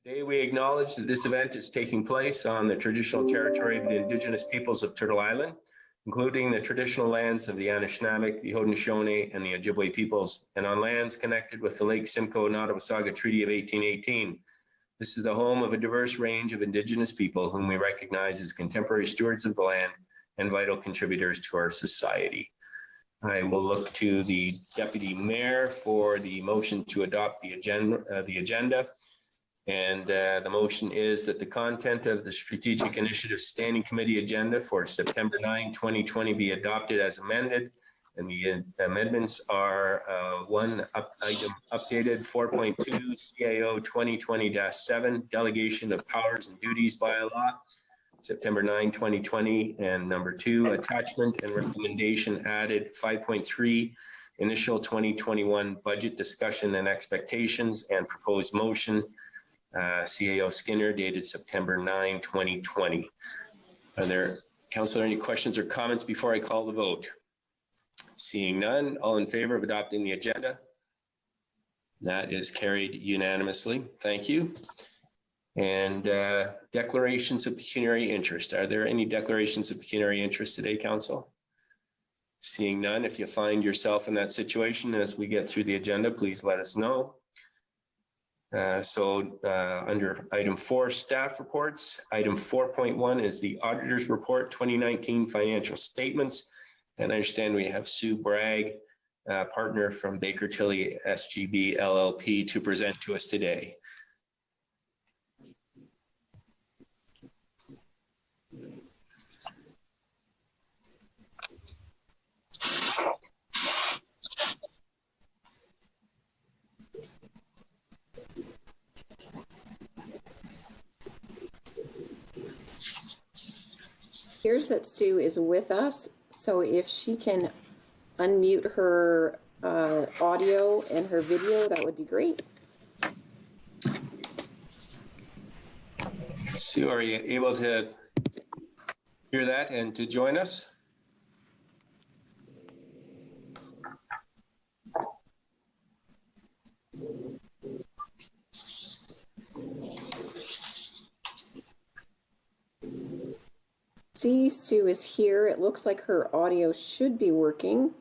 Today we acknowledge that this event is taking place on the traditional territory of the Indigenous peoples of Turtle Island, including the traditional lands of the Anishinaabe, the Haudenosaunee, and the Ojibwe peoples, and on lands connected with the Lake Simcoe-Nottawasaga Treaty of 1818. This is the home of a diverse range of Indigenous people whom we recognize as contemporary stewards of the land and vital contributors to our society. I will look to the Deputy Mayor for the motion to adopt the agenda. And the motion is that the content of the Strategic Initiative Standing Committee agenda for September 9, 2020 be adopted as amended. And the amendments are item updated 4.2 CAO 2020-7 Delegation of Powers and Duties Bylaw, September 9, 2020. And number 2, attachment and recommendation added 5.3 initial 2021 budget discussion and expectations and proposed motion. CAO Skinner, dated September 9, 2020. Are there, Councillor, any questions or comments before I call the vote? Seeing none, all in favor of adopting the agenda? That is carried unanimously. Thank you. And declarations of pecuniary interest. Are there any declarations of pecuniary interest today, Council? Seeing none, if you find yourself in that situation as we get through the agenda, please let us know. Under item 4, staff reports, item 4.1 is the auditor's report 2019 financial statements. And I understand we have Sue Bragg, partner from Baker Tilly SGB LLP, to present to us today. Here's that Sue is with us, so if she can unmute her audio and her video, that would be great. Sue, are you able to hear that and to join us? See, Sue is here. It looks like her audio should be working.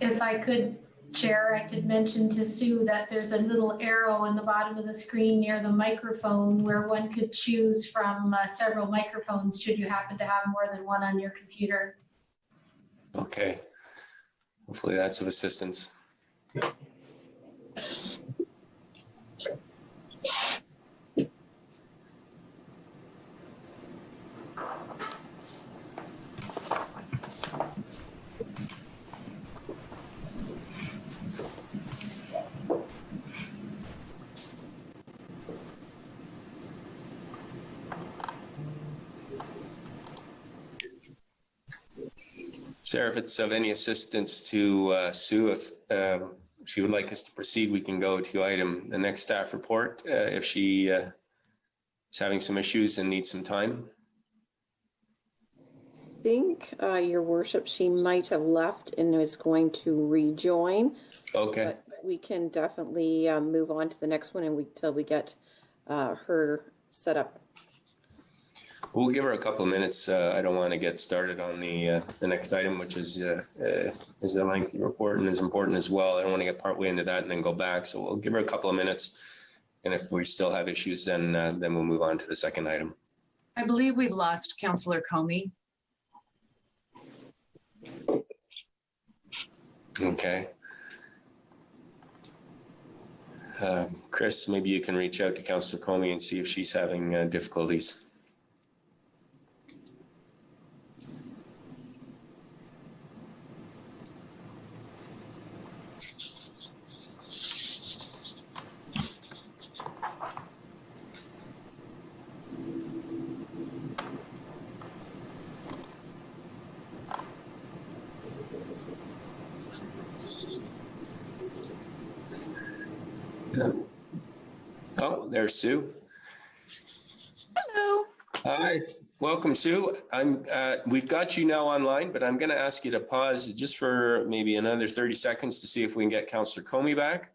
If I could, Chair, I could mention to Sue that there's a little arrow on the bottom of the screen near the microphone where one could choose from several microphones should you happen to have more than one on your computer. Okay. Hopefully that's of assistance. Sarah, if it's of any assistance to Sue, if she would like us to proceed, we can go to the next staff report if she is having some issues and needs some time. I think, Your Worship, she might have left and is going to rejoin. Okay. But we can definitely move on to the next one until we get her set up. We'll give her a couple of minutes. I don't want to get started on the next item, which is a lengthy report and is important as well. I don't want to get partway into that and then go back. So we'll give her a couple of minutes. And if we still have issues, then we'll move on to the second item. I believe we've lost Councillor Comey. Okay. Chris, maybe you can reach out to Councillor Comey and see if she's having difficulties. Oh, there's Sue. Hello. Hi, welcome, Sue. We've got you now online, but I'm going to ask you to pause just for maybe another 30 seconds to see if we can get Councillor Comey back.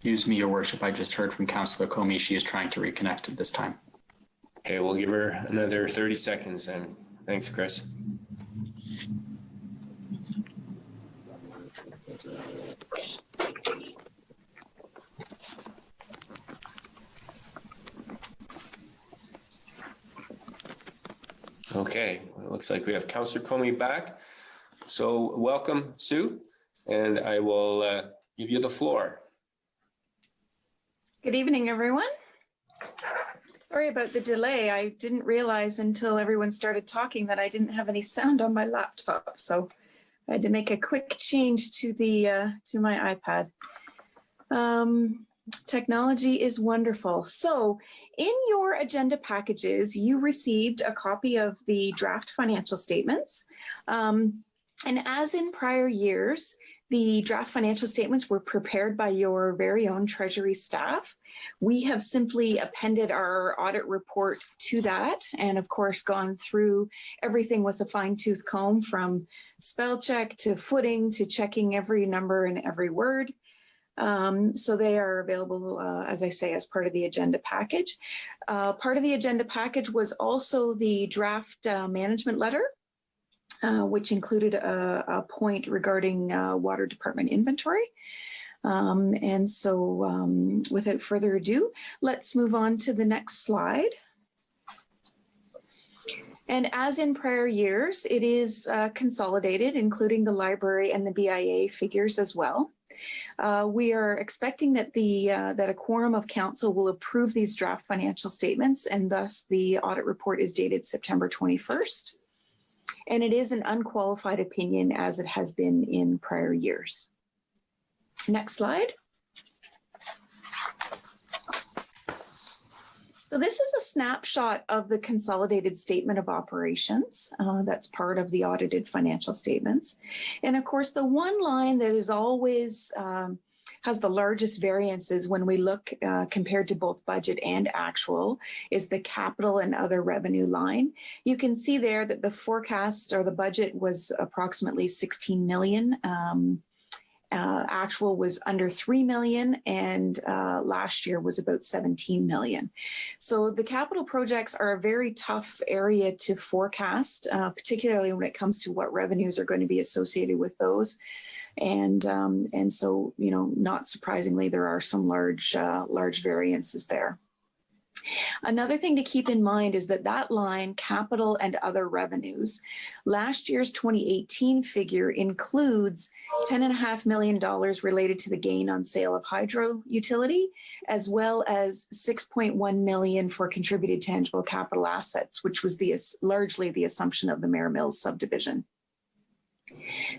Excuse me, Your Worship. I just heard from Councillor Comey. She is trying to reconnect at this time. Okay, we'll give her another 30 seconds then. Thanks, Chris. Okay, well, it looks like we have Councillor Comey back. So welcome, Sue, and I will give you the floor. Good evening, everyone. Sorry about the delay. I didn't realize until everyone started talking that I didn't have any sound on my laptop, so I had to make a quick change to my iPad. Technology is wonderful. So in your agenda packages, you received a copy of the draft financial statements. And as in prior years, the draft financial statements were prepared by your very own Treasury staff. We have simply appended our audit report to that and of course gone through everything with a fine-tooth comb, from spell check to footing to checking every number and every word. So they are available, as I say, as part of the agenda package. Part of the agenda package was also the draft management letter, which included a point regarding water department inventory. And so without further ado, let's move on to the next slide. And as in prior years, it is consolidated, including the library and the BIA figures as well. We are expecting that that a quorum of council will approve these draft financial statements, and thus the audit report is dated September 21st. And it is an unqualified opinion, as it has been in prior years. Next slide. So this is a snapshot of the consolidated statement of operations that's part of the audited financial statements. And of course, the one line that is always has the largest variances when we look compared to both budget and actual is the capital and other revenue line. You can see there that the forecast or the budget was approximately 16 million. Actual was under 3 million, and last year was about 17 million. So the capital projects are a very tough area to forecast, particularly when it comes to what revenues are going to be associated with those. And so, you know, not surprisingly, there are some large variances there. Another thing to keep in mind is that that line, capital and other revenues, last year's 2018 figure includes $10.5 million related to the gain on sale of hydro utility, as well as $6.1 million for contributed tangible capital assets, which was largely the assumption of the Mare Mills subdivision.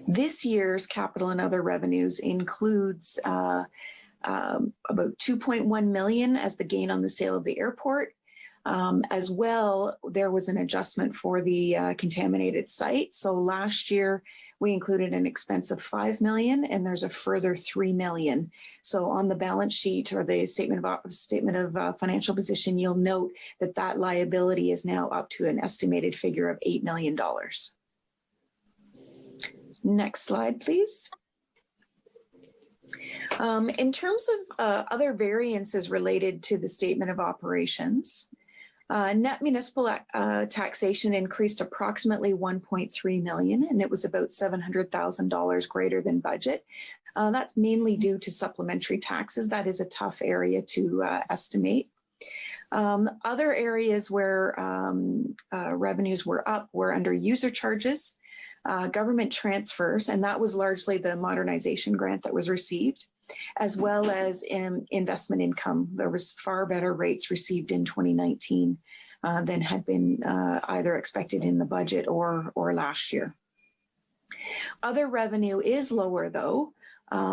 This year's capital and other revenues includes about 2.1 million as the gain on the sale of the airport. As well, there was an adjustment for the contaminated site. So last year we included an expense of 5 million, and there's a further 3 million. So on the balance sheet or the statement of financial position, you'll note that that liability is now up to an estimated figure of $8 million. Next slide, please. In terms of other variances related to the statement of operations, net municipal taxation increased approximately 1.3 million, and it was about $700,000 greater than budget. That's mainly due to supplementary taxes. That is a tough area to estimate. Other areas where revenues were up were under user charges. government transfers, and that was largely the modernization grant that was received, as well as investment income. There was far better rates received in 2019 than had been either expected in the budget or last year. Other revenue is lower though,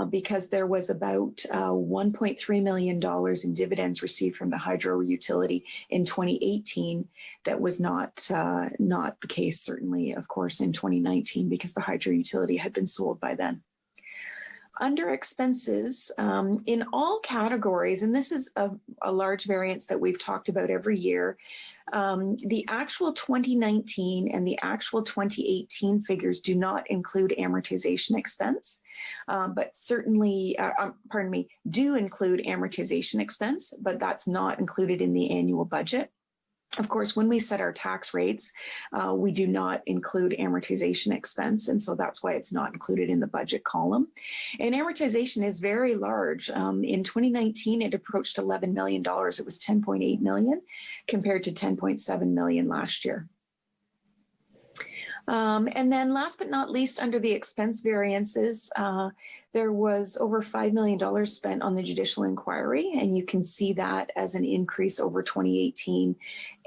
because there was about $1.3 million in dividends received from the hydro utility in 2018. That was not the case, certainly, of course, in 2019, because the hydro utility had been sold by then. Under expenses, in all categories, and this is a large variance that we've talked about every year, the actual 2019 and the actual 2018 figures do not include amortization expense, but certainly, do include amortization expense, but that's not included in the annual budget. Of course, when we set our tax rates, we do not include amortization expense, and so that's why it's not included in the budget column. And amortization is very large. In 2019, it approached $11 million. It was $10.8 million compared to $10.7 million last year. And then last but not least, under the expense variances, there was over $5 million spent on the Judicial Inquiry, and you can see that as an increase over 2018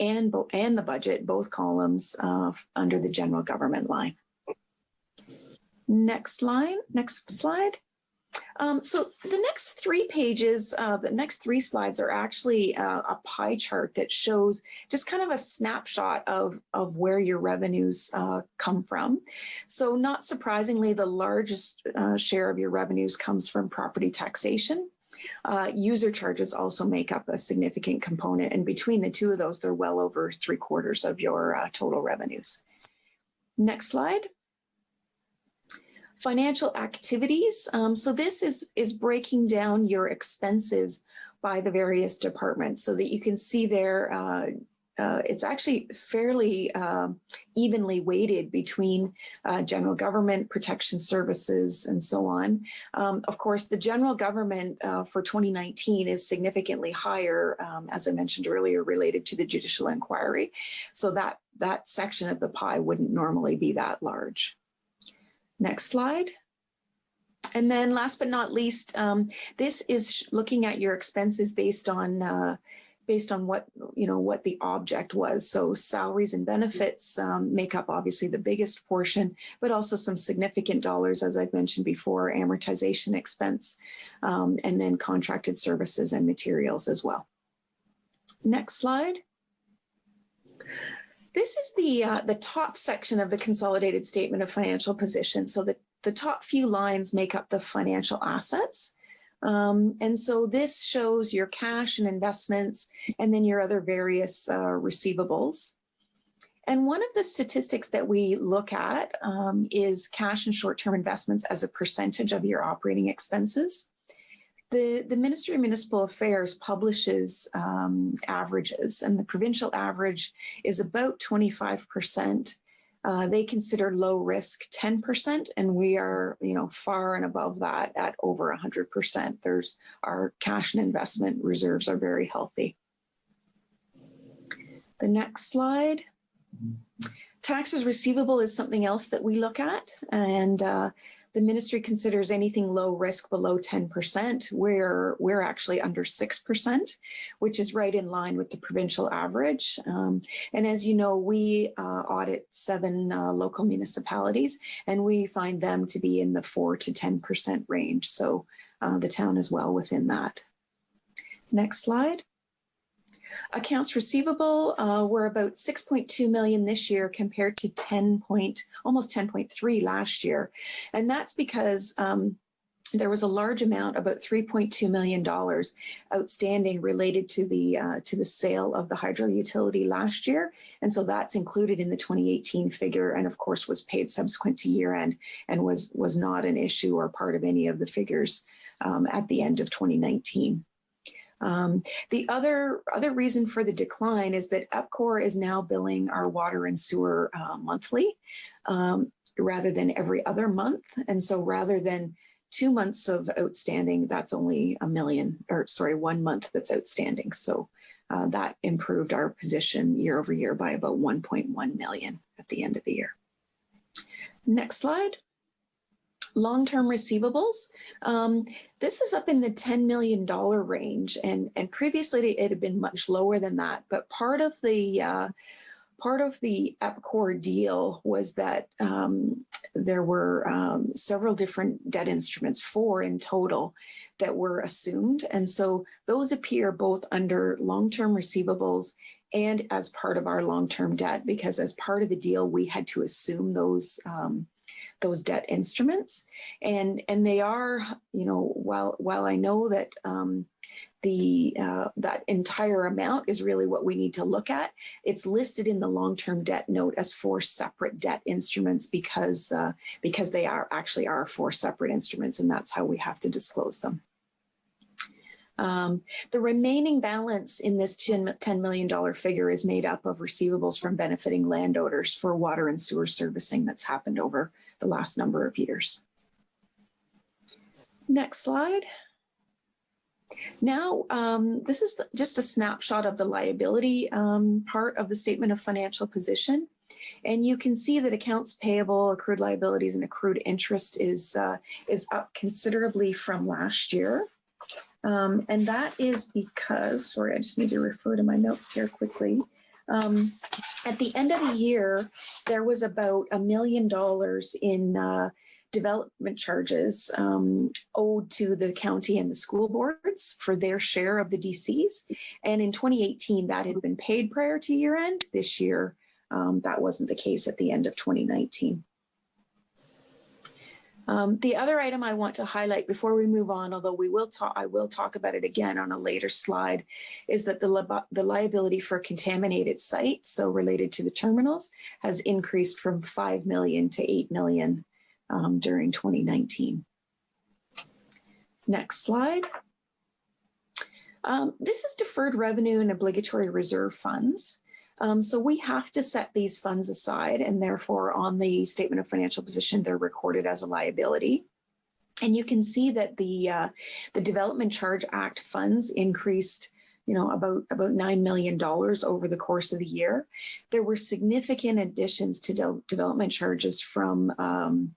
and the budget, both columns under the general government line. Next slide. So the next 3 pages, the next 3 slides are actually a pie chart that shows just kind of a snapshot of where your revenues come from. So not surprisingly, the largest share of your revenues comes from property taxation. User charges also make up a significant component, and between the two of those, they're well over 3/4 of your total revenues. Next slide. Financial activities. So this is breaking down your expenses by the various departments so that you can see there it's actually fairly evenly weighted between general government, protection services, and so on. Of course, the general government for 2019 is significantly higher, as I mentioned earlier, related to the Judicial Inquiry. So that section of the pie wouldn't normally be that large. Next slide. And then last but not least, this is looking at your expenses based on what the object was. So salaries and benefits make up obviously the biggest portion, but also some significant dollars, as I've mentioned before, amortization expense, and then contracted services and materials as well. Next slide. This is the top section of the consolidated statement of financial position. So the top few lines make up the financial assets. And so this shows your cash and investments, and then your other various receivables. And one of the statistics that we look at is cash and short-term investments as a percentage of your operating expenses. The Ministry of Municipal Affairs publishes averages, and the provincial average is about 25%. They consider low risk 10%, and we are, far and above that at over 100%. Our cash and investment reserves are very healthy. The next slide. Taxes receivable is something else that we look at, and the ministry considers anything low risk below 10%. We're actually under 6%, which is right in line with the provincial average. And as you know, we audit 7 local municipalities, and we find them to be in the 4 to 10% range. So the town is well within that. Next slide. Accounts receivable, we're about 6.2 million this year compared to almost 10.3 last year. And that's because there was a large amount, about $3.2 million outstanding related to the sale of the hydro utility last year. And so that's included in the 2018 figure, and of course was paid subsequent to year end, and was not an issue or part of any of the figures at the end of 2019. The other reason for the decline is that EPCOR is now billing our water and sewer monthly rather than every other month. And so rather than 2 months of outstanding, that's only 1 month that's outstanding. So that improved our position year over year by about 1.1 million at the end of the year. Next slide. Long-term receivables. This is up in the $10 million range, and previously it had been much lower than that. But part of the EPCOR deal was that there were several different debt instruments, 4 in total, that were assumed, and so those appear both under long-term receivables and as part of our long-term debt, because as part of the deal we had to assume those debt instruments, and they are, you know, while I know that that entire amount is really what we need to look at, it's listed in the long-term debt note as 4 separate debt instruments because they are 4 separate instruments, and that's how we have to disclose them. The remaining balance in this $10 million figure is made up of receivables from benefiting landowners for water and sewer servicing that's happened over the last number of years. Next slide. Now, this is just a snapshot of the liability part of the statement of financial position. And you can see that accounts payable, accrued liabilities, and accrued interest is up considerably from last year. And that is because, sorry, I just need to refer to my notes here quickly. At the end of the year, there was about $1 million in development charges owed to the county and the school boards for their share of the DCs. And in 2018, that had been paid prior to year end. This year, that wasn't the case at the end of 2019. The other item I want to highlight before we move on, although I will talk about it again on a later slide, is that the liability for contaminated site, so related to the terminals, has increased from 5 million to 8 million during 2019. Next slide. This is deferred revenue and obligatory reserve funds. So we have to set these funds aside, and therefore on the statement of financial position, they're recorded as a liability. And you can see that the Development Charge Act funds increased, you know, about $9 million over the course of the year. There were significant additions to development charges from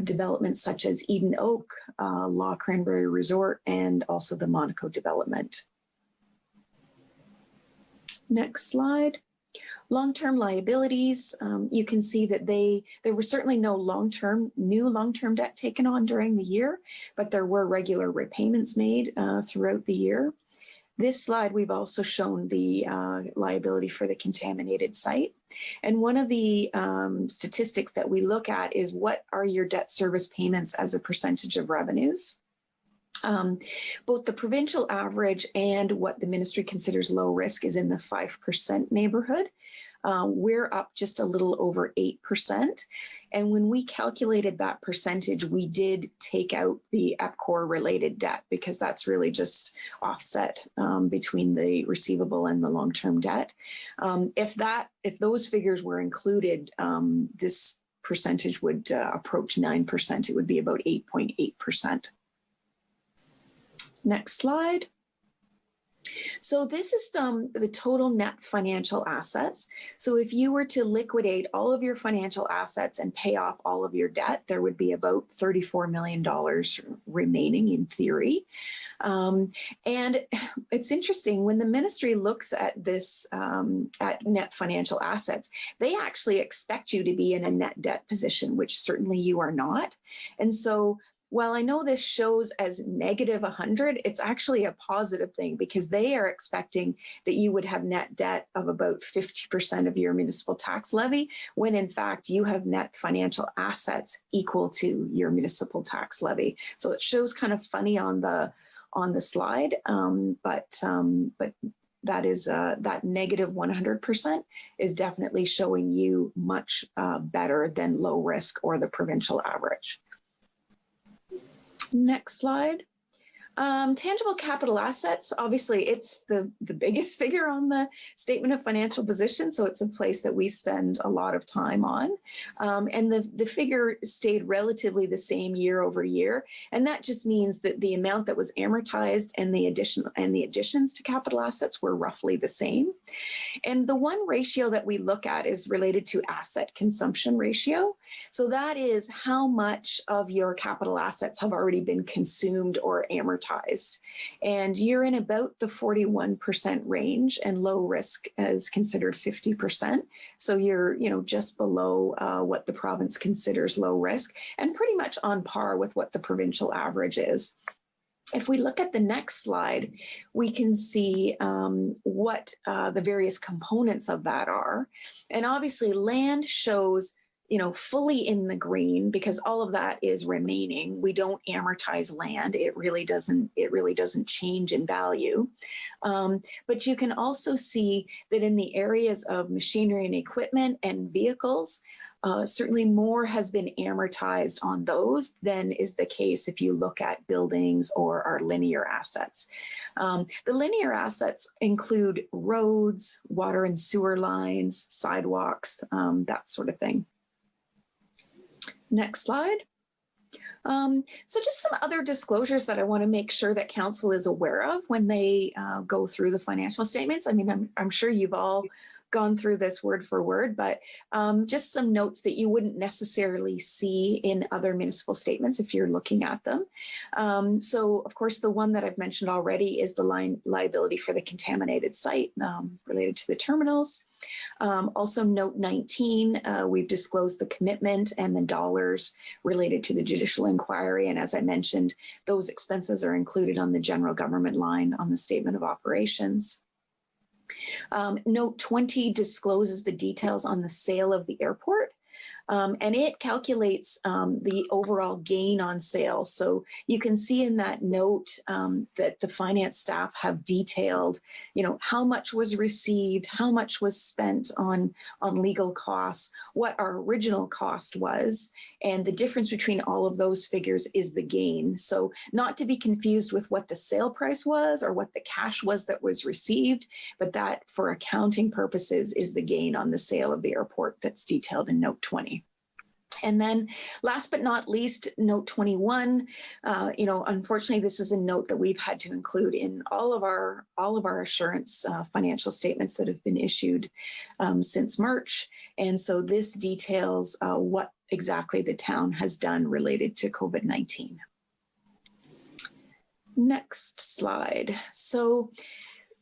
developments such as Eden Oak, Law Cranberry Resort, and also the Monaco development. Next slide. Long-term liabilities. You can see that there were certainly no new long-term debt taken on during the year, but there were regular repayments made throughout the year. This slide, we've also shown the liability for the contaminated site. And one of the statistics that we look at is what are your debt service payments as a percentage of revenues. Both the provincial average and what the ministry considers low risk is in the 5% neighborhood. We're up just a little over 8%. And when we calculated that percentage, we did take out the EPCOR related debt because that's really just offset between the receivable and the long-term debt. If those figures were included, this percentage would approach 9%. It would be about 8.8%. Next slide. So this is the total net financial assets. So if you were to liquidate all of your financial assets and pay off all of your debt, there would be about $34 million remaining in theory. And it's interesting, when the ministry looks at this, at net financial assets, they actually expect you to be in a net debt position, which certainly you are not. And so while I know this shows as negative 100, it's actually a positive thing because they are expecting that you would have net debt of about 50% of your municipal tax levy, when in fact you have net financial assets equal to your municipal tax levy. So it shows kind of funny on the slide, but that is that negative 100% is definitely showing you much better than low risk or the provincial average. Next slide. Tangible capital assets, obviously it's the biggest figure on the statement of financial position. So it's a place that we spend a lot of time on. And the figure stayed relatively the same year over year. And that just means that the amount that was amortized and the additions to capital assets were roughly the same. And the one ratio that we look at is related to asset consumption ratio. So that is how much of your capital assets have already been consumed or amortized. And you're in about the 41% range, and low risk is considered 50%. So you're, just below what the province considers low risk, and pretty much on par with what the provincial average is. If we look at the next slide, we can see what the various components of that are. And obviously land shows fully in the green because all of that is remaining. We don't amortize land. It really doesn't change in value. But you can also see that in the areas of machinery and equipment and vehicles, certainly more has been amortized on those than is the case if you look at buildings or our linear assets. The linear assets include roads, water and sewer lines, sidewalks, that sort of thing. Next slide. So just some other disclosures that I want to make sure that council is aware of when they go through the financial statements. I mean, I'm sure you've all gone through this word for word, but just some notes that you wouldn't necessarily see in other municipal statements if you're looking at them. So of course, the one that I've mentioned already is the liability for the contaminated site related to the terminals. Also note 19, we've disclosed the commitment and the dollars related to the judicial inquiry. And as I mentioned, those expenses are included on the general government line on the statement of operations. Note 20 discloses the details on the sale of the airport. And it calculates the overall gain on sale. So you can see in that note that the finance staff have detailed, how much was received, how much was spent on legal costs, what our original cost was, and the difference between all of those figures is the gain. So not to be confused with what the sale price was or what the cash was that was received, but that for accounting purposes is the gain on the sale of the airport that's detailed in note 20. And then last but not least, note 21, unfortunately, this is a note that we've had to include in all of our assurance financial statements that have been issued since March. And so this details what exactly the town has done related to COVID-19. Next slide. So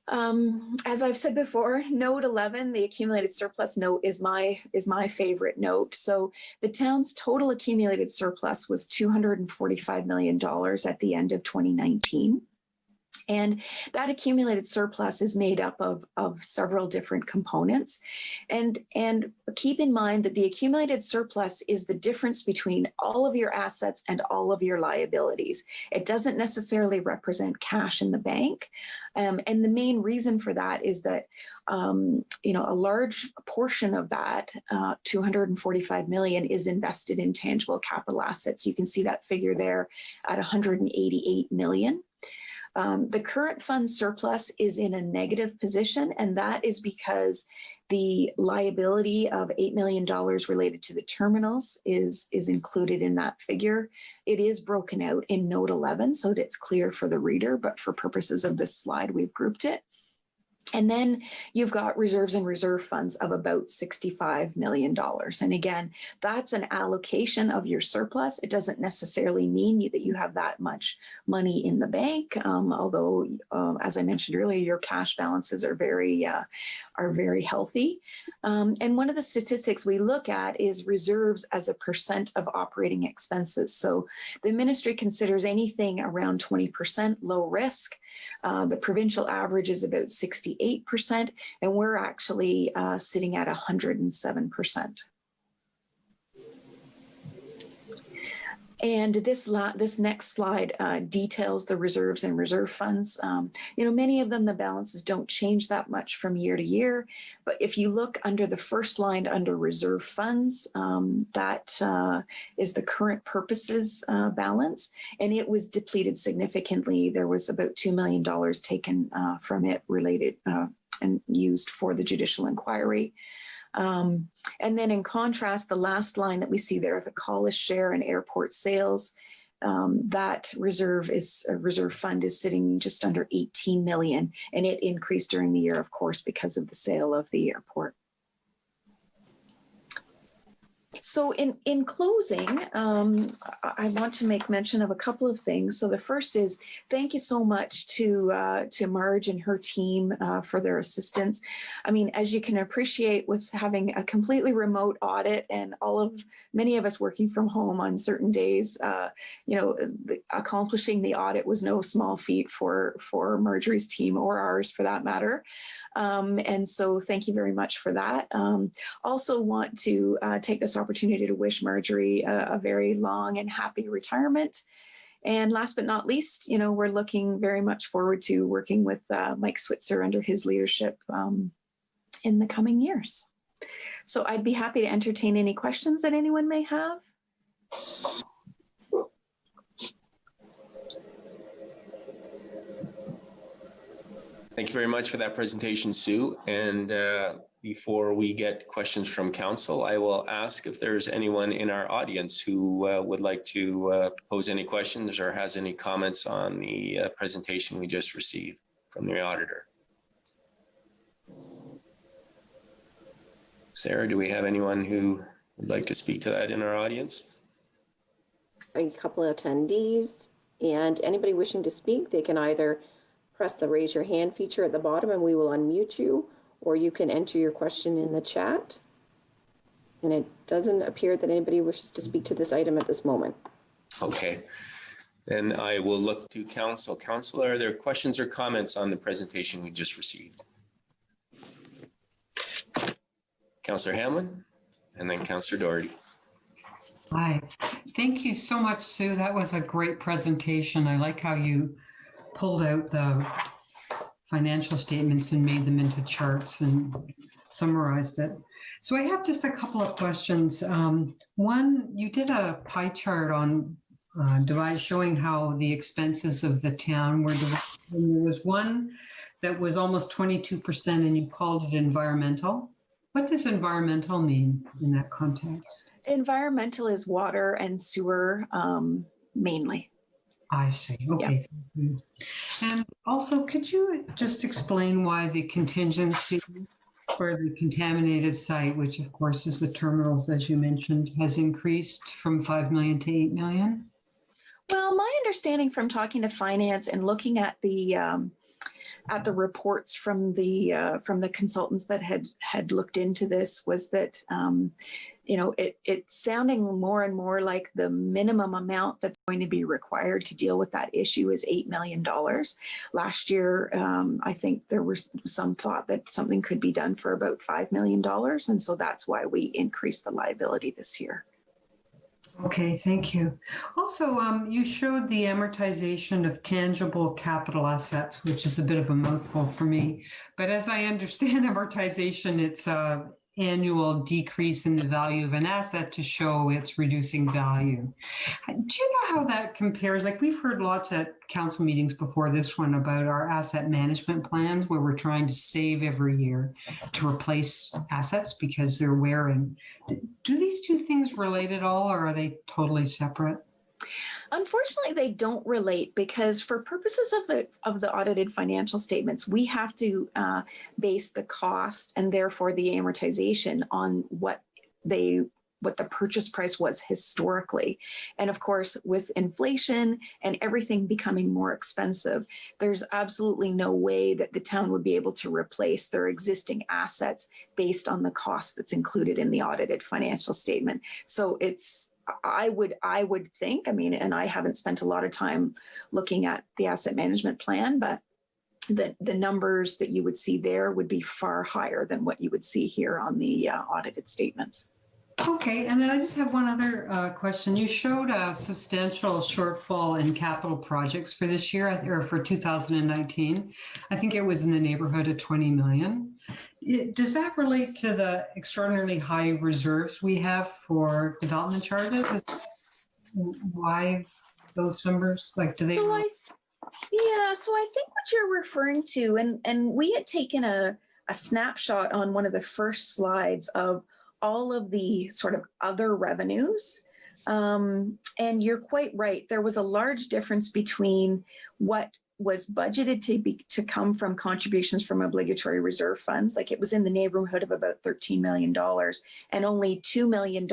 as I've said before, note 11, the accumulated surplus note is my favorite note. So the town's total accumulated surplus was $245 million at the end of 2019. And that accumulated surplus is made up of several different components. And keep in mind that the accumulated surplus is the difference between all of your assets and all of your liabilities. It doesn't necessarily represent cash in the bank. And the main reason for that is that, a large portion of that, 245 million, is invested in tangible capital assets. You can see that figure there at 188 million. The current fund surplus is in a negative position, and that is because the liability of $8 million related to the terminals is included in that figure. It is broken out in note 11 so that it's clear for the reader, but for purposes of this slide, we've grouped it. And then you've got reserves and reserve funds of about $65 million. And again, that's an allocation of your surplus. It doesn't necessarily mean that you have that much money in the bank, although, as I mentioned earlier, your cash balances are very healthy. And one of the statistics we look at is reserves as a percent of operating expenses. So the ministry considers anything around 20% low risk. The provincial average is about 68%, and we're actually sitting at 107%. And this next slide details the reserves and reserve funds. Many of them, the balances don't change that much from year to year. But if you look under the first line under reserve funds, that is the current purposes balance. And it was depleted significantly. There was about $2 million taken from it related and used for the Judicial Inquiry. And then in contrast, the last line that we see there, the Collis share and airport sales, that reserve fund is sitting just under 18 million, and it increased during the year, of course, because of the sale of the airport. So in closing, I want to make mention of a couple of things. So the first is thank you so much to Marge and her team for their assistance. I mean, as you can appreciate, with having a completely remote audit and many of us working from home on certain days, accomplishing the audit was no small feat for Marjorie's team, or ours for that matter. And so thank you very much for that. Also want to take this opportunity to wish Marjorie a very long and happy retirement. And last but not least, we're looking very much forward to working with Mike Switzer under his leadership in the coming years. So I'd be happy to entertain any questions that anyone may have. Thank you very much for that presentation, Sue. And before we get questions from council, I will ask if there's anyone in our audience who would like to pose any questions or has any comments on the presentation we just received from the auditor. Sarah, do we have anyone who would like to speak to that in our audience? A couple of attendees, and anybody wishing to speak, they can either press the raise your hand feature at the bottom and we will unmute you, or you can enter your question in the chat. And it doesn't appear that anybody wishes to speak to this item at this moment. Okay. Then I will look to council. Council, are there questions or comments on the presentation we just received? Councillor Hamlin, and then Councillor Doherty. Hi, thank you so much, Sue. That was a great presentation. I like how you pulled out the financial statements and made them into charts and summarized it. So I have just a couple of questions. One, you did a pie chart on showing how the expenses of the town were divided. And there was one that was almost 22% and you called it environmental. What does environmental mean in that context? Environmental is water and sewer mainly. I see. Okay. Yeah. Thank you. And also, could you just explain why the contingency for the contaminated site, which of course is the terminals, as you mentioned, has increased from 5 million to 8 million? Well, my understanding from talking to finance and looking at the reports from the consultants that had looked into this was that it's sounding more and more like the minimum amount that's going to be required to deal with that issue is $8 million. Last year, I think there was some thought that something could be done for about $5 million. And so that's why we increased the liability this year. Okay, thank you. Also, you showed the amortization of tangible capital assets, which is a bit of a mouthful for me. But as I understand amortization, it's an annual decrease in the value of an asset to show it's reducing value. Do you know how that compares? Like, we've heard lots at council meetings before this one about our asset management plans, where we're trying to save every year to replace assets because they're wearing. Do these two things relate at all, or are they totally separate? Unfortunately, they don't relate because for purposes of the audited financial statements, we have to base the cost and therefore the amortization on what the purchase price was historically. And of course, with inflation and everything becoming more expensive, there's absolutely no way that the town would be able to replace their existing assets based on the cost that's included in the audited financial statement. So I would think, and I haven't spent a lot of time looking at the asset management plan, but the numbers that you would see there would be far higher than what you would see here on the audited statements. Okay, and then I just have one other question. You showed a substantial shortfall in capital projects for this year, or for 2019. I think it was in the neighborhood of 20 million. Does that relate to the extraordinarily high reserves we have for development charges? Why those numbers? Like, do they? So I think what you're referring to, and we had taken a snapshot on one of the first slides of all of the sort of other revenues. And you're quite right. There was a large difference between what was budgeted to come from contributions from obligatory reserve funds. Like, it was in the neighborhood of about $13 million, and only $2 million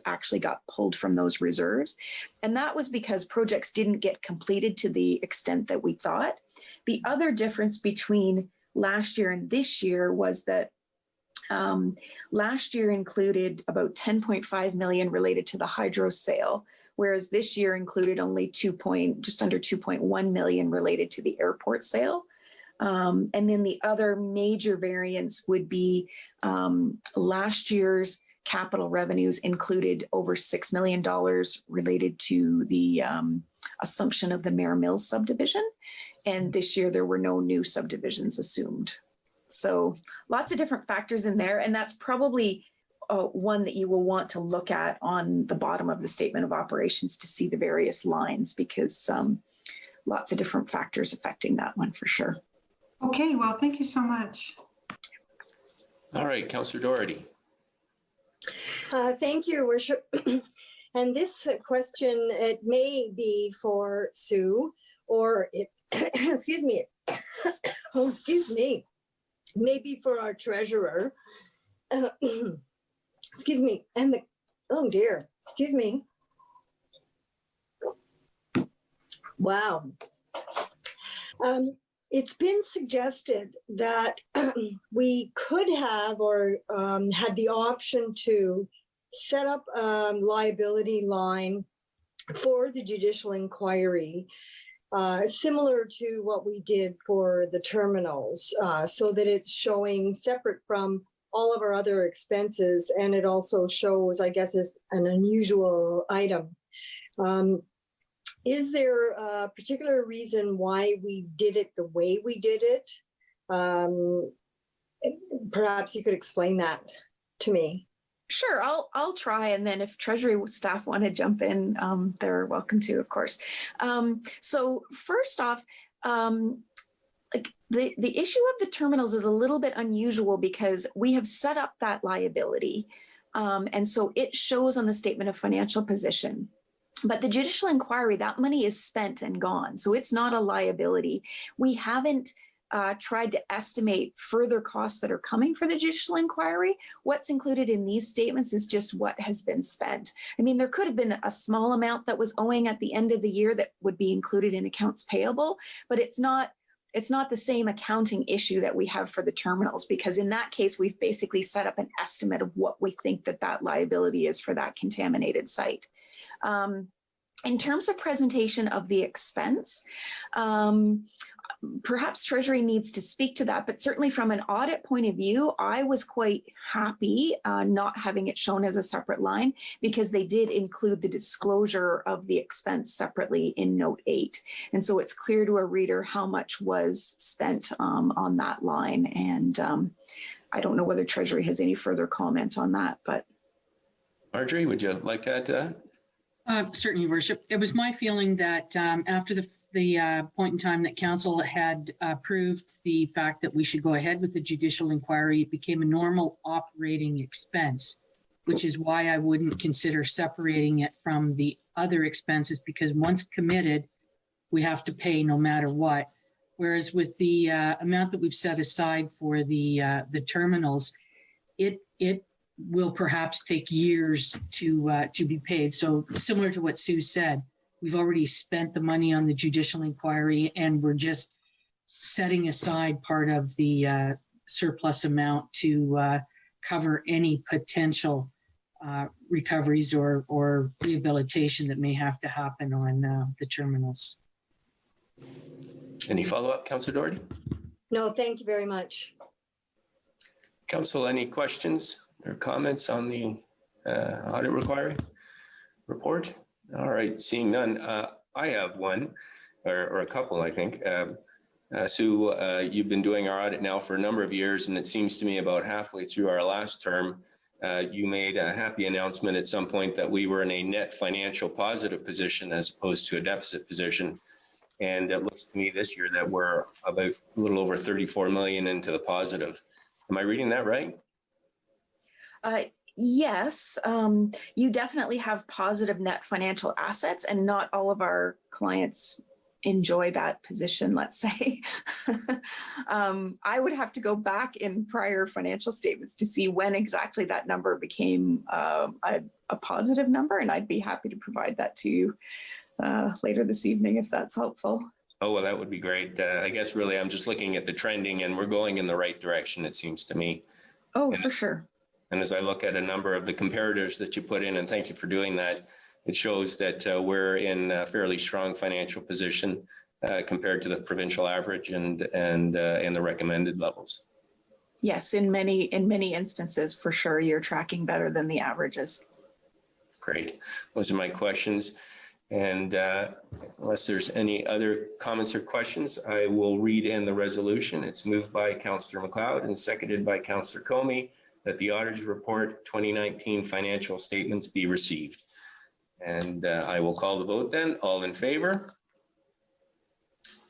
actually got pulled from those reserves. And that was because projects didn't get completed to the extent that we thought. The other difference between last year and this year was that last year included about 10.5 million related to the hydro sale, whereas this year included only just under 2.1 million related to the airport sale. And then the other major variance would be last year's capital revenues included over $6 million related to the assumption of the Mare Mills subdivision. And this year there were no new subdivisions assumed. So lots of different factors in there. And that's probably one that you will want to look at on the bottom of the statement of operations to see the various lines, because lots of different factors affecting that one for sure. Okay, well, thank you so much. All right, Councillor Doherty. Thank you, Your Worship. And this question, it may be for Sue, or it, excuse me, oh, excuse me, maybe for our treasurer. Excuse me, and the, oh dear, excuse me. Wow. It's been suggested that we could have or had the option to set up a liability line for the judicial inquiry, similar to what we did for the terminals, so that it's showing separate from all of our other expenses, and it also shows, I guess, as an unusual item. Is there a particular reason why we did it the way we did it? Perhaps you could explain that to me. Sure, I'll try, and then if Treasury staff want to jump in, they're welcome to, of course. So first off, like the issue of the terminals is a little bit unusual because we have set up that liability, and so it shows on the statement of financial position. But the judicial inquiry, that money is spent and gone, so it's not a liability. We haven't tried to estimate further costs that are coming for the judicial inquiry. What's included in these statements is just what has been spent. I mean, there could have been a small amount that was owing at the end of the year that would be included in accounts payable, but it's not the same accounting issue that we have for the terminals, because in that case, we've basically set up an estimate of what we think that liability is for that contaminated site. In terms of presentation of the expense, perhaps Treasury needs to speak to that, but certainly from an audit point of view, I was quite happy not having it shown as a separate line, because they did include the disclosure of the expense separately in note 8. And so it's clear to a reader how much was spent on that line. And I don't know whether Treasury has any further comment on that, but. Marjorie, would you like to add to that? Certainly, Your Worship. It was my feeling that after the point in time that Council had approved the fact that we should go ahead with the judicial inquiry, it became a normal operating expense, which is why I wouldn't consider separating it from the other expenses, because once committed, we have to pay no matter what. Whereas with the amount that we've set aside for the terminals, it will perhaps take years to be paid. So similar to what Sue said, we've already spent the money on the judicial inquiry, and we're just setting aside part of the surplus amount to cover any potential recoveries or rehabilitation that may have to happen on the terminals. Any follow-up, Councillor Doherty? No, thank you very much. Council, any questions or comments on the audit report? All right, seeing none. I have one, or a couple, I think. Sue, you've been doing our audit now for a number of years, and it seems to me about halfway through our last term, you made a happy announcement at some point that we were in a net financial positive position as opposed to a deficit position. And it looks to me this year that we're about a little over 34 million into the positive. Am I reading that right? Yes, you definitely have positive net financial assets, and not all of our clients enjoy that position, let's say. I would have to go back in prior financial statements to see when exactly that number became a positive number, and I'd be happy to provide that to you later this evening if that's helpful. Oh, well, that would be great. I guess really I'm just looking at the trending, and we're going in the right direction, it seems to me. Oh, for sure. And as I look at a number of the comparators that you put in, and thank you for doing that, it shows that we're in a fairly strong financial position compared to the provincial average and the recommended levels. Yes, in many instances, for sure, you're tracking better than the averages. Great. Those are my questions. And unless there's any other comments or questions, I will read in the resolution. It's moved by Councillor MacLeod and seconded by Councillor Comey that the Auditor's Report 2019 financial statements be received. And I will call the vote then. All in favor?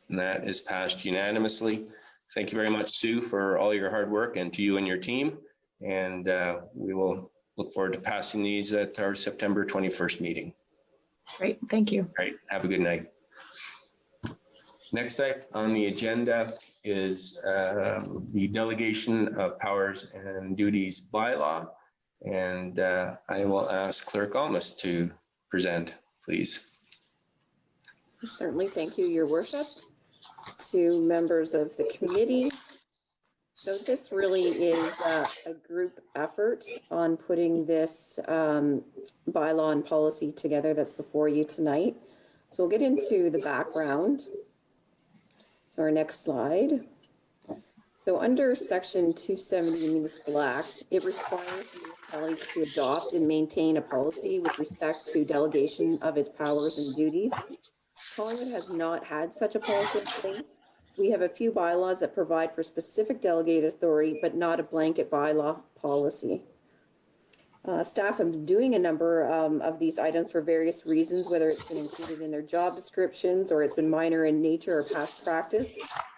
And that is passed unanimously. Thank you very much, Sue, for all your hard work, and to you and your team. And we will look forward to passing these at our September 21st meeting. Great, thank you. Great, have a good night. Next item on the agenda is the delegation of powers and duties bylaw. And I will ask Clerk Almus to present, please. Certainly, thank you, Your Worship. To members of the committee. So this really is a group effort on putting this bylaw and policy together that's before you tonight. So we'll get into the background. So our next slide. So under Section 270 Municipal Act, it requires municipalities to adopt and maintain a policy with respect to delegation of its powers and duties. Collingwood has not had such a policy in place. We have a few bylaws that provide for specific delegated authority, but not a blanket bylaw policy. Staff have been doing a number of these items for various reasons, whether it's been included in their job descriptions or it's been minor in nature or past practice.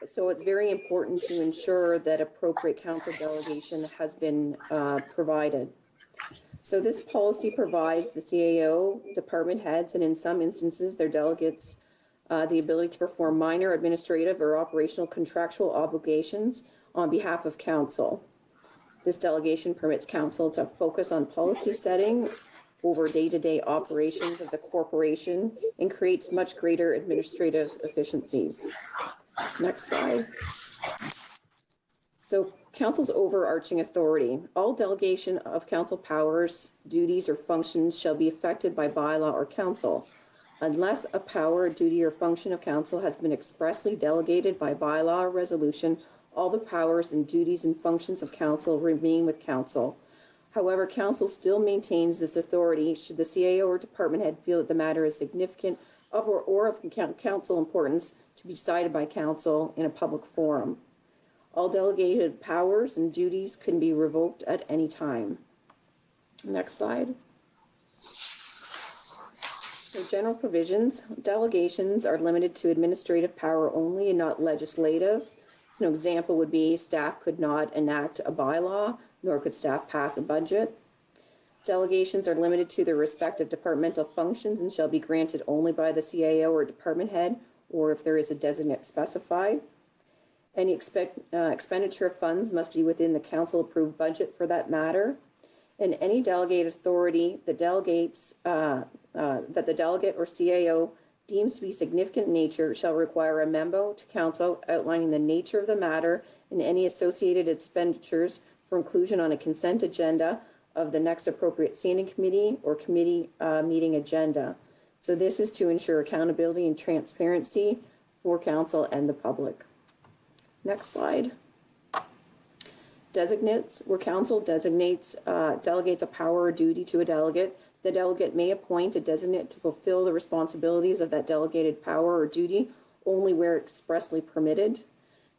So it's very important to ensure that appropriate council delegation has been provided. So this policy provides the CAO, department heads, and in some instances, their delegates, the ability to perform minor administrative or operational contractual obligations on behalf of council. This delegation permits council to focus on policy setting over day-to-day operations of the corporation and creates much greater administrative efficiencies. Next slide. So council's overarching authority. All delegation of council powers, duties, or functions shall be effected by bylaw or council. Unless a power, duty, or function of council has been expressly delegated by bylaw or resolution, all the powers and duties and functions of council remain with council. However, council still maintains this authority should the CAO or department head feel that the matter is significant or of council importance to be decided by council in a public forum. All delegated powers and duties can be revoked at any time. Next slide. So general provisions, delegations are limited to administrative power only and not legislative. So an example would be staff could not enact a bylaw, nor could staff pass a budget. Delegations are limited to their respective departmental functions and shall be granted only by the CAO or department head, or if there is a designate specified. Any expenditure of funds must be within the council approved budget for that matter. And any delegated authority that delegates that the delegate or CAO deems to be significant in nature shall require a memo to council outlining the nature of the matter and any associated expenditures for inclusion on a consent agenda of the next appropriate standing committee or committee meeting agenda. So this is to ensure accountability and transparency for council and the public. Next slide. Designates, where council delegates a power or duty to a delegate. The delegate may appoint a designate to fulfill the responsibilities of that delegated power or duty only where expressly permitted.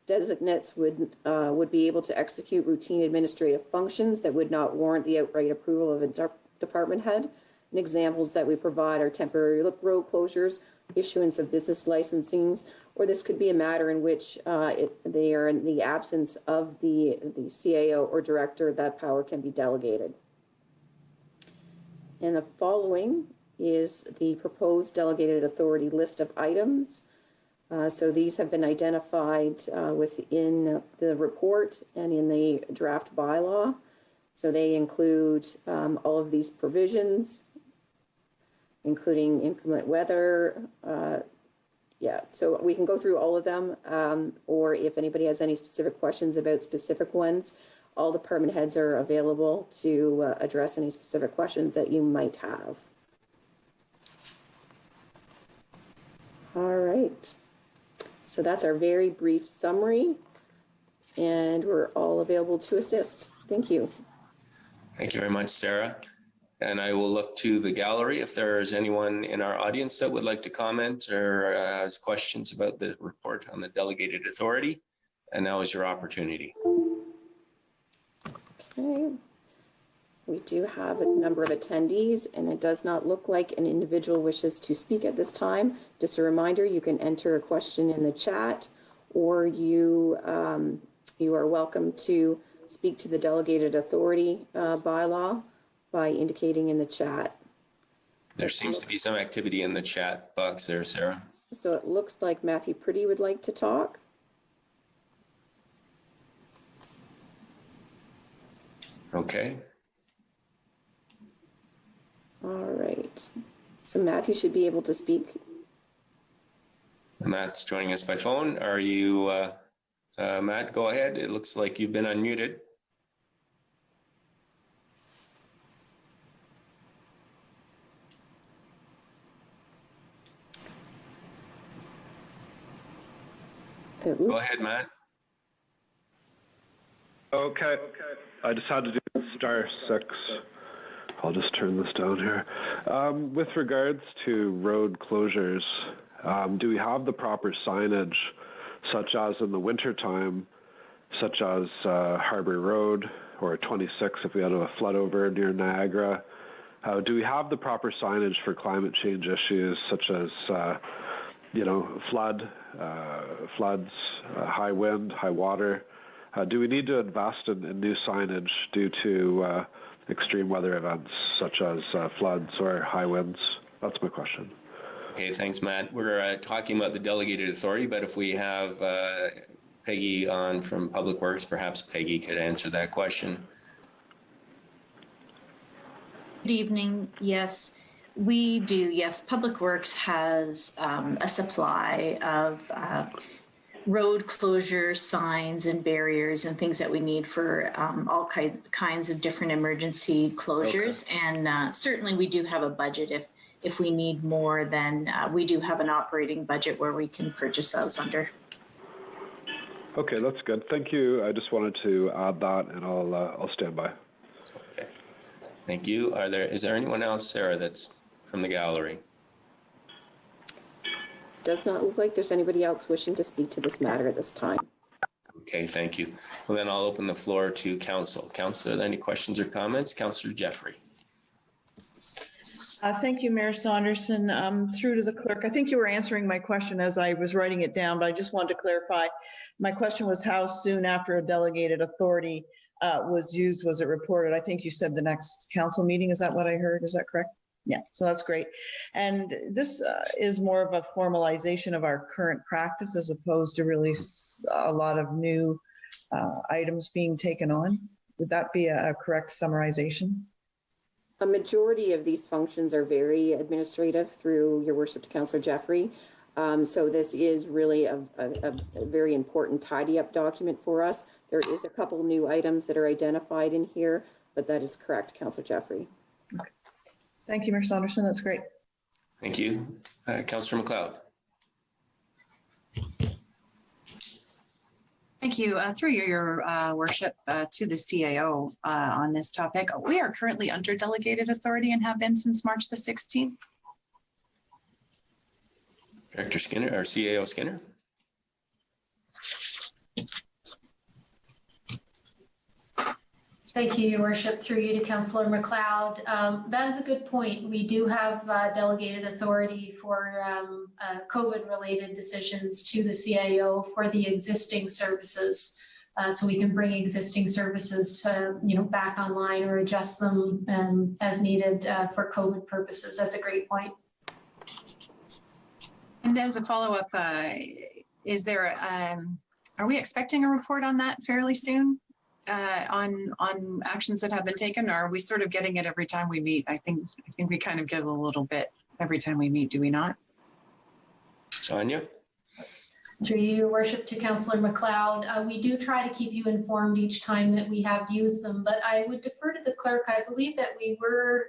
Designates would be able to execute routine administrative functions that would not warrant the outright approval of a department head. And examples that we provide are temporary road closures, issuance of business licensings, or this could be a matter in which they are in the absence of the CAO or director, that power can be delegated. And the following is the proposed delegated authority list of items. So these have been identified within the report and in the draft bylaw. So they include all of these provisions, including inclement weather. So we can go through all of them, or if anybody has any specific questions about specific ones, all department heads are available to address any specific questions that you might have. All right. So that's our very brief summary, and we're all available to assist. Thank you. Thank you very much, Sarah. And I will look to the gallery if there is anyone in our audience that would like to comment or has questions about the report on the delegated authority. And now is your opportunity. Okay. We do have a number of attendees, and it does not look like an individual wishes to speak at this time. Just a reminder, you can enter a question in the chat, or you are welcome to speak to the delegated authority bylaw by indicating in the chat. There seems to be some activity in the chat box there, Sarah. So it looks like Matthew Pretty would like to talk. Okay. All right. So Matthew should be able to speak. Matt's joining us by phone. Are you, Matt, go ahead. It looks like you've been unmuted. Go ahead, Matt. Okay. I just had to do *6. I'll just turn this down here. With regards to road closures, do we have the proper signage, such as in the wintertime, such as Harbour Road or 26 if we had a flood over near Niagara? Do we have the proper signage for climate change issues, such as floods, high wind, high water? Do we need to invest in new signage due to extreme weather events such as floods or high winds? That's my question. Okay, thanks, Matt. We're talking about the delegated authority, but if we have Peggy on from Public Works, perhaps Peggy could answer that question. Good evening. Yes, we do. Yes, Public Works has a supply of road closure signs and barriers and things that we need for all kinds of different emergency closures. Okay. And certainly we do have a budget. If we need more, then we do have an operating budget where we can purchase those under. Okay, that's good. Thank you. I just wanted to add that, and I'll stand by. Okay. Thank you. Is there anyone else, Sarah, that's from the gallery? Does not look like there's anybody else wishing to speak to this matter at this time. Okay, thank you. Well, then I'll open the floor to council. Council, are there any questions or comments? Councillor Jeffrey. Thank you, Mayor Saunderson. Through to the clerk. I think you were answering my question as I was writing it down, but I just wanted to clarify. My question was how soon after a delegated authority was used was it reported? I think you said the next council meeting. Is that what I heard? Is that correct? Yeah, so that's great. And this is more of a formalization of our current practice as opposed to really a lot of new items being taken on. Would that be a correct summarization? A majority of these functions are very administrative through your worship to Councillor Jeffrey. So this is really a very important tidy up document for us. There is a couple new items that are identified in here, but that is correct, Councillor Jeffrey. Okay. Thank you, Mayor Saunderson. That's great. Thank you. Councillor MacLeod. Thank you. Through your worship to the CAO on this topic. We are currently under delegated authority and have been since March the 16th. Director Skinner, or CAO Skinner. Thank you, Your Worship. Through you to Councillor McLeod. That is a good point. We do have delegated authority for COVID-related decisions to the CAO for the existing services. So we can bring existing services, back online or adjust them as needed for COVID purposes. That's a great point. And as a follow-up, is there, are we expecting a report on that fairly soon? On actions that have been taken, or are we sort of getting it every time we meet? I think we kind of get a little bit every time we meet, do we not? Sonia? Through you, Your Worship, to Councillor McLeod. We do try to keep you informed each time that we have used them, but I would defer to the clerk. I believe that we were,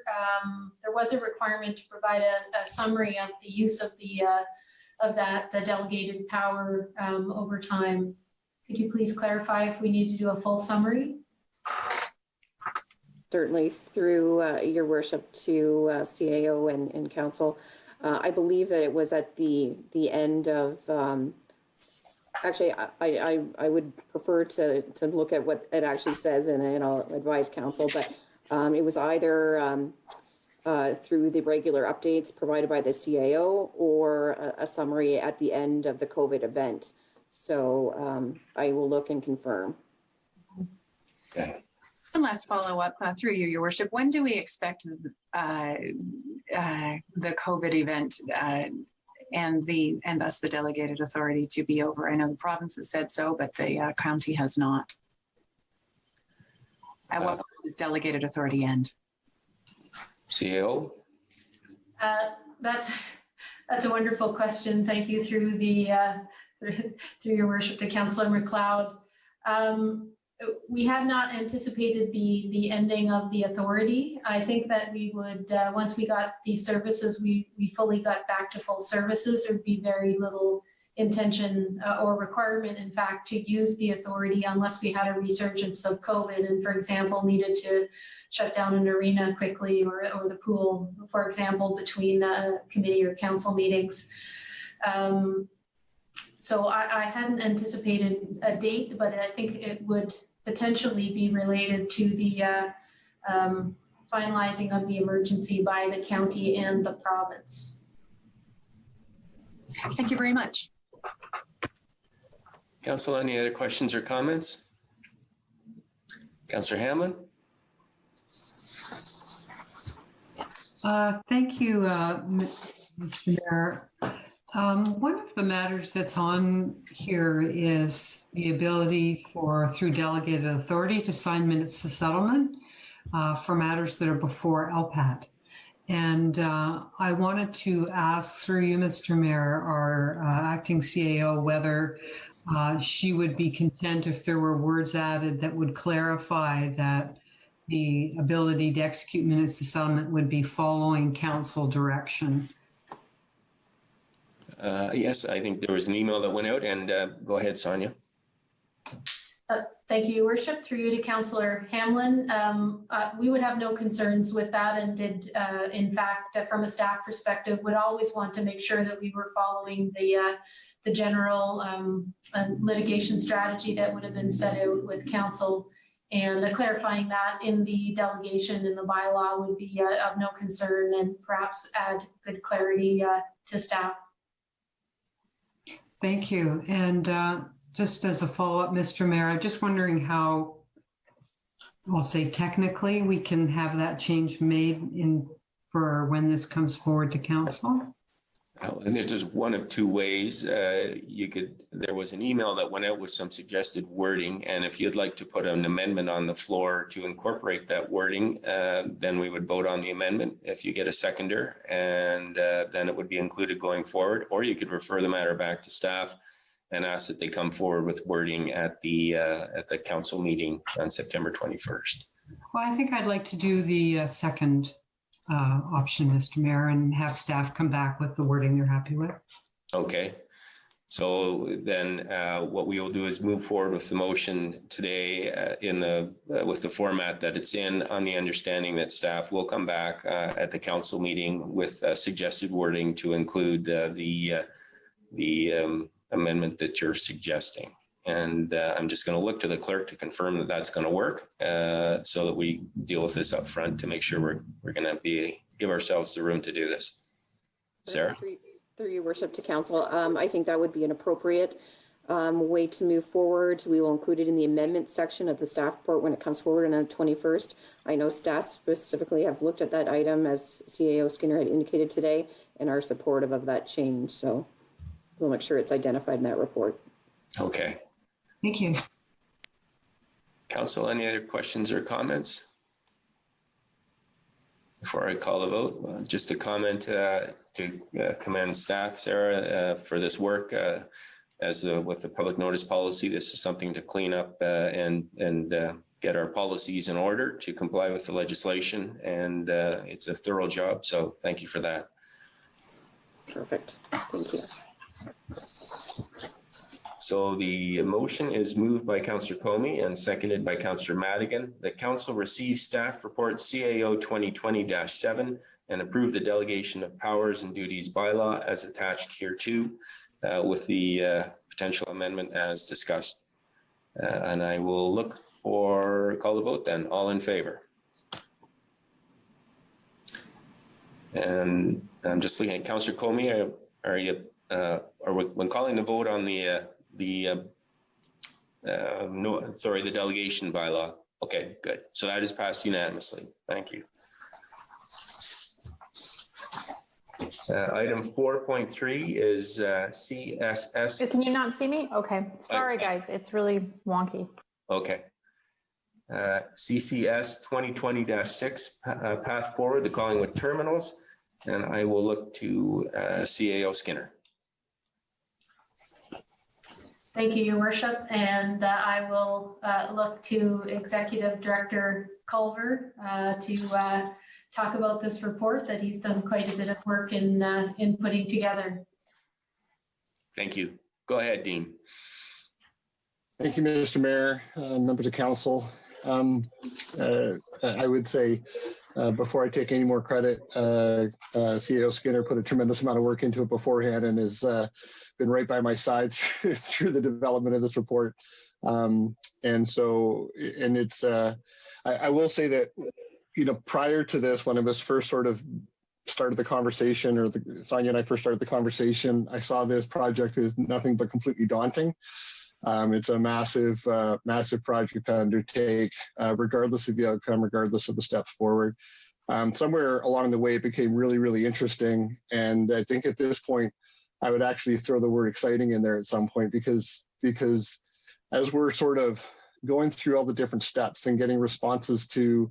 there was a requirement to provide a summary of the use of the delegated power over time. Could you please clarify if we need to do a full summary? Certainly, through Your Worship to CAO and Council. I believe that it was at the end of, actually, I would prefer to look at what it actually says, and I'll advise Council, but it was either through the regular updates provided by the CAO or a summary at the end of the COVID event. So I will look and confirm. Okay. One last follow-up through you, Your Worship. When do we expect the COVID event and thus the delegated authority to be over? I know the province has said so, but the county has not. At what point does delegated authority end? CAO? That's a wonderful question. Thank you through the through Your Worship to Councillor McLeod. We had not anticipated the ending of the authority. I think that we would, once we got these services, we fully got back to full services. There'd be very little intention or requirement, in fact, to use the authority unless we had a resurgence of COVID and, for example, needed to shut down an arena quickly or the pool, for example, between committee or council meetings. So I hadn't anticipated a date, but I think it would potentially be related to the finalizing of the emergency by the county and the province. Thank you very much. Council, any other questions or comments? Councillor Hamlin? Thank you, Mr. Mayor. One of the matters that's on here is the ability through delegated authority to sign minutes to settlement for matters that are before LPAT. And I wanted to ask through you, Mr. Mayor, our acting CAO, whether she would be content if there were words added that would clarify that the ability to execute minutes to settlement would be following council direction. Yes, I think there was an email that went out, and go ahead, Sonia. Thank you, Your Worship. Through you to Councillor Hamlin. We would have no concerns with that, and did, in fact, from a staff perspective, would always want to make sure that we were following the general litigation strategy that would have been set out with council, and clarifying that in the delegation in the bylaw would be of no concern, and perhaps add good clarity to staff. Thank you. And just as a follow-up, Mr. Mayor, I'm just wondering how, I'll say technically, we can have that change made for when this comes forward to council. Well, and there's just one of two ways. There was an email that went out with some suggested wording, and if you'd like to put an amendment on the floor to incorporate that wording, then we would vote on the amendment if you get a seconder, and then it would be included going forward. Or you could refer the matter back to staff and ask that they come forward with wording at the council meeting on September 21st. Well, I think I'd like to do the second option, Mr. Mayor, and have staff come back with the wording they're happy with. Okay. So then what we will do is move forward with the motion today with the format that it's in, on the understanding that staff will come back at the council meeting with suggested wording to include the amendment that you're suggesting. And I'm just going to look to the clerk to confirm that that's going to work, so that we deal with this up front to make sure we're going to give ourselves the room to do this. Sarah? Through your worship to council, I think that would be an appropriate way to move forward. We will include it in the amendment section of the staff report when it comes forward on the 21st. I know staff specifically have looked at that item, as CAO Skinner had indicated today, and are supportive of that change. So we'll make sure it's identified in that report. Okay. Thank you. Council, any other questions or comments? Before I call the vote, just a comment to commend staff, Sarah, for this work. With the public notice policy, this is something to clean up and get our policies in order to comply with the legislation, and it's a thorough job. So thank you for that. Perfect. Thank you. So the motion is moved by Councillor Comey and seconded by Councillor Madigan that council receive staff report CAO 2020-7 and approve the delegation of powers and duties bylaw as attached hereto, with the potential amendment as discussed. And I will call the vote then. All in favor? And I'm just looking at Councillor Comey. When calling the vote on the delegation bylaw? Okay, good. So that is passed unanimously. Thank you. Item 4.3 is CSS. Can you not see me? Okay. Sorry, guys. It's really wonky. Okay. CCS 2020-6, path forward, the Collingwood terminals. And I will look to CAO Skinner. Thank you, Your Worship, and I will look to Executive Director Culver to talk about this report that he's done quite a bit of work in putting together. Thank you. Go ahead, Dean. Thank you, Mr. Mayor, members of council. I would say, before I take any more credit, CEO Skinner put a tremendous amount of work into it beforehand and has been right by my side through the development of this report. I will say that, prior to this, when it was first sort of started the conversation, or Sonia and I first started the conversation, I saw this project as nothing but completely daunting. It's a massive project to undertake, regardless of the outcome, regardless of the steps forward. Somewhere along the way, it became really, really interesting. And I think at this point, I would actually throw the word exciting in there at some point, because as we're sort of going through all the different steps and getting responses to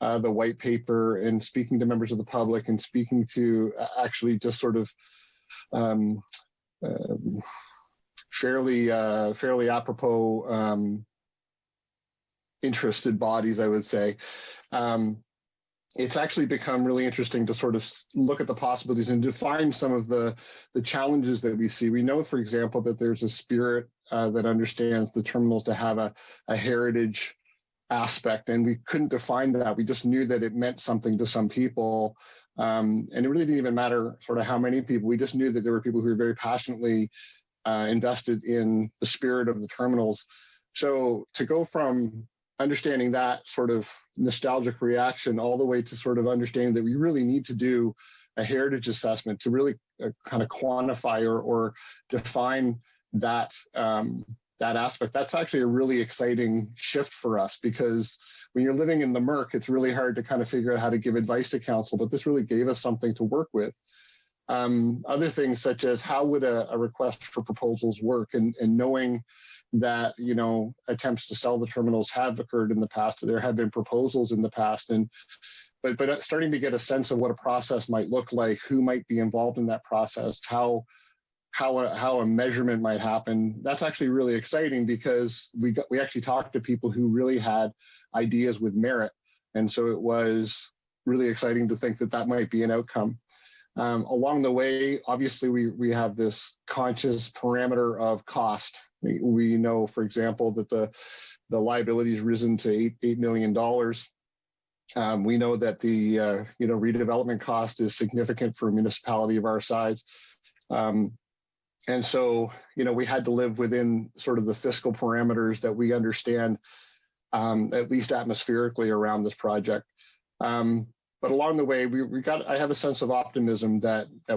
the white paper and speaking to members of the public and speaking to actually just sort of fairly apropos interested bodies, I would say. It's actually become really interesting to sort of look at the possibilities and define some of the challenges that we see. We know, for example, that there's a spirit that understands the terminals to have a heritage aspect, and we couldn't define that. We just knew that it meant something to some people. And it really didn't even matter sort of how many people. We just knew that there were people who were very passionately invested in the spirit of the terminals. So to go from understanding that sort of nostalgic reaction all the way to sort of understanding that we really need to do a heritage assessment to really kind of quantify or define that that aspect, that's actually a really exciting shift for us, because when you're living in the murk, it's really hard to kind of figure out how to give advice to council, but this really gave us something to work with. Other things such as how would a request for proposals work, and knowing that, attempts to sell the terminals have occurred in the past. There have been proposals in the past, but starting to get a sense of what a process might look like, who might be involved in that process, how a measurement might happen. That's actually really exciting, because we actually talked to people who really had ideas with merit. And so it was really exciting to think that might be an outcome. Along the way, obviously, we have this conscious parameter of cost. We know, for example, that the liability has risen to $8 million. We know that the redevelopment cost is significant for a municipality of our size. And so, we had to live within sort of the fiscal parameters that we understand, at least atmospherically, around this project. But along the way, I have a sense of optimism that I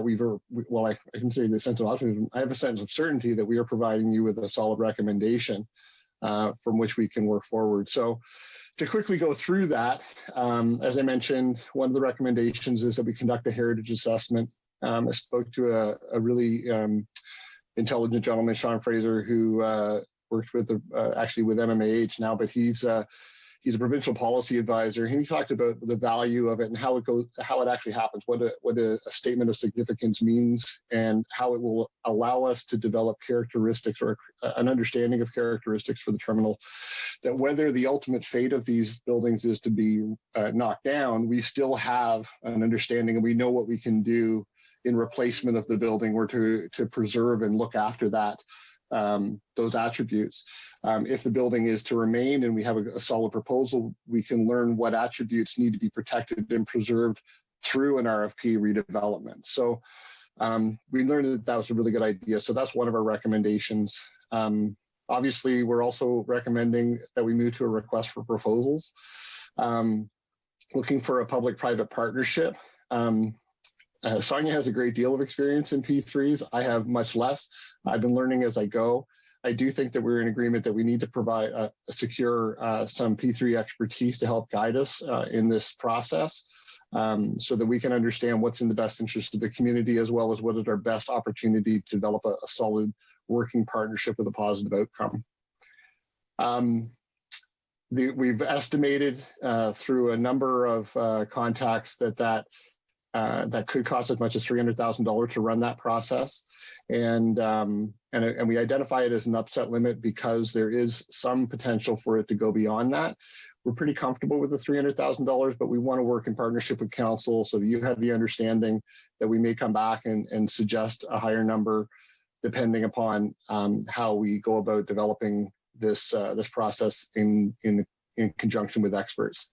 can say the sense of optimism. I have a sense of certainty that we are providing you with a solid recommendation from which we can work forward. So to quickly go through that, as I mentioned, one of the recommendations is that we conduct a heritage assessment. I spoke to a really intelligent gentleman, Sean Fraser, who worked with actually with MMAH now, but he's a provincial policy advisor. And he talked about the value of it and how it actually happens, what a statement of significance means, and how it will allow us to develop characteristics or an understanding of characteristics for the terminal, that whether the ultimate fate of these buildings is to be knocked down, we still have an understanding and we know what we can do in replacement of the building or to preserve and look after that, those attributes. If the building is to remain and we have a solid proposal, we can learn what attributes need to be protected and preserved through an RFP redevelopment. So we learned that was a really good idea. So that's one of our recommendations. Obviously, we're also recommending that we move to a request for proposals, looking for a public-private partnership. Sonia has a great deal of experience in P3s. I have much less. I've been learning as I go. I do think that we're in agreement that we need to provide secure some P3 expertise to help guide us in this process, so that we can understand what's in the best interest of the community, as well as what is our best opportunity to develop a solid working partnership with a positive outcome. We've estimated through a number of contacts that could cost as much as $300,000 to run that process, and we identify it as an upset limit because there is some potential for it to go beyond that. We're pretty comfortable with the $300,000, but we want to work in partnership with council so that you have the understanding that we may come back and suggest a higher number, depending upon how we go about developing this process in conjunction with experts.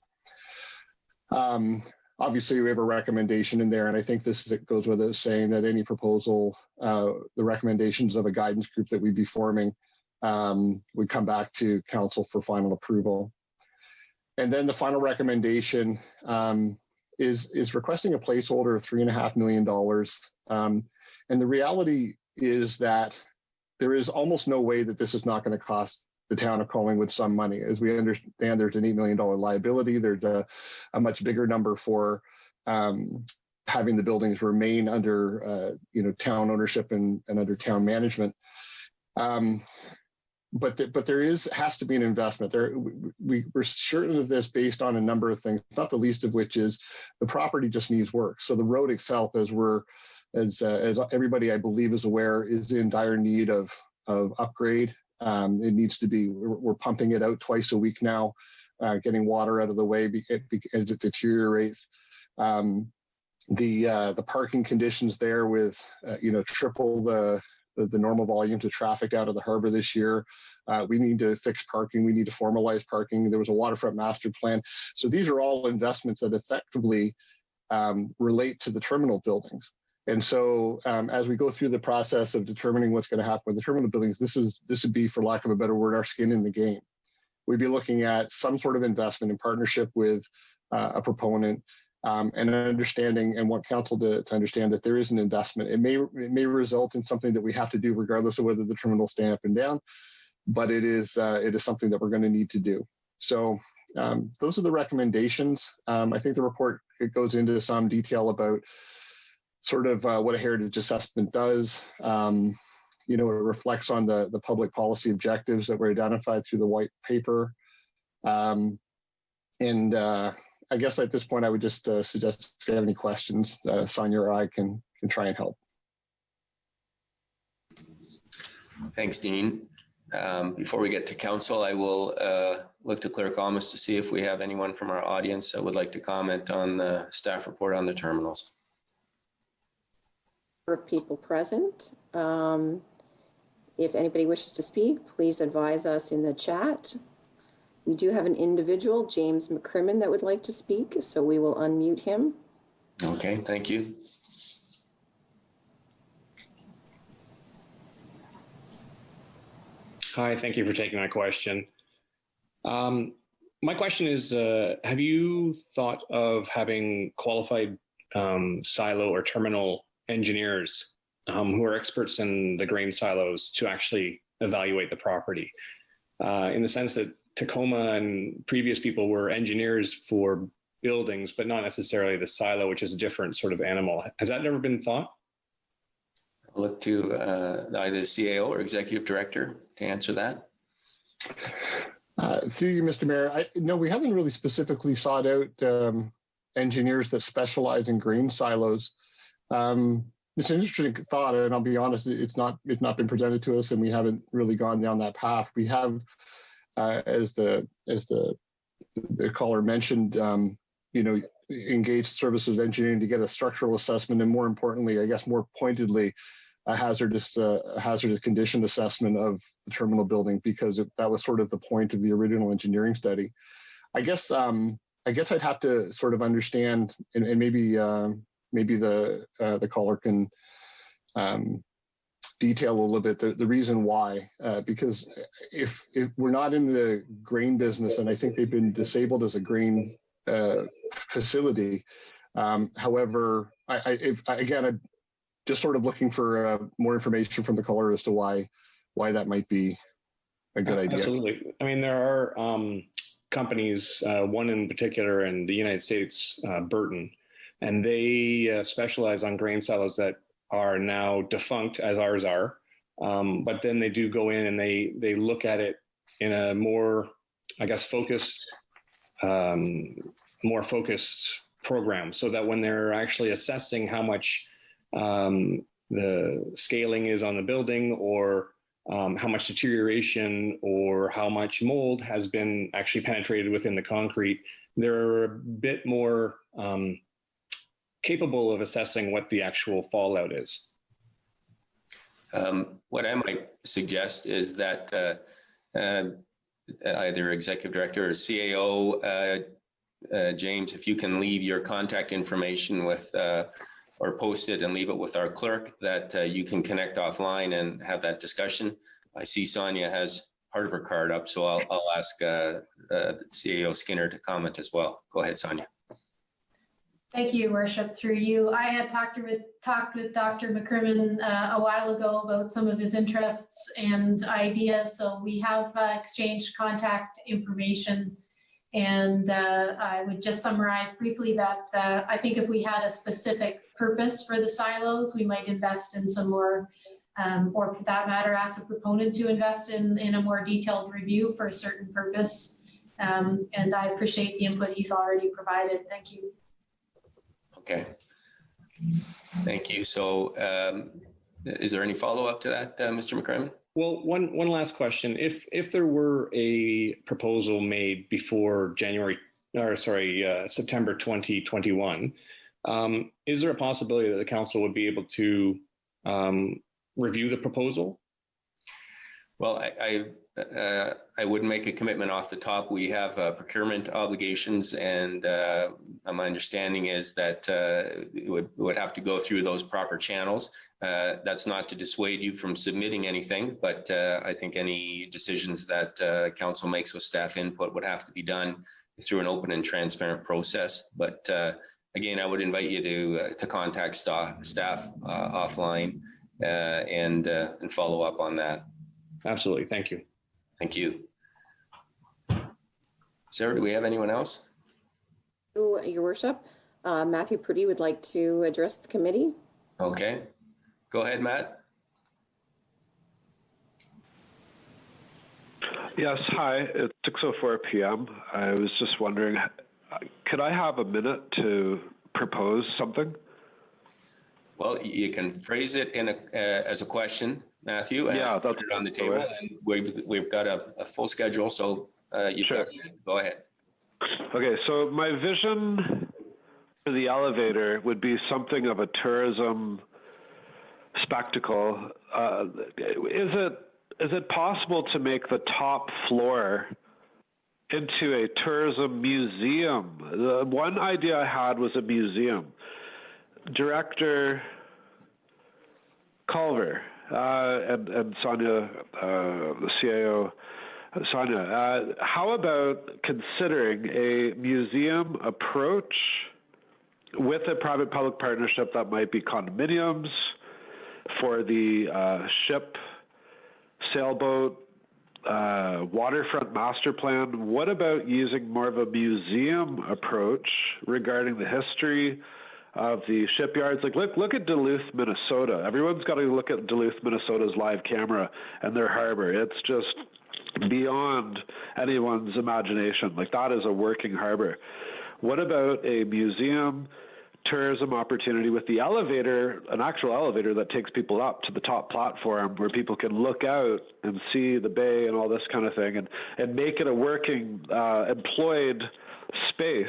Obviously, we have a recommendation in there, and I think it goes with us saying that any proposal, the recommendations of a guidance group that we'd be forming would come back to council for final approval. And then the final recommendation is requesting a placeholder of $3.5 million. And the reality is that there is almost no way that this is not going to cost the town of Collingwood some money. As we understand, there's an $8 million liability. There's a much bigger number for having the buildings remain under town ownership and under town management. But there has to be an investment. We're certain of this based on a number of things, not the least of which is the property just needs work. So the road itself, as everybody I believe is aware, is in dire need of upgrade. It needs to be. We're pumping it out twice a week now, getting water out of the way as it deteriorates. The parking conditions there with triple the normal volumes of traffic out of the harbor this year. We need to fix parking. We need to formalize parking. There was a waterfront master plan. So these are all investments that effectively relate to the terminal buildings. And so as we go through the process of determining what's going to happen with the terminal buildings, this would be, for lack of a better word, our skin in the game. We'd be looking at some sort of investment in partnership with a proponent, and understanding and want council to understand that there is an investment. It may result in something that we have to do regardless of whether the terminals stand up and down, but it is something that we're going to need to do. So those are the recommendations. I think the report, it goes into some detail about sort of what a heritage assessment does. It reflects on the public policy objectives that were identified through the white paper. I guess at this point, I would just suggest if you have any questions, Sonia or I can try and help. Thanks, Dean. Before we get to council, I will look to Clerk Almas to see if we have anyone from our audience that would like to comment on the staff report on the terminals. of people present. If anybody wishes to speak, please advise us in the chat. We do have an individual, James McCrimmon, that would like to speak, so we will unmute him. Okay, thank you. Hi, thank you for taking my question. My question is, have you thought of having qualified silo or terminal engineers who are experts in the grain silos to actually evaluate the property? In the sense that Tacoma and previous people were engineers for buildings, but not necessarily the silo, which is a different sort of animal. Has that never been thought? I'll look to either the CAO or Executive Director to answer that. Through you, Mr. Mayor, no, we haven't really specifically sought out engineers that specialize in grain silos. It's an interesting thought, and I'll be honest, it's not been presented to us, and we haven't really gone down that path. We have, as the caller mentioned, engaged services engineering to get a structural assessment, and more importantly, I guess more pointedly, a hazardous condition assessment of the terminal building, because that was sort of the point of the original engineering study. I guess I'd have to sort of understand, and maybe the caller can detail a little bit the reason why, because if we're not in the grain business, and I think they've been disabled as a grain facility. However, I'm just sort of looking for more information from the caller as to why that might be a good idea. Absolutely. I mean, there are companies, one in particular in the United States, Burton, and they specialize on grain silos that are now defunct, as ours are. But then they do go in and they look at it in a more, I guess, more focused program, so that when they're actually assessing how much the scaling is on the building, or how much deterioration or how much mold has been actually penetrated within the concrete, they're a bit more capable of assessing what the actual fallout is. What I might suggest is that either Executive Director or CAO, James, if you can leave your contact information with or post it and leave it with our clerk, that you can connect offline and have that discussion. I see Sonia has part of her card up, so I'll ask CAO Skinner to comment as well. Go ahead, Sonia. Thank you, Your Worship. Through you, I had talked with Dr. McCrimmon a while ago about some of his interests and ideas, so we have exchanged contact information. And I would just summarize briefly that I think if we had a specific purpose for the silos, we might invest in some more, or for that matter, ask the proponent to invest in a more detailed review for a certain purpose. And I appreciate the input he's already provided. Thank you. Okay. Thank you. So is there any follow-up to that, Mr. McCrimmon? Well, one last question. If there were a proposal made before September 2021, is there a possibility that the council would be able to review the proposal? Well, I wouldn't make a commitment off the top. We have procurement obligations, and my understanding is that it would have to go through those proper channels. That's not to dissuade you from submitting anything, but I think any decisions that council makes with staff input would have to be done through an open and transparent process. But again, I would invite you to contact staff offline and follow up on that. Absolutely. Thank you. Thank you. Sarah, do we have anyone else? Your Worship, Matthew Purdy would like to address the committee. Okay. Go ahead, Matt. Yes, hi. It's 6:04 p.m. I was just wondering, could I have a minute to propose something? Well, you can phrase it in as a question, Matthew. Yeah, that's it on the table. And we've got a full schedule, so you've got to go ahead. Okay, so my vision for the elevator would be something of a tourism spectacle. Is it possible to make the top floor into a tourism museum? The one idea I had was a museum. Director Culver and Sonia, the CIO, Sonia, how about considering a museum approach with a private-public partnership that might be condominiums for the ship, sailboat, waterfront master plan? What about using more of a museum approach regarding the history of the shipyards? Like, look at Duluth, Minnesota. Everyone's got to look at Duluth, Minnesota's live camera and their harbor. It's just beyond anyone's imagination. Like, that is a working harbor. What about a museum tourism opportunity with the elevator, an actual elevator that takes people up to the top platform where people can look out and see the bay and all this kind of thing, and make it a working, employed space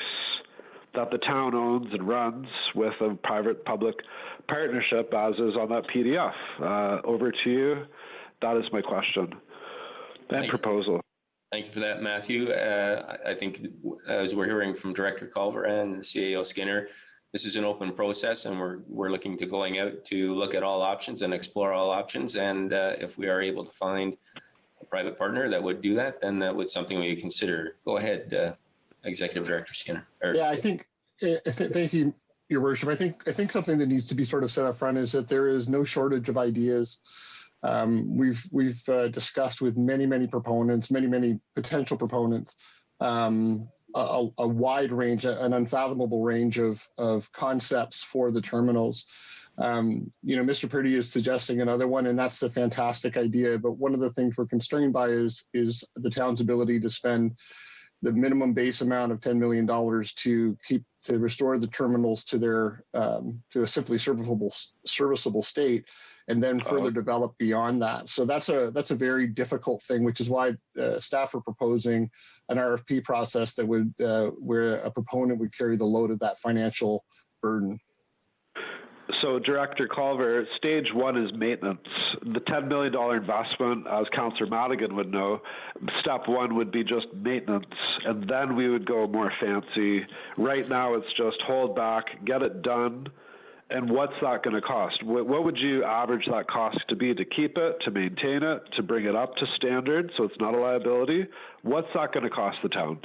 that the town owns and runs with a private-public partnership, as is on that PDF. Over to you. That is my question and proposal. Thank you for that, Matthew. I think as we're hearing from Director Culver and CAO Skinner, this is an open process, and we're looking to going out to look at all options and explore all options. And if we are able to find a private partner that would do that, then that would something we consider. Go ahead, Executive Director Skinner. Yeah, I think. Thank you, Your Worship. I think something that needs to be sort of set up front is that there is no shortage of ideas. We've discussed with many proponents, many potential proponents, a wide range, an unfathomable range of concepts for the terminals. Mr. Purdy is suggesting another one, and that's a fantastic idea. But one of the things we're constrained by is the town's ability to spend the minimum base amount of $10 million to restore the terminals to their to a simply serviceable state, and then further develop beyond that. So that's a very difficult thing, which is why staff are proposing an RFP process that would where a proponent would carry the load of that financial burden. So, Director Culver, stage one is maintenance. The $10 million investment, as Councillor Madigan would know, step one would be just maintenance, and then we would go more fancy. Right now, it's just hold back, get it done, and what's that going to cost? What would you average that cost to be to keep it, to maintain it, to bring it up to standard so it's not a liability? What's that going to cost the town?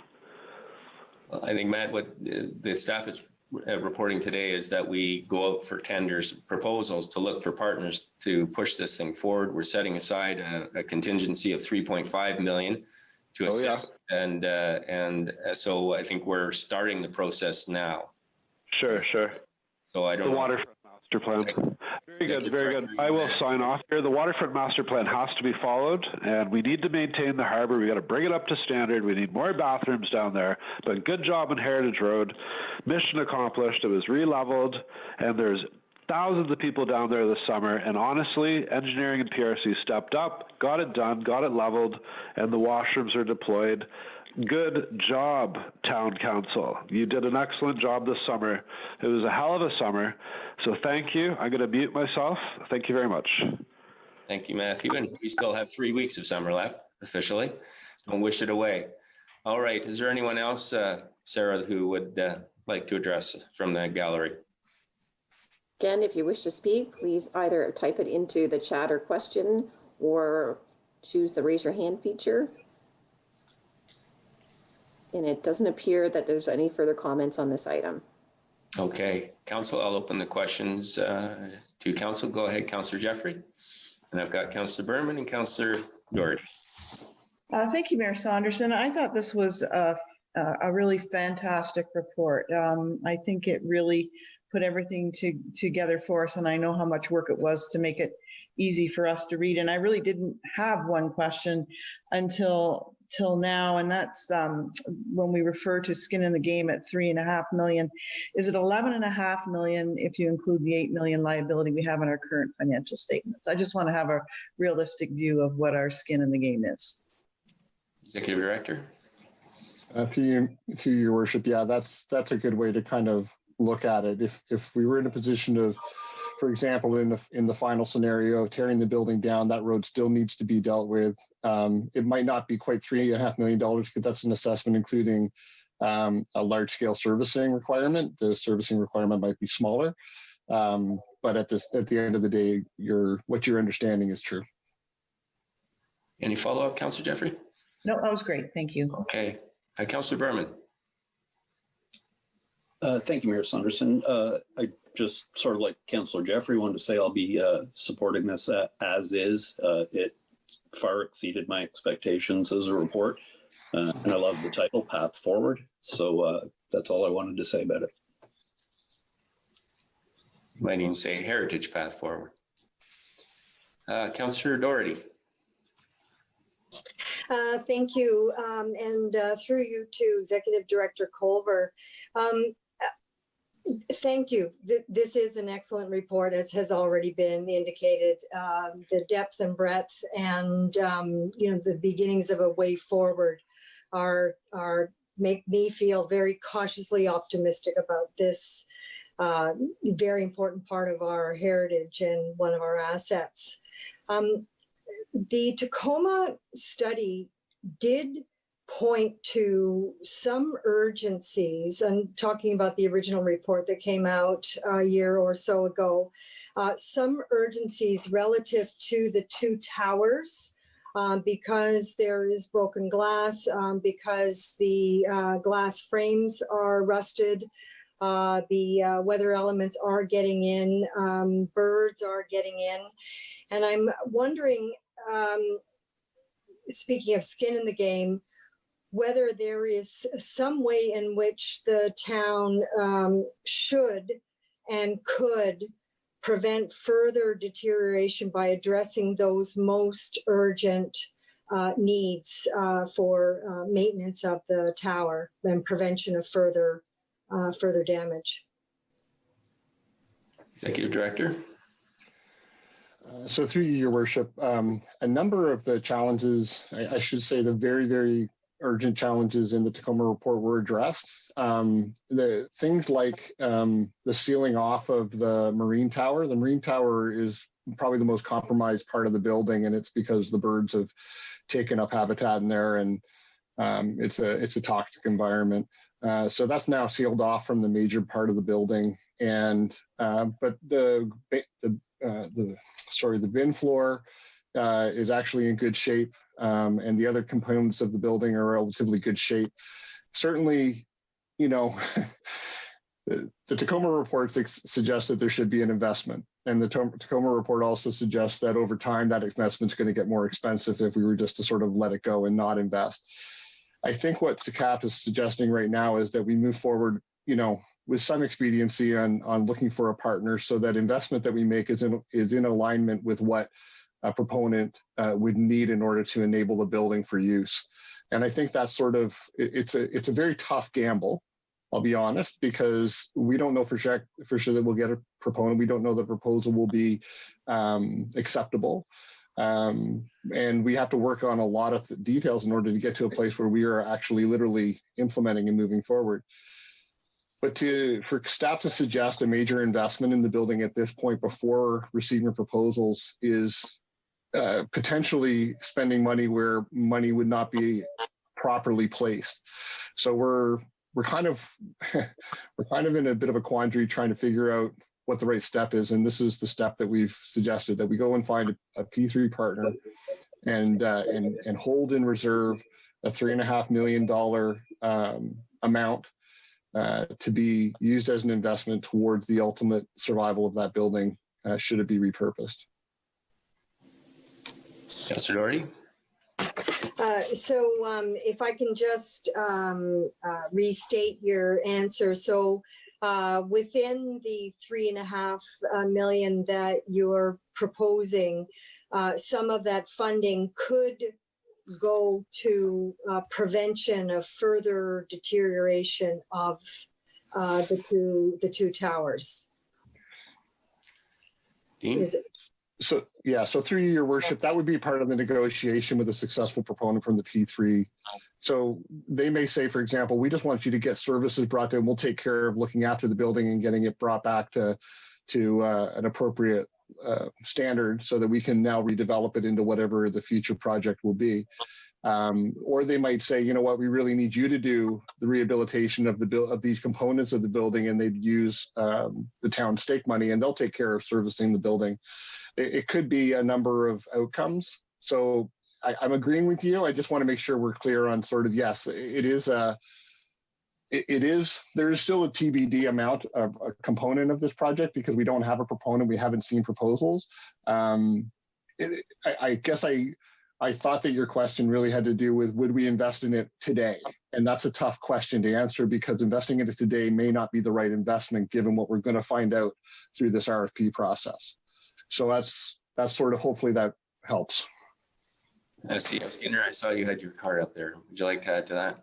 Well, I think, Matt, what the staff is reporting today is that we go out for tenders, proposals to look for partners to push this thing forward. We're setting aside a contingency of $3.5 million to assist, and so I think we're starting the process now. Sure. So I don't know. The waterfront master plan. Very good. I will sign off here. The waterfront master plan has to be followed, and we need to maintain the harbor. We got to bring it up to standard. We need more bathrooms down there. But good job on Heritage Road. Mission accomplished. It was re-leveled, and there's thousands of people down there this summer. And honestly, engineering and PRC stepped up, got it done, got it leveled, and the washrooms are deployed. Good job, Town Council. You did an excellent job this summer. It was a hell of a summer. So thank you. I'm going to mute myself. Thank you very much. Thank you, Matthew. And we still have 3 weeks of summer left, officially. Don't wish it away. All right. Is there anyone else, Sarah, who would like to address from the gallery? Again, if you wish to speak, please either type it into the chat or question, or choose the raise your hand feature. And it doesn't appear that there's any further comments on this item. Okay, Council, I'll open the questions to Council. Go ahead, Councillor Jeffrey. And I've got Councillor Berman and Councillor Doherty. Thank you, Mayor Saunderson. I thought this was a really fantastic report. I think it really put everything together for us, and I know how much work it was to make it easy for us to read. And I really didn't have one question until now, and that's when we refer to skin in the game at $3.5 million. Is it $11.5 million if you include the $8 million liability we have in our current financial statements? I just want to have a realistic view of what our skin in the game is. Executive Director. Through your worship, yeah, that's a good way to kind of look at it. If we were in a position of for example, in the final scenario, tearing the building down, that road still needs to be dealt with. It might not be quite $3.5 million because that's an assessment including a large scale servicing requirement. The servicing requirement might be smaller, but at the end of the day, what you're understanding is true. Any follow-up, Councillor Jeffrey? No, that was great. Thank you. Okay. Councillor Berman. Thank you, Mayor Saunderson. I just sort of like Councillor Jeffrey wanted to say I'll be supporting this as is. It far exceeded my expectations as a report, and I love the title, Path Forward. So that's all I wanted to say about it. You might even say Heritage Path Forward. Councillor Doherty. Thank you, and through you to Executive Director Culver. Thank you. This is an excellent report, as has already been indicated. The depth and breadth, and the beginnings of a way forward are make me feel very cautiously optimistic about this very important part of our heritage and one of our assets. The Tacoma study did point to some urgencies. I'm talking about the original report that came out a year or so ago. Some urgencies relative to the two towers because there is broken glass, because the glass frames are rusted, the weather elements are getting in, birds are getting in. And I'm wondering, speaking of skin in the game, whether there is some way in which the town should and could prevent further deterioration by addressing those most urgent needs for maintenance of the tower and prevention of further damage. Executive Director. So through you, Your Worship, a number of the challenges, I should say the very, very urgent challenges in the Tacoma report were addressed. The things like the sealing off of the marine tower. The marine tower is probably the most compromised part of the building, and it's because the birds have taken up habitat in there, and it's a toxic environment. So that's now sealed off from the major part of the building, and but the bin floor is actually in good shape, and the other components of the building are relatively good shape. Certainly, the Tacoma report suggests that there should be an investment, and the Tacoma report also suggests that over time that investment is going to get more expensive if we were just to sort of let it go and not invest. I think what SACAT is suggesting right now is that we move forward, with some expediency on looking for a partner, so that investment that we make is in alignment with what a proponent would need in order to enable the building for use. And I think that's it's a very tough gamble, I'll be honest, because we don't know for sure that we'll get a proponent. We don't know the proposal will be acceptable. And we have to work on a lot of details in order to get to a place where we are actually literally implementing and moving forward. But for staff to suggest a major investment in the building at this point before receiving proposals is potentially spending money where money would not be properly placed. So we're kind of in a bit of a quandary trying to figure out what the right step is, and this is the step that we've suggested, that we go and find a P3 partner and hold in reserve a $3.5 million amount to be used as an investment towards the ultimate survival of that building, should it be repurposed. Councillor Doherty. So if I can just restate your answer. So within the $3.5 million that you're proposing, some of that funding could go to prevention of further deterioration of the two towers. Dean? So through Your Worship, that would be part of the negotiation with a successful proponent from the P3. So they may say, for example, we just want you to get services brought in. We'll take care of looking after the building and getting it brought back to to an appropriate standard so that we can now redevelop it into whatever the future project will be. Or they might say, you know what, we really need you to do the rehabilitation of these components of the building, and they'd use the town stake money, and they'll take care of servicing the building. It could be a number of outcomes. So I'm agreeing with you. I just want to make sure we're clear on sort of, yes, there is still a TBD amount of a component of this project because we don't have a proponent. We haven't seen proposals. I guess I thought that your question really had to do with, would we invest in it today? And that's a tough question to answer because investing in it today may not be the right investment given what we're going to find out through this RFP process. So that's sort of, hopefully that helps. I see. Skinner, I saw you had your card up there. Would you like to add to that?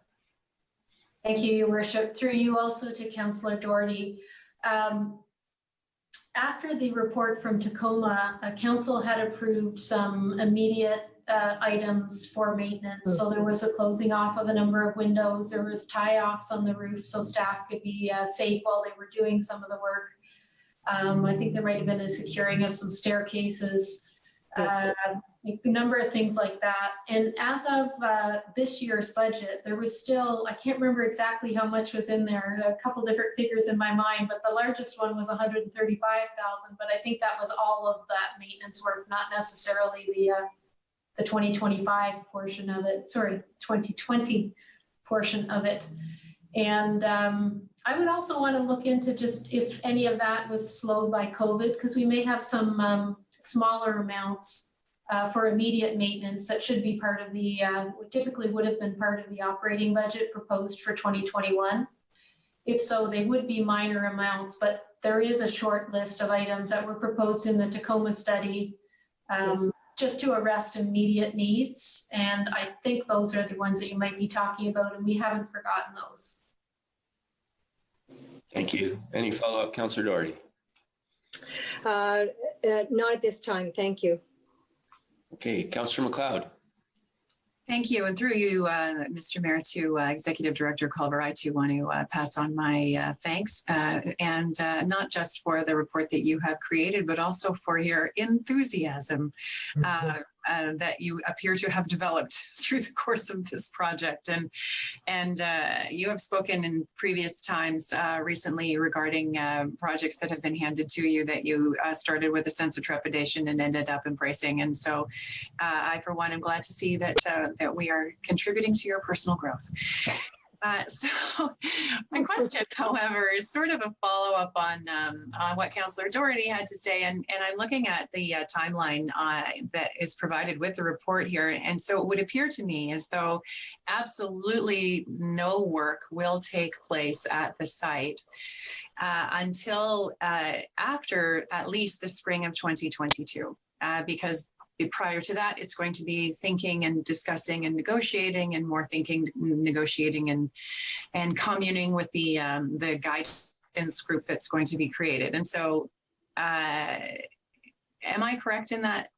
Thank you, Your Worship. Through you also to Councillor Doherty. After the report from Tacoma, Council had approved some immediate items for maintenance. So there was a closing off of a number of windows. There was tie-offs on the roof so staff could be safe while they were doing some of the work. I think there might have been a securing of some staircases, Yes. a number of things like that. And as of this year's budget, there was still, I can't remember exactly how much was in there. There are a couple different figures in my mind, but the largest one was 135,000. But I think that was all of that maintenance work, not necessarily the 2025 portion of it. Sorry, 2020 portion of it. And I would also want to look into just if any of that was slowed by COVID, because we may have some smaller amounts for immediate maintenance that should be part of the, typically would have been part of the operating budget proposed for 2021. If so, they would be minor amounts, but there is a short list of items that were proposed in the Tacoma study just to arrest immediate needs. And I think those are the ones that you might be talking about, and we haven't forgotten those. Thank you. Any follow-up, Councillor Doherty? Not at this time, thank you. Okay, Councillor McLeod. Thank you. And through you, Mr. Mayor, to Executive Director Culver, I too want to pass on my thanks, and not just for the report that you have created, but also for your enthusiasm that you appear to have developed through the course of this project. And you have spoken in previous times recently regarding projects that have been handed to you that you started with a sense of trepidation and ended up embracing. And so I, for one, am glad to see that that we are contributing to your personal growth. So my question, however, is sort of a follow-up on what Councillor Doherty had to say. And I'm looking at the timeline that is provided with the report here. And so it would appear to me as though absolutely no work will take place at the site until after at least the spring of 2022, because prior to that, it's going to be thinking and discussing and negotiating, and more thinking, negotiating, and communing with the guidance group that's going to be created. And so, am I correct in that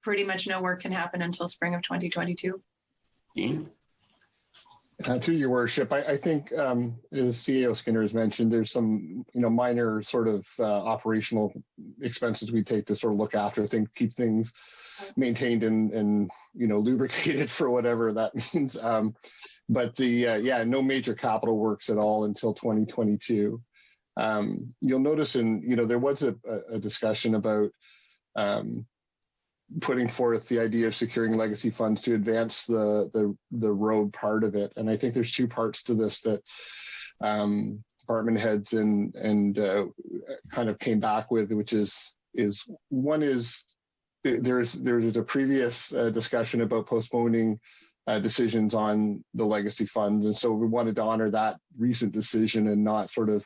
pretty much no work can happen until spring of 2022? Through your worship, I think, as CEO Skinner has mentioned, there's some, minor sort of operational expenses we take to sort of look after things, keep things maintained and lubricated for whatever that means. But no major capital works at all until 2022. You'll notice there was a discussion about putting forth the idea of securing legacy funds to advance the road part of it. And I think there's two parts to this that department heads and kind of came back with, which is one is there's a previous discussion about postponing decisions on the legacy funds. And so we wanted to honor that recent decision and not sort of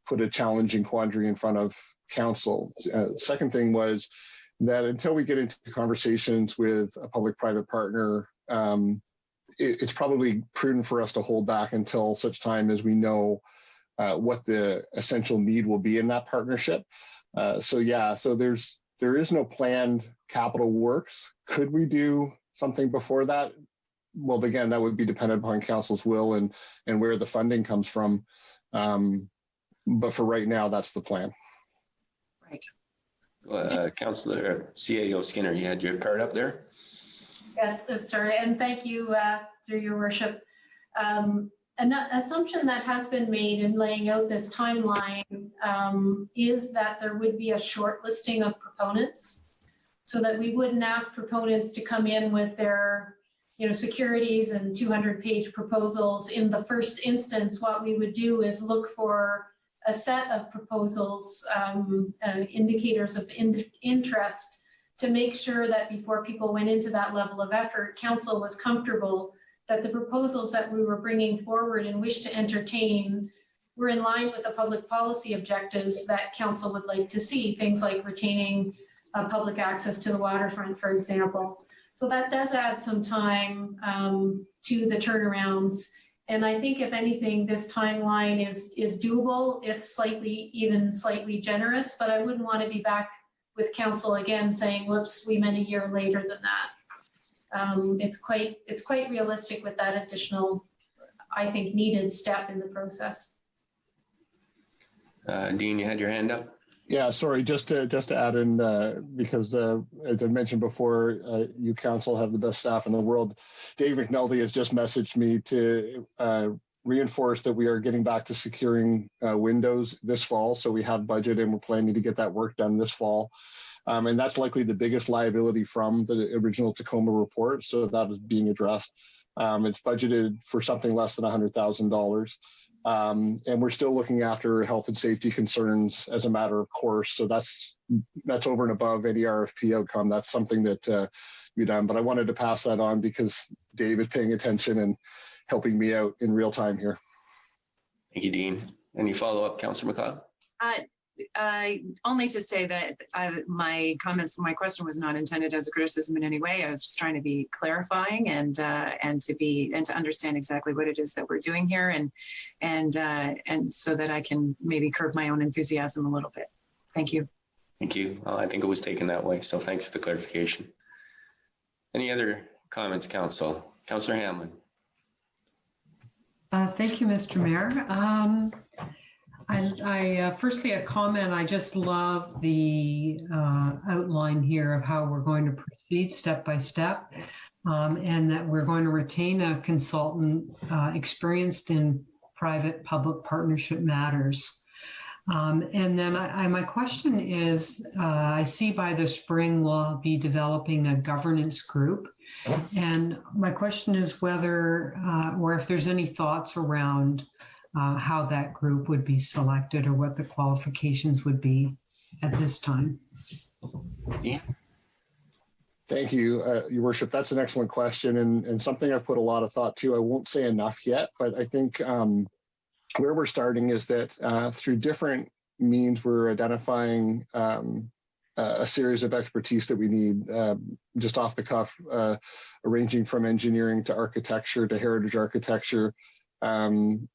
put a challenging quandary in front of council. Second thing was that until we get into conversations with a public-private partner, it's probably prudent for us to hold back until such time as we know what the essential need will be in that partnership. So there is no planned capital works. Could we do something before that? Well, again, that would be dependent upon council's will and where the funding comes from. but for right now, that's the plan. Right. Councillor CAO Skinner, you had your card up there. Yes, sorry, and thank you, through your worship. An assumption that has been made in laying out this timeline is that there would be a short listing of proponents, so that we wouldn't ask proponents to come in with their securities and 200-page proposals in the first instance. What we would do is look for a set of proposals, indicators of interest, to make sure that before people went into that level of effort, council was comfortable that the proposals that we were bringing forward and wish to entertain were in line with the public policy objectives that council would like to see, things like retaining public access to the waterfront, for example. So that does add some time to the turnarounds. And I think if anything, this timeline is doable, if even slightly generous, but I wouldn't want to be back with council again saying, whoops, we meant a year later than that. It's quite realistic with that additional, I think, needed step in the process. Dean, you had your hand up. Yeah, sorry, just to add in, because as I mentioned before, you council have the best staff in the world. Dave McNulty has just messaged me to reinforce that we are getting back to securing windows this fall. So we have budget and we're planning to get that work done this fall. And that's likely the biggest liability from the original Tacoma report. So that is being addressed. It's budgeted for something less than $100,000. And we're still looking after health and safety concerns as a matter of course. So that's over and above any RFP outcome. That's something that we've done. But I wanted to pass that on because Dave is paying attention and helping me out in real time here. Thank you, Dean. Any follow-up, Councillor McLeod? Only to say that my question was not intended as a criticism in any way. I was just trying to be clarifying and to understand exactly what it is that we're doing here, and so that I can maybe curb my own enthusiasm a little bit. Thank you. Thank you. I think it was taken that way, so thanks for the clarification. Any other comments, Council? Councillor Hamlin. Thank you, Mr. Mayor. Firstly, a comment. I just love the outline here of how we're going to proceed step by step, and that we're going to retain a consultant experienced in private-public partnership matters. And then my question is, I see by the spring we'll be developing a governance group. And my question is whether, or if there's any thoughts around how that group would be selected or what the qualifications would be at this time. Yeah. Thank you, Your Worship. That's an excellent question and something I've put a lot of thought to. I won't say enough yet, but I think where we're starting is that through different means, we're identifying a series of expertise that we need just off the cuff, ranging from engineering to architecture to heritage architecture, planning.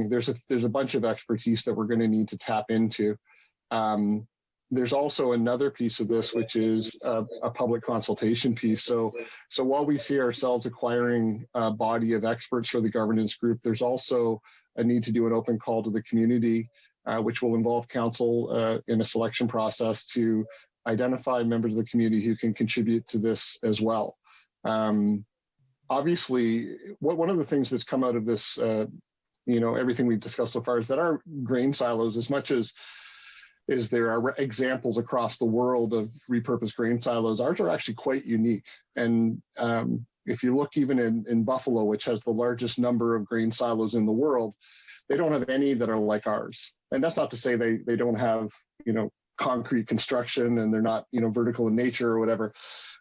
There's a bunch of expertise that we're going to need to tap into. There's also another piece of this, which is a public consultation piece. So while we see ourselves acquiring a body of experts for the governance group, there's also a need to do an open call to the community, which will involve council in a selection process to identify members of the community who can contribute to this as well. Obviously, one of the things that's come out of this, everything we've discussed so far, is that our grain silos, as much as there are examples across the world of repurposed grain silos, ours are actually quite unique. And if you look even in Buffalo, which has the largest number of grain silos in the world, they don't have any that are like ours. And that's not to say they don't have, concrete construction and they're not, vertical in nature or whatever.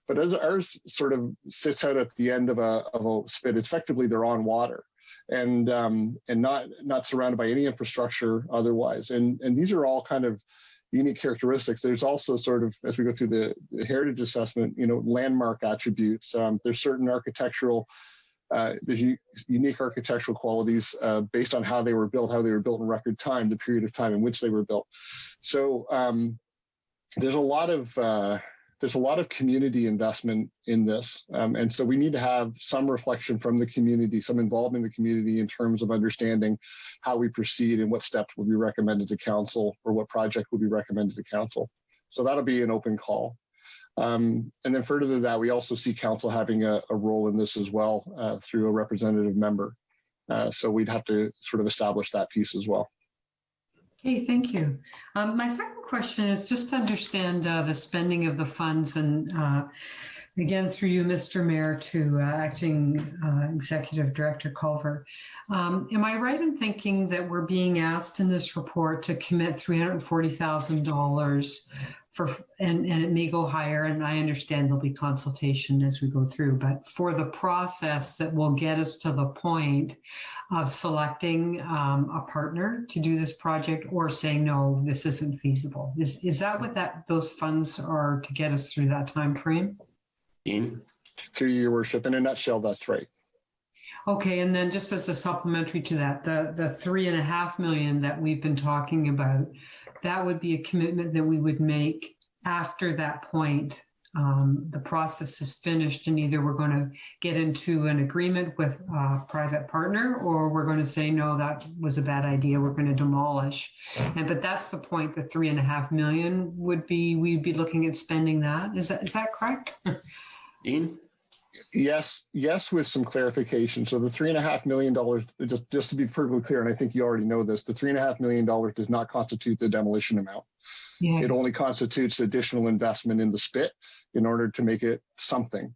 But as ours sort of sits out at the end of a spit, effectively they're on water and not surrounded by any infrastructure otherwise. And these are all kind of unique characteristics. There's also sort of, as we go through the heritage assessment, landmark attributes. There's certain architectural, there's unique architectural qualities based on how they were built in record time, the period of time in which they were built. So there's a lot of there's a lot of community investment in this. And so we need to have some reflection from the community, some involvement in the community in terms of understanding how we proceed and what steps will be recommended to council or what project will be recommended to council. So that'll be an open call. And then further to that, we also see council having a role in this as well through a representative member. So we'd have to sort of establish that piece as well. Okay, thank you. My second question is just to understand the spending of the funds and again, through you, Mr. Mayor, to Acting Executive Director Culver. Am I right in thinking that we're being asked in this report to commit $340,000 for, and it may go higher, and I understand there'll be consultation as we go through, but for the process that will get us to the point of selecting a partner to do this project or saying, no, this isn't feasible? Is that what those funds are to get us through that time frame? Dean? Through your worship, in a nutshell, that's right. Okay, and then just as a supplementary to that, the $3.5 million that we've been talking about, that would be a commitment that we would make after that point. The process is finished and either we're going to get into an agreement with a private partner or we're going to say, no, that was a bad idea, we're going to demolish. But that's the point, the $3.5 million would be, we'd be looking at spending that. Is that correct? Dean? Yes, with some clarification. So the $3.5 million, just to be perfectly clear, and I think you already know this, the $3.5 million does not constitute the demolition amount. Yeah. It only constitutes additional investment in the spit in order to make it something.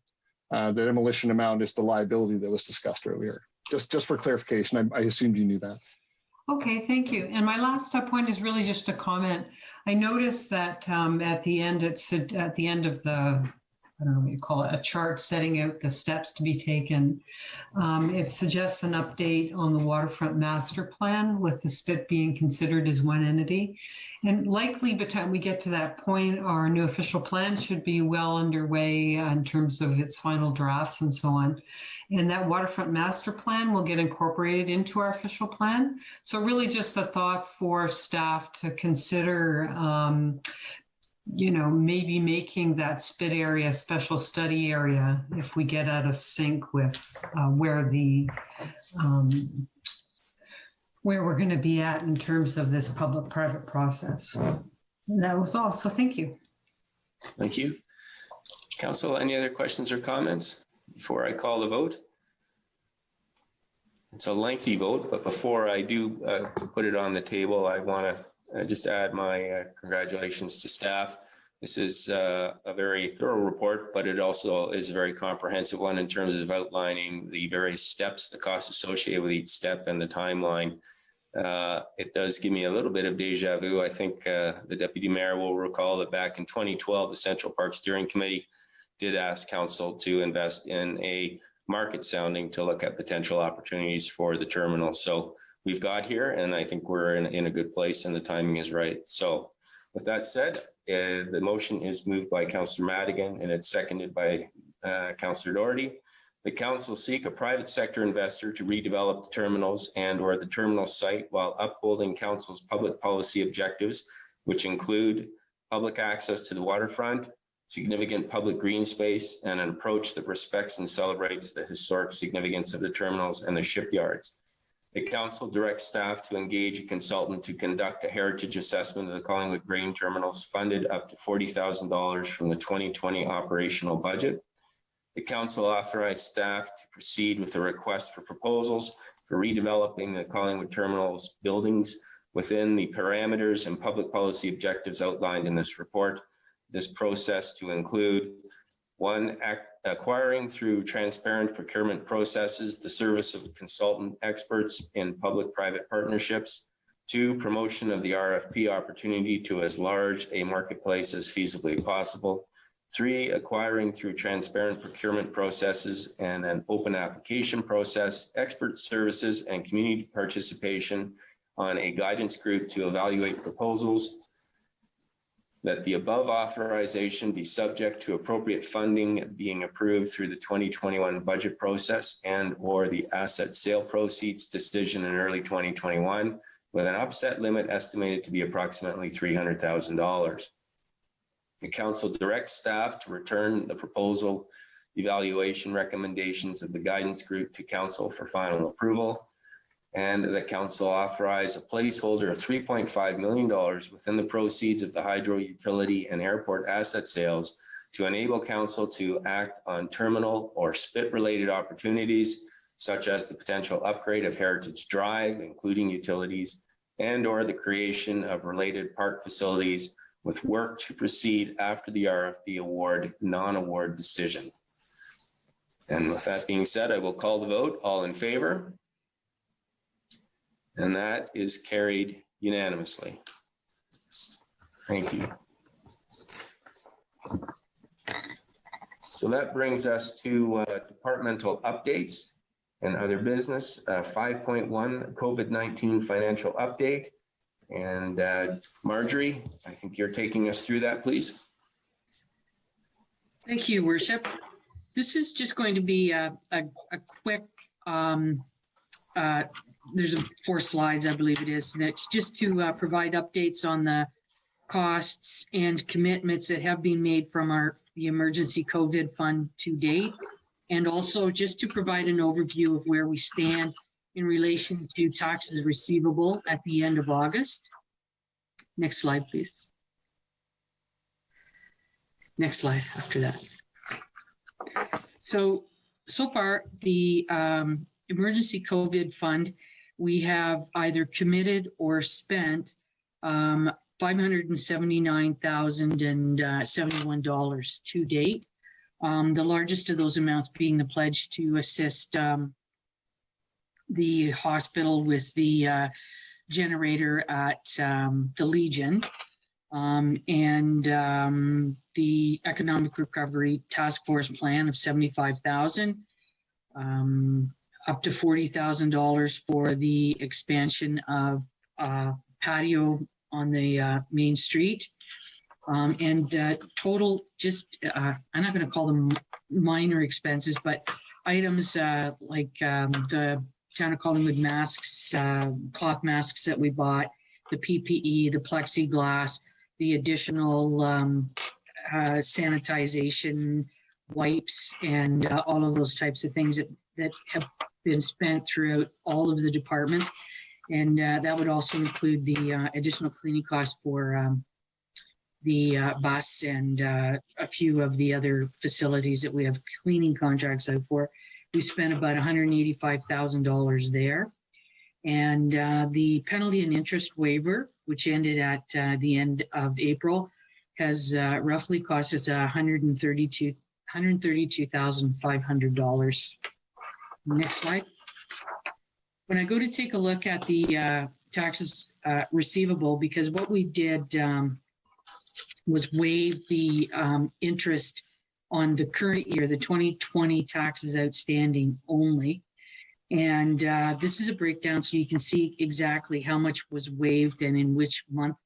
The demolition amount is the liability that was discussed earlier. Just for clarification, I assumed you knew that. Okay, thank you. And my last point is really just a comment. I noticed that at the end of the, I don't know what you call it, a chart setting out the steps to be taken. It suggests an update on the waterfront master plan with the spit being considered as one entity. And likely by the time we get to that point, our new official plan should be well underway in terms of its final drafts and so on. And that waterfront master plan will get incorporated into our official plan. So really just a thought for staff to consider maybe making that spit area a special study area if we get out of sync with where we're going to be at in terms of this public-private process. And that was all. So thank you. Thank you. Council, any other questions or comments before I call the vote? It's a lengthy vote, but before I do put it on the table, I want to just add my congratulations to staff. This is a very thorough report, but it also is a very comprehensive one in terms of outlining the various steps, the costs associated with each step, and the timeline. It does give me a little bit of deja vu. I think the Deputy Mayor will recall that back in 2012, the Central Park Steering Committee did ask Council to invest in a market sounding to look at potential opportunities for the terminal. So we've got here, and I think we're in a good place and the timing is right. So with that said, the motion is moved by Councillor Madigan and it's seconded by Councillor Doherty. The council seek a private sector investor to redevelop the terminals and or the terminal site while upholding council's public policy objectives, which include public access to the waterfront, significant public green space, and an approach that respects and celebrates the historic significance of the terminals and the shipyards. The council directs staff to engage a consultant to conduct a heritage assessment of the Collingwood grain terminals funded up to $40,000 from the 2020 operational budget. The council authorized staff to proceed with a request for proposals for redeveloping the Collingwood terminals buildings within the parameters and public policy objectives outlined in this report. This process to include 1, acquiring through transparent procurement processes the service of consultant experts in public-private partnerships. 2, promotion of the RFP opportunity to as large a marketplace as feasibly possible. 3, acquiring through transparent procurement processes and an open application process, expert services and community participation on a guidance group to evaluate proposals. That the above authorization be subject to appropriate funding being approved through the 2021 budget process and or the asset sale proceeds decision in early 2021 with an upset limit estimated to be approximately $300,000. The council directs staff to return the proposal evaluation recommendations of the guidance group to council for final approval. And the council authorize a placeholder of $3.5 million within the proceeds of the hydro utility and airport asset sales to enable council to act on terminal or spit related opportunities, such as the potential upgrade of Heritage Drive, including utilities, and or the creation of related park facilities, with work to proceed after the RFP award non-award decision. And with that being said, I will call the vote. All in favor? And that is carried unanimously. Thank you. So that brings us to departmental updates and other business. 5.1 COVID-19 financial update. And Marjorie, I think you're taking us through that, please. Thank you, Worship. This is just going to be a quick, there's 4 slides, I believe it is, and it's just to provide updates on the costs and commitments that have been made from the emergency COVID fund to date, and also just to provide an overview of where we stand in relation to taxes receivable at the end of August. Next slide, please. Next slide after that. So far, the emergency COVID fund, we have either committed or spent $579,071 to date. The largest of those amounts being the pledge to assist the hospital with the generator at the Legion, and the Economic Recovery Task Force plan of $75,000, up to $40,000 for the expansion of patio on the main street, and total just I'm not going to call them minor expenses, but items like the Town of Collingwood masks, cloth masks that we bought, the PPE, the plexiglass, the additional sanitization wipes, and all of those types of things that have been spent throughout all of the departments. And that would also include the additional cleaning costs for the bus and a few of the other facilities that we have cleaning contracts out for. We spent about $185,000 there. And the penalty and interest waiver, which ended at the end of April, has roughly cost us $132,500. Next slide. When I go to take a look at the taxes receivable, because what we did was waive the interest on the current year, the 2020 taxes outstanding only. And this is a breakdown so you can see exactly how much was waived and in which month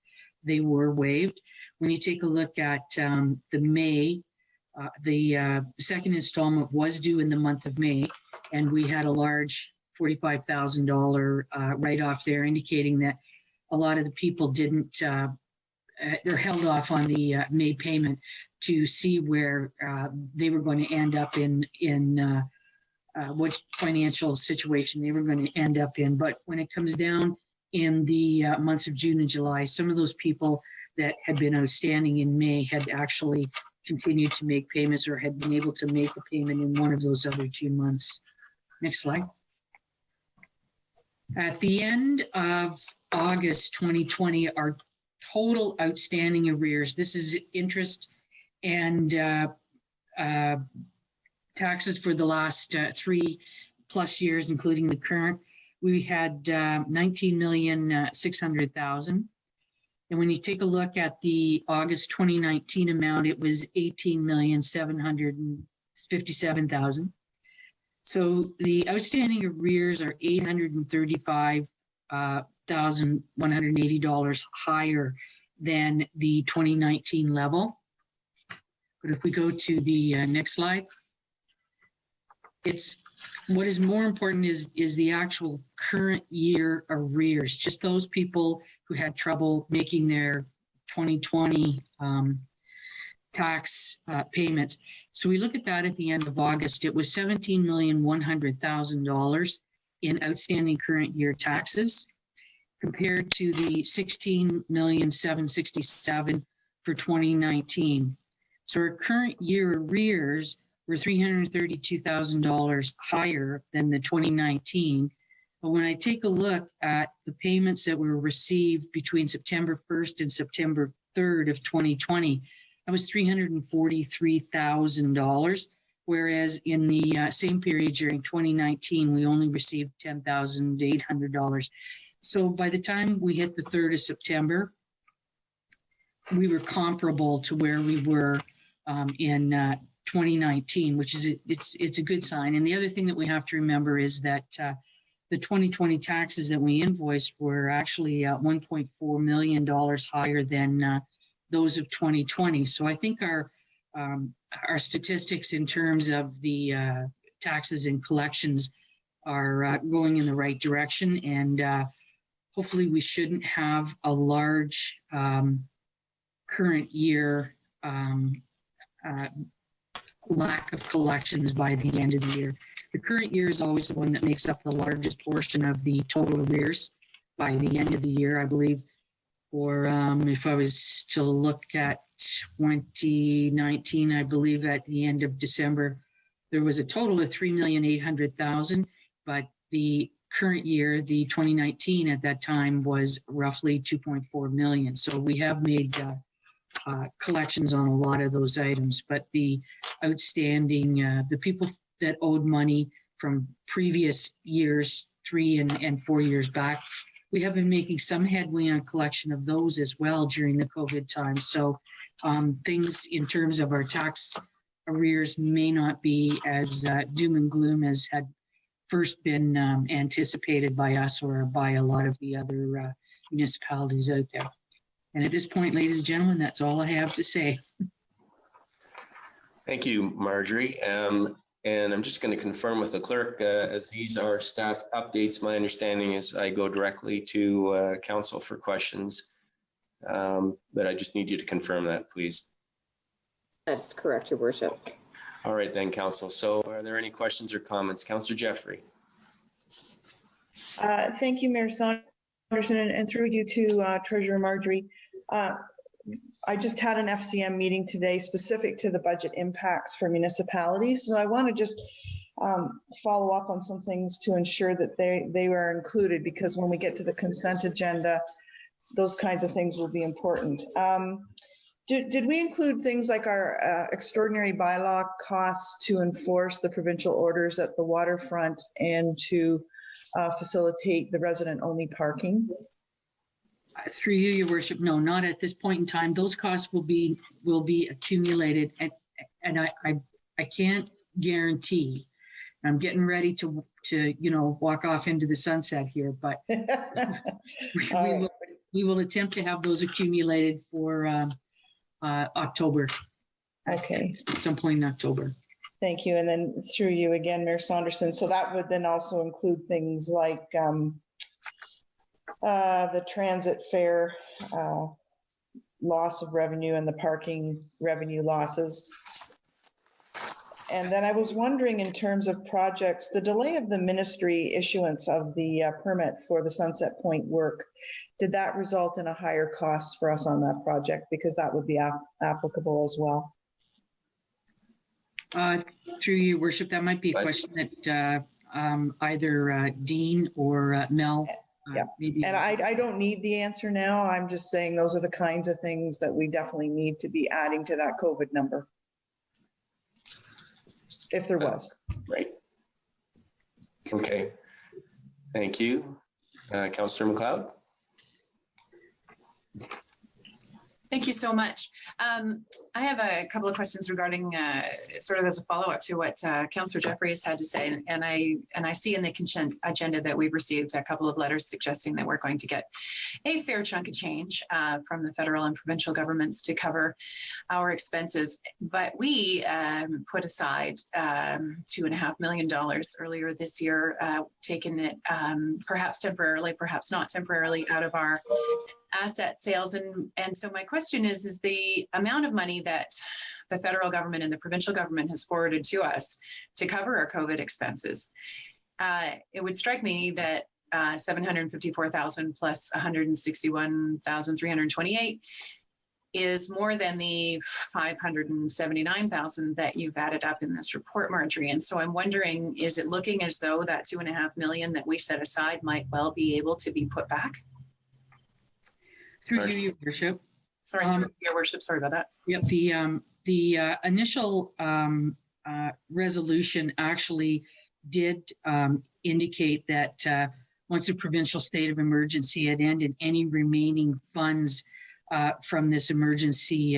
they were waived. When you take a look at the May, the second installment was due in the month of May, and we had a large $45,000 write-off there, indicating that a lot of the people didn't, they're held off on the May payment to see where they were going to end up in what financial situation they were going to end up in. But when it comes down in the months of June and July, some of those people that had been outstanding in May had actually continued to make payments or had been able to make a payment in one of those other 2 months. Next slide. At the end of August 2020, our total outstanding arrears, this is interest and taxes for the last 3+ years, including the current, we had 19,600,000. And when you take a look at the August 2019 amount, it was 18,757,000. So the outstanding arrears are $835,180 higher than the 2019 level. But if we go to the next slide, it's what is more important is the actual current year arrears, just those people who had trouble making their 2020 tax payments. So we look at that at the end of August, it was $17,100,000 in outstanding current year taxes compared to the $16,767,000 for 2019. So our current year arrears were $332,000 higher than the 2019. But when I take a look at the payments that were received between September 1st and September 3rd of 2020, that was $343,000, whereas in the same period during 2019, we only received $10,800. So by the time we hit the 3rd of September, we were comparable to where we were in 2019, which is it's a good sign. And the other thing that we have to remember is that the 2020 taxes that we invoiced were actually $1.4 million higher than those of 2020. So I think our statistics in terms of the taxes and collections are going in the right direction, and hopefully we shouldn't have a large current year lack of collections by the end of the year. The current year is always the one that makes up the largest portion of the total arrears by the end of the year, I believe. Or if I was to look at 2019, I believe at the end of December, there was a total of $3,800,000, but the current year, the 2019 at that time was roughly 2.4 million. So we have made collections on a lot of those items, but the outstanding, the people that owed money from previous years, 3 and 4 years back, we have been making some headway on collection of those as well during the COVID time. So things in terms of our tax arrears may not be as doom and gloom as had first been anticipated by us or by a lot of the other municipalities out there. And at this point, ladies and gentlemen, that's all I have to say. Thank you, Marjorie. And I'm just going to confirm with the clerk, as these are staff updates, my understanding is I go directly to council for questions. But I just need you to confirm that, please. That's correct, Your Worship. All right then, council. So are there any questions or comments? Councillor Jeffrey. Thank you, Mayor Saunderson, and through you to Treasurer Marjorie. I just had an FCM meeting today specific to the budget impacts for municipalities. So I want to just follow up on some things to ensure that they were included, because when we get to the consent agenda, those kinds of things will be important. Did we include things like our extraordinary bylaw costs to enforce the provincial orders at the waterfront and to facilitate the resident-only parking? Through you, Your Worship, no, not at this point in time. Those costs will be accumulated, and I can't guarantee. I'm getting ready to walk off into the sunset here, but we will attempt to have those accumulated for October. Okay. At some point in October. Thank you. And then through you again, Mayor Saunderson. So that would then also include things like the transit fare loss of revenue and the parking revenue losses. And then I was wondering, in terms of projects, the delay of the ministry issuance of the permit for the Sunset Point work, did that result in a higher cost for us on that project? Because that would be applicable as well. Through you, Worship, that might be a question that either Dean or Mel. Yeah, maybe. And I don't need the answer now. I'm just saying those are the kinds of things that we definitely need to be adding to that COVID number, if there was. Right. Okay. Thank you. Councillor McLeod. Thank you so much. I have a couple of questions regarding sort of as a follow-up to what Councillor Jeffrey has had to say. And I see in the consent agenda that we've received a couple of letters suggesting that we're going to get a fair chunk of change from the federal and provincial governments to cover our expenses. But we put aside $2.5 million earlier this year, taking it perhaps temporarily, perhaps not temporarily, out of our asset sales. And so my question is the amount of money that the federal government and the provincial government has forwarded to us to cover our COVID expenses. It would strike me that 754,000 plus 161,328 is more than the 579,000 that you've added up in this report, Marjorie. And so I'm wondering, is it looking as though that $2.5 million that we set aside might well be able to be put back? Through you, Your Worship. Sorry, through Your Worship. Sorry about that. Yep. The initial resolution actually did indicate that once the provincial state of emergency had ended, any remaining funds from this emergency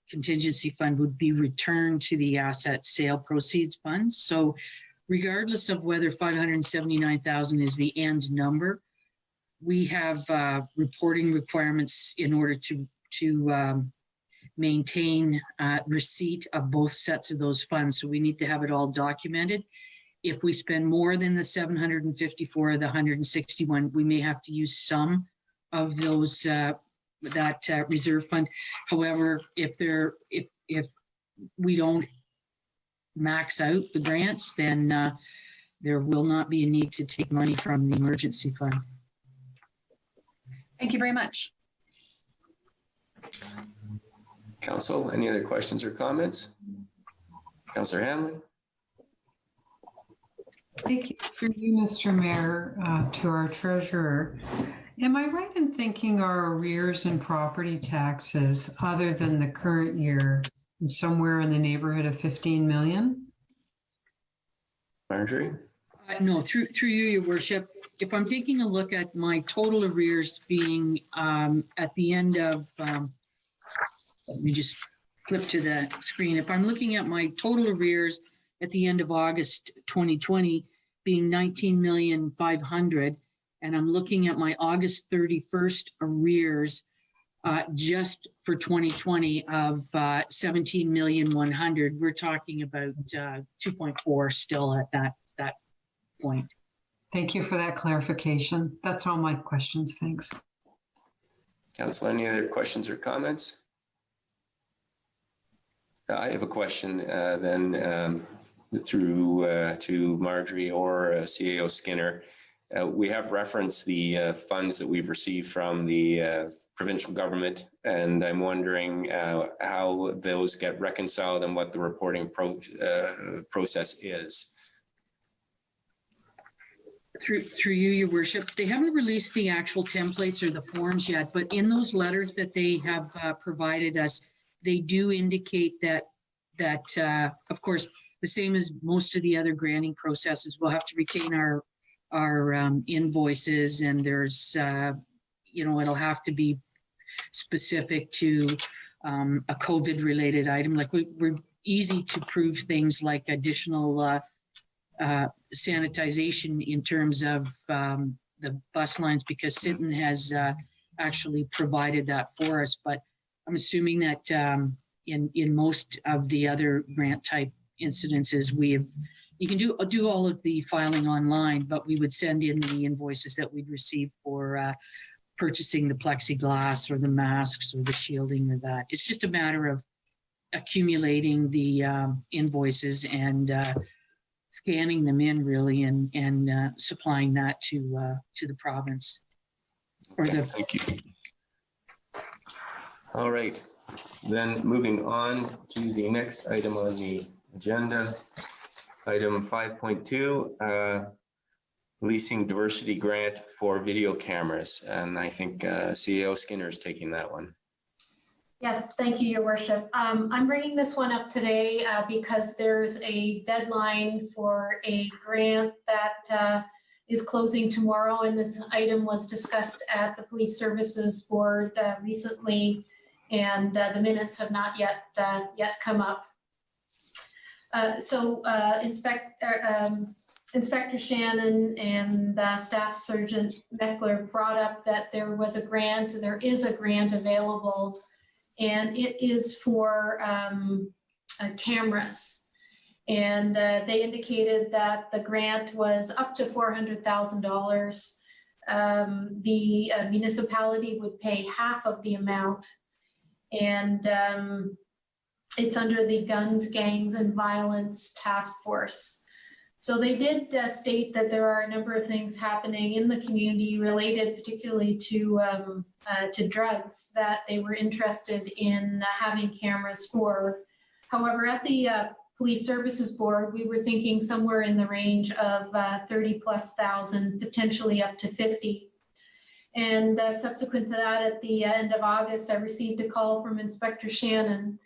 contingency fund would be returned to the asset sale proceeds funds. So regardless of whether 579,000 is the end number, we have reporting requirements in order to maintain receipt of both sets of those funds. So we need to have it all documented. If we spend more than the 754 or the 161, we may have to use some of those that reserve fund. However, if we don't max out the grants, then there will not be a need to take money from the emergency fund. Thank you very much. Council, any other questions or comments? Councillor Hamlin. Thank you. Through you, Mr. Mayor, to our treasurer. Am I right in thinking our arrears in property taxes, other than the current year, is somewhere in the neighborhood of 15 million? Marjorie? No, through you, Your Worship. If I'm taking a look at my total arrears being at the end of, let me just flip to the screen. If I'm looking at my total arrears at the end of August 2020 being 19,500,000, and I'm looking at my August 31st arrears just for 2020 of 17,100,000, we're talking about 2.4 still at that point. Thank you for that clarification. That's all my questions. Thanks. Council, any other questions or comments? I have a question then through to Marjorie or CAO Skinner. We have referenced the funds that we've received from the provincial government, and I'm wondering how those get reconciled and what the reporting process is. Through you, Your Worship, they haven't released the actual templates or the forms yet, but in those letters that they have provided us, they do indicate that of course, the same as most of the other granting processes, we'll have to retain our invoices, and there's it'll have to be specific to a COVID related item. Like we're easy to prove things like additional sanitization in terms of the bus lines, because Sinton has actually provided that for us. But I'm assuming that in most of the other grant type incidences, you can do all of the filing online, but we would send in the invoices that we'd receive for purchasing the plexiglass or the masks or the shielding or that. It's just a matter of accumulating the invoices and scanning them in really and supplying that to the province. Okay, thank you. All right, then moving on to the next item on the agenda. Item 5.2, leasing diversity grant for video cameras. And I think CEO Skinner is taking that one. Yes, thank you, Your Worship. I'm bringing this one up today because there's a deadline for a grant that is closing tomorrow, and this item was discussed at the Police Services Board recently, and the minutes have not yet come up. So Inspector Shannon and Staff Sergeant Meckler brought up that there is a grant available, and it is for cameras. And they indicated that the grant was up to $400,000 the municipality would pay half of the amount. And it's under the Guns, Gangs, and Violence Task Force. So they did state that there are a number of things happening in the community related particularly to drugs that they were interested in having cameras for. However, at the Police Services Board, we were thinking somewhere in the range of 30,000+, potentially up to 50. And subsequent to that, at the end of August, I received a call from Inspector Shannon,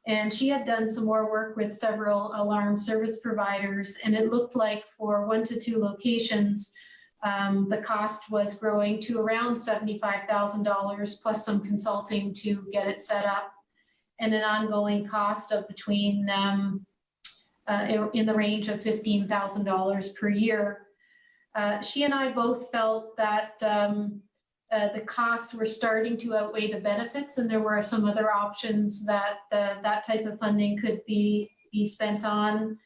and she had done some more work with several alarm service providers, and it looked like for 1 to 2 locations, the cost was growing to around $75,000 plus some consulting to get it set up, and an ongoing cost of between in the range of $15,000 per year. She and I both felt that the costs were starting to outweigh the benefits, and there were some other options that that type of funding could be spent on.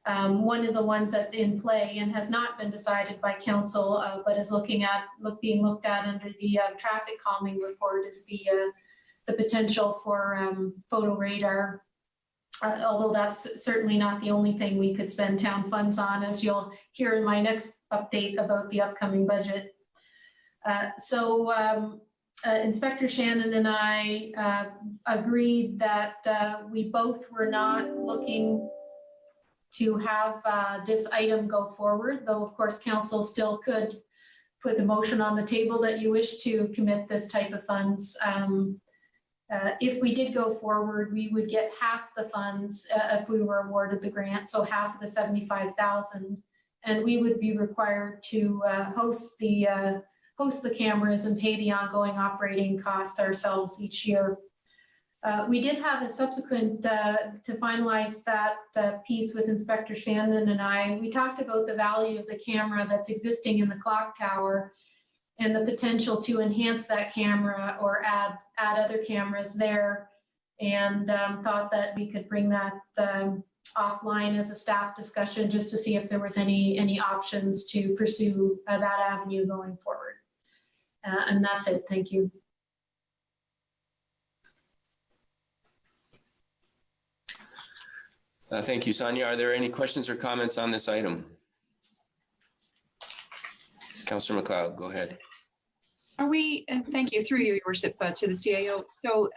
One of the ones that's in play and has not been decided by council, but is being looked at under the traffic calming report, is the potential for photo radar. Although that's certainly not the only thing we could spend town funds on, as you'll hear in my next update about the upcoming budget. Inspector Shannon and I agreed that we both were not looking to have this item go forward, though of course council still could put a motion on the table that you wish to commit this type of funds. If we did go forward, we would get half the funds if we were awarded the grant, so half of the $75,000, and we would be required to host the cameras and pay the ongoing operating cost ourselves each year. We did have a subsequent, to finalize that piece with Inspector Shannon and I, we talked about the value of the camera that's existing in the clock tower and the potential to enhance that camera or add other cameras there, and thought that we could bring that offline as a staff discussion just to see if there was any options to pursue that avenue going forward. And that's it. Thank you. Thank you, Sonia. Are there any questions or comments on this item? Councillor McLeod, go ahead. Are we, thank you, through you, Your Worship, to the CAO. So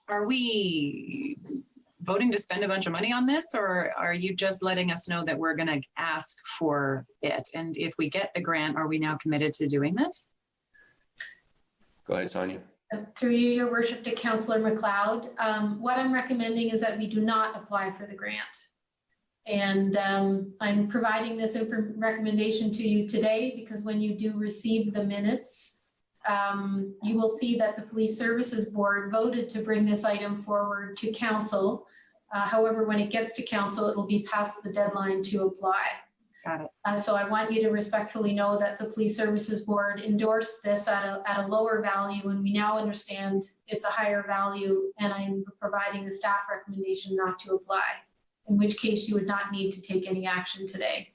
are we voting to spend a bunch of money on this, or are you just letting us know that we're going to ask for it? And if we get the grant, are we now committed to doing this? Go ahead, Sonia. Through you, Your Worship, to Councillor McLeod. What I'm recommending is that we do not apply for the grant. And I'm providing this recommendation to you today because when you do receive the minutes, you will see that the Police Services Board voted to bring this item forward to council. However, when it gets to council, it will be past the deadline to apply. Got it. So I want you to respectfully know that the Police Services Board endorsed this at a lower value, and we now understand it's a higher value, and I'm providing the staff recommendation not to apply, in which case you would not need to take any action today.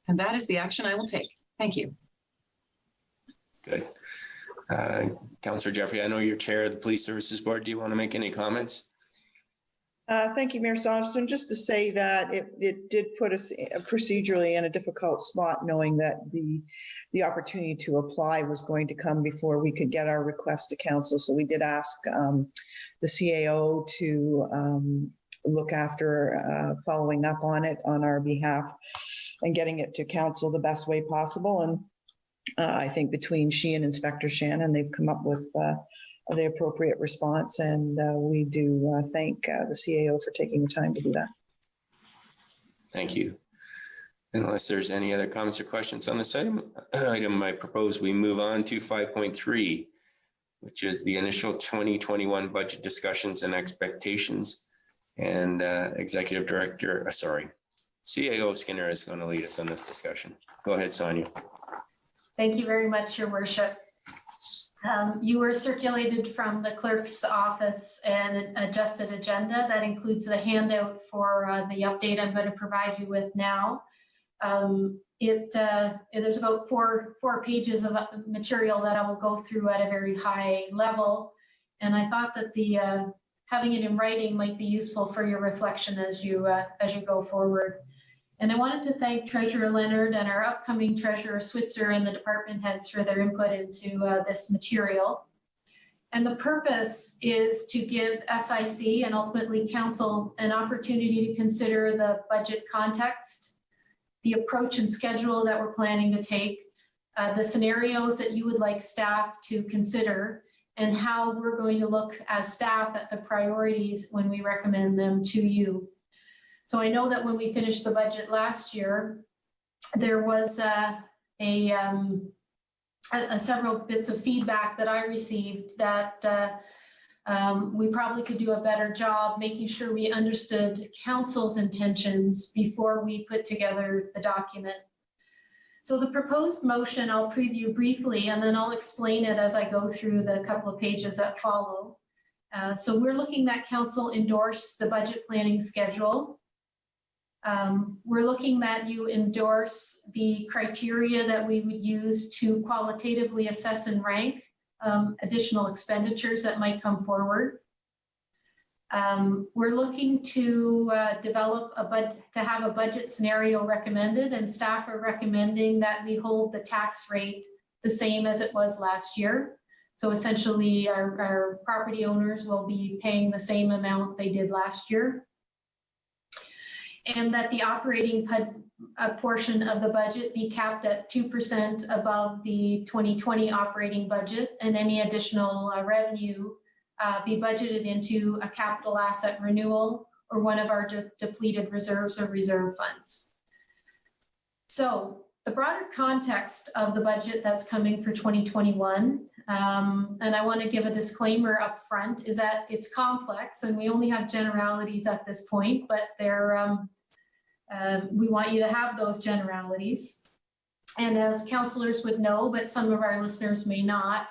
And that is the action I will take. Thank you. Good. Councillor Jeffrey, I know you're chair of the Police Services Board. Do you want to make any comments? Thank you, Mayor Saunders. Just to say that it did put us procedurally in a difficult spot, knowing that the opportunity to apply was going to come before we could get our request to council. So we did ask the CAO to look after following up on it on our behalf and getting it to council the best way possible. And I think between she and Inspector Shannon, they've come up with the appropriate response, and we do thank the CAO for taking the time to do that. Thank you. Unless there's any other comments or questions on this item, I propose we move on to 5.3, which is the initial 2021 budget discussions and expectations. And CAO Skinner is going to lead us on this discussion. Go ahead, Sonia. Thank you very much, Your Worship. You were circulated from the clerk's office an adjusted agenda that includes the handout for the update I'm going to provide you with now. There's about four pages of material that I will go through at a very high level. And I thought that having it in writing might be useful for your reflection as you go forward. And I wanted to thank Treasurer Leonard and our upcoming Treasurer Switzer and the department heads for their input into this material. And the purpose is to give SIC and ultimately Council an opportunity to consider the budget context, the approach and schedule that we're planning to take, the scenarios that you would like staff to consider, and how we're going to look as staff at the priorities when we recommend them to you. So I know that when we finished the budget last year, there was several bits of feedback that I received that we probably could do a better job making sure we understood Council's intentions before we put together the document. So the proposed motion I'll preview briefly, and then I'll explain it as I go through the couple of pages that follow. So we're looking that Council endorse the budget planning schedule. We're looking that you endorse the criteria that we would use to qualitatively assess and rank additional expenditures that might come forward. We're looking to develop to have a budget scenario recommended, and staff are recommending that we hold the tax rate the same as it was last year. So essentially our property owners will be paying the same amount they did last year. And that the operating portion of the budget be capped at 2% above the 2020 operating budget, and any additional revenue be budgeted into a capital asset renewal or one of our depleted reserves or reserve funds. So the broader context of the budget that's coming for 2021, and I want to give a disclaimer up front, is that it's complex and we only have generalities at this point, but we want you to have those generalities. And as councillors would know, but some of our listeners may not,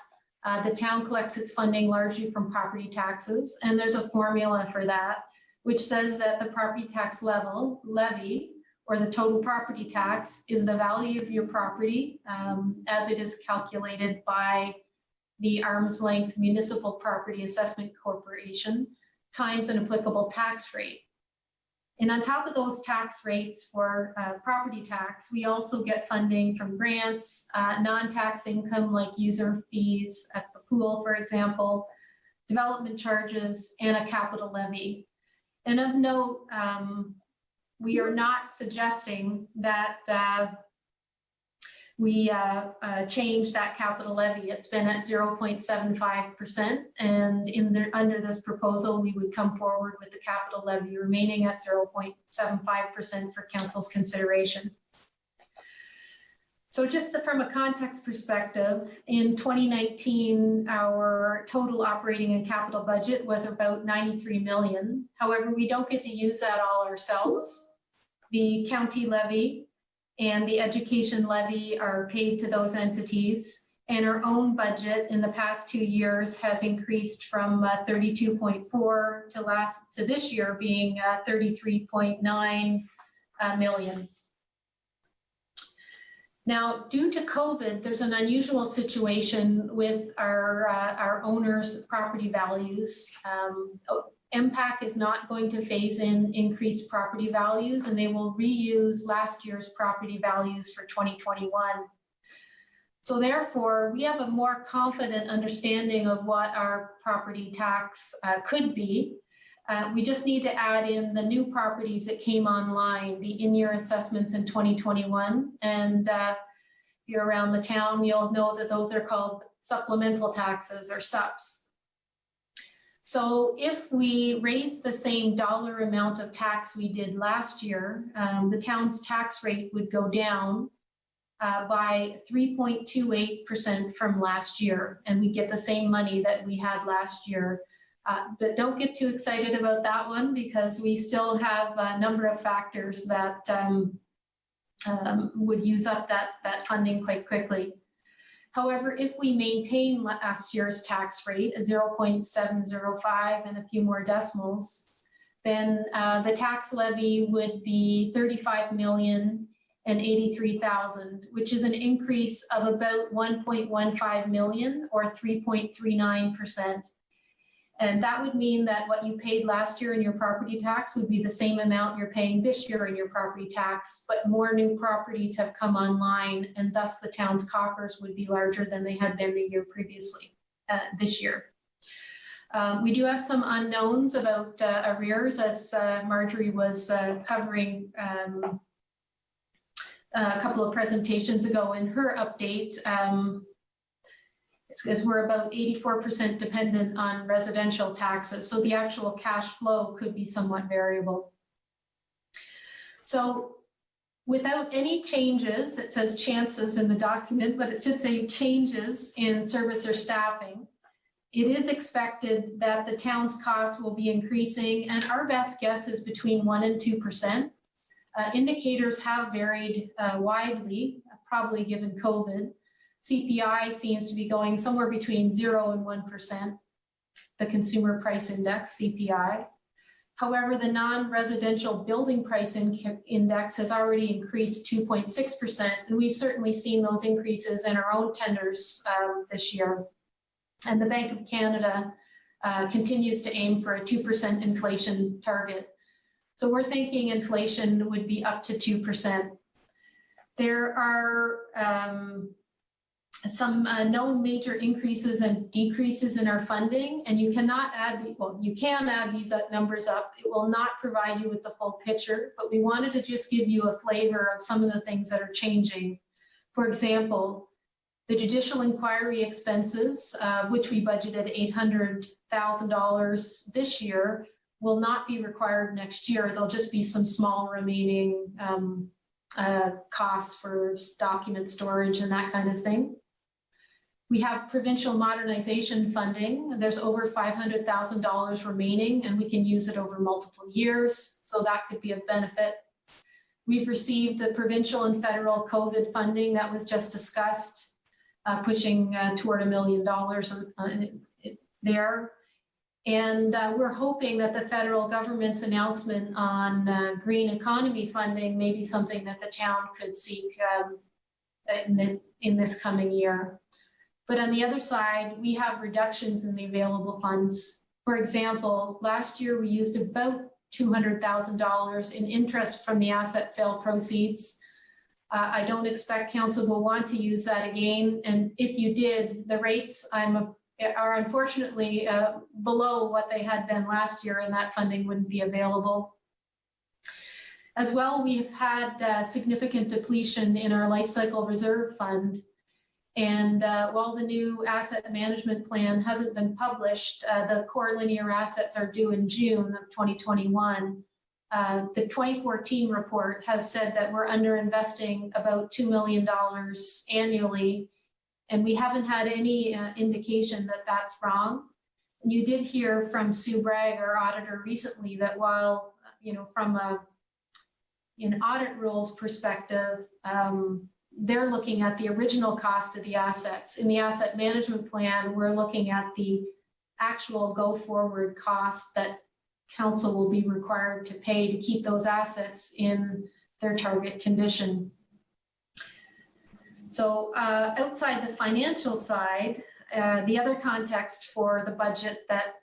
the town collects its funding largely from property taxes, and there's a formula for that, which says that the property tax levy, or the total property tax, is the value of your property as it is calculated by the arm's length Municipal Property Assessment Corporation times an applicable tax rate. And on top of those tax rates for property tax, we also get funding from grants, non-tax income like user fees at the pool, for example, development charges, and a capital levy. And of note, we are not suggesting that we change that capital levy. It's been at 0.75%, and under this proposal, we would come forward with the capital levy remaining at 0.75% for Council's consideration. So just from a context perspective, in 2019, our total operating and capital budget was about 93 million. However, we don't get to use that all ourselves. The county levy and the education levy are paid to those entities, and our own budget in the past 2 years has increased from 32.4 to this year being 33.9 million. Now, due to COVID, there's an unusual situation with our owners' property values. MPAC is not going to phase in increased property values, and they will reuse last year's property values for 2021. So therefore, we have a more confident understanding of what our property tax could be. We just need to add in the new properties that came online, the in-year assessments in 2021. And if you're around the town, you'll know that those are called supplemental taxes or SUPs. So if we raise the same dollar amount of tax we did last year, the town's tax rate would go down by 3.28% from last year, and we get the same money that we had last year. But don't get too excited about that one, because we still have a number of factors that would use up that funding quite quickly. However, if we maintain last year's tax rate at 0.705 and a few more decimals, then the tax levy would be 35 million, which is an increase of about 1.15 million or 3.39%. And that would mean that what you paid last year in your property tax would be the same amount you're paying this year in your property tax, but more new properties have come online, and thus the town's coffers would be larger than they had been the year previously, this year. We do have some unknowns about arrears, as Marjorie was covering a couple of presentations ago in her update. It's because we're about 84% dependent on residential taxes, so the actual cash flow could be somewhat variable. So without any changes, it says chances in the document, but it should say changes in service or staffing, it is expected that the town's costs will be increasing, and our best guess is between 1% and 2%. Indicators have varied widely, probably given COVID. CPI seems to be going somewhere between 0 and 1%, the Consumer Price Index, CPI. However, the non-residential building price index has already increased 2.6%, and we've certainly seen those increases in our own tenders this year. And the Bank of Canada continues to aim for a 2% inflation target. So we're thinking inflation would be up to 2%. There are some known major increases and decreases in our funding, and you cannot add, well, you can add these numbers up. It will not provide you with the full picture, but we wanted to just give you a flavor of some of the things that are changing. For example, the Judicial Inquiry expenses, which we budgeted $800,000 this year, will not be required next year. There'll just be some small remaining costs for document storage and that kind of thing. We have provincial modernization funding. There's over $500,000 remaining, and we can use it over multiple years, so that could be of benefit. We've received the provincial and federal COVID funding that was just discussed, pushing toward $1 million there. And we're hoping that the federal government's announcement on green economy funding may be something that the town could seek in this coming year. But on the other side, we have reductions in the available funds. For example, last year we used about $200,000 in interest from the asset sale proceeds. I don't expect council will want to use that again. And if you did, the rates are unfortunately below what they had been last year, and that funding wouldn't be available. As well, we've had significant depletion in our life cycle reserve fund. And while the new asset management plan hasn't been published, the core linear assets are due in June of 2021. The 2014 report has said that we're underinvesting about $2 million annually, and we haven't had any indication that that's wrong. And you did hear from Sue Bragg, our auditor, recently that while, from an audit rules perspective, they're looking at the original cost of the assets. In the asset management plan, we're looking at the actual go-forward cost that council will be required to pay to keep those assets in their target condition. So outside the financial side, the other context for the budget that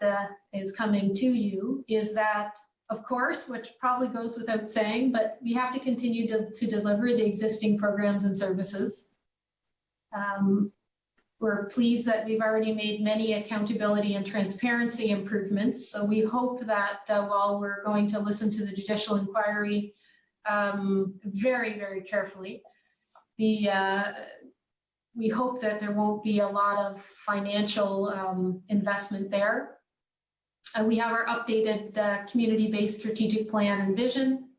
is coming to you is that, of course, which probably goes without saying, but we have to continue to deliver the existing programs and services. We're pleased that we've already made many accountability and transparency improvements. So we hope that while we're going to listen to the Judicial Inquiry very, very carefully, we hope that there won't be a lot of financial investment there. We have our updated community-based strategic plan and vision.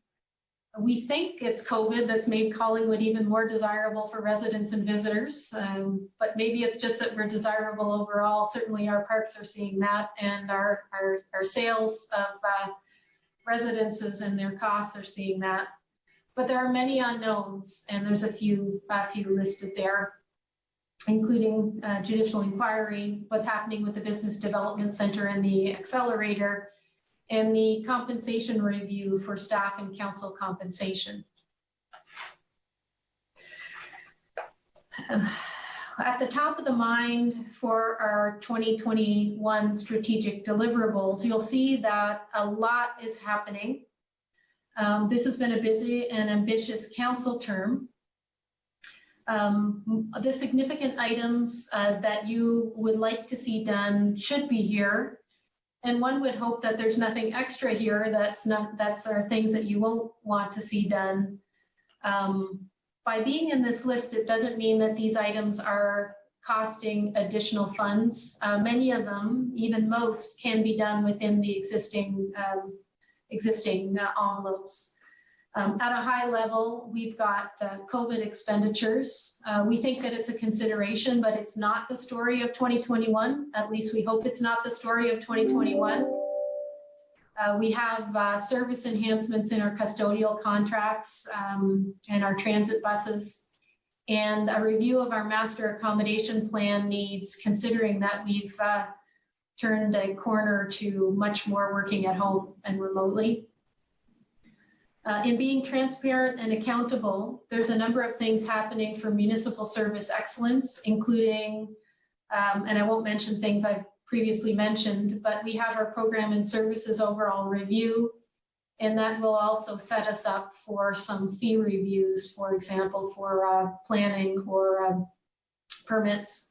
We think it's COVID that's made Collingwood even more desirable for residents and visitors, but maybe it's just that we're desirable overall. Certainly our parks are seeing that, and our sales of residences and their costs are seeing that. But there are many unknowns, and there's a few listed there, including Judicial Inquiry, what's happening with the Business Development Center and the Accelerator, and the compensation review for staff and council compensation. At the top of the mind for our 2021 strategic deliverables, you'll see that a lot is happening. This has been a busy and ambitious council term. The significant items that you would like to see done should be here. And one would hope that there's nothing extra here that's are things that you won't want to see done. By being in this list, it doesn't mean that these items are costing additional funds. Many of them, even most, can be done within the existing envelopes. At a high level, we've got COVID expenditures. We think that it's a consideration, but it's not the story of 2021. At least we hope it's not the story of 2021. We have service enhancements in our custodial contracts and our transit buses, and a review of our master accommodation plan needs, considering that we've turned a corner to much more working at home and remotely. In being transparent and accountable, there's a number of things happening for municipal service excellence, including, and I won't mention things I've previously mentioned, but we have our program and services overall review, and that will also set us up for some fee reviews, for example, for planning or permits.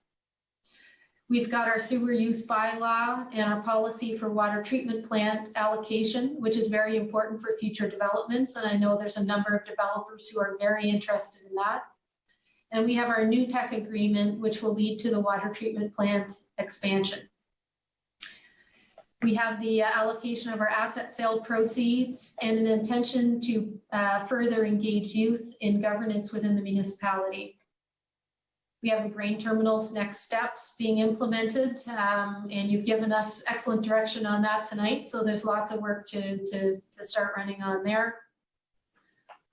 We've got our sewer use bylaw and our policy for water treatment plant allocation, which is very important for future developments. And I know there's a number of developers who are very interested in that. And we have our new tech agreement, which will lead to the water treatment plant expansion. We have the allocation of our asset sale proceeds and an intention to further engage youth in governance within the municipality. We have the grain terminals next steps being implemented, and you've given us excellent direction on that tonight. So there's lots of work to start running on there.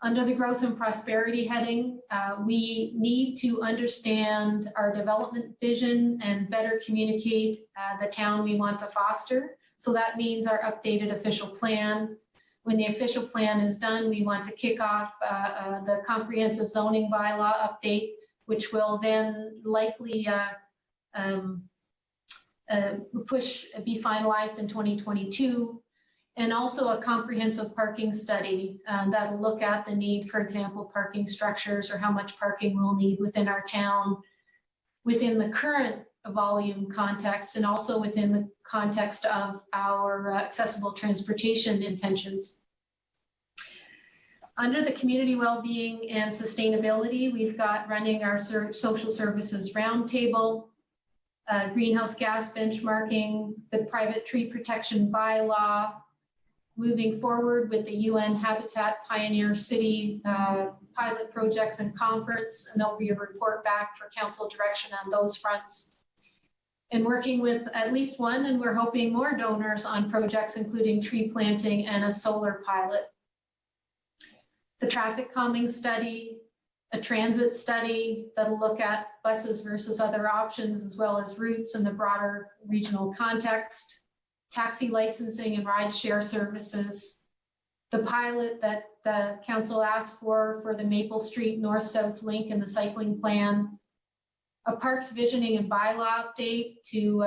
Under the growth and prosperity heading, we need to understand our development vision and better communicate the town we want to foster. So that means our updated official plan. When the official plan is done, we want to kick off the comprehensive zoning bylaw update, which will then likely be finalized in 2022. And also a comprehensive parking study that'll look at the need, for example, parking structures or how much parking we'll need within our town, within the current volume context, and also within the context of our accessible transportation intentions. Under the community well-being and sustainability, we've got running our social services roundtable, greenhouse gas benchmarking, the private tree protection bylaw, moving forward with the UN Habitat Pioneer City pilot projects and conference, and there'll be a report back for council direction on those fronts. And working with at least one, and we're hoping more donors on projects, including tree planting and a solar pilot. The traffic calming study, a transit study that'll look at buses versus other options, as well as routes in the broader regional context, taxi licensing and rideshare services, the pilot that the council asked for the Maple Street North-South link and the cycling plan, a parks visioning and bylaw update to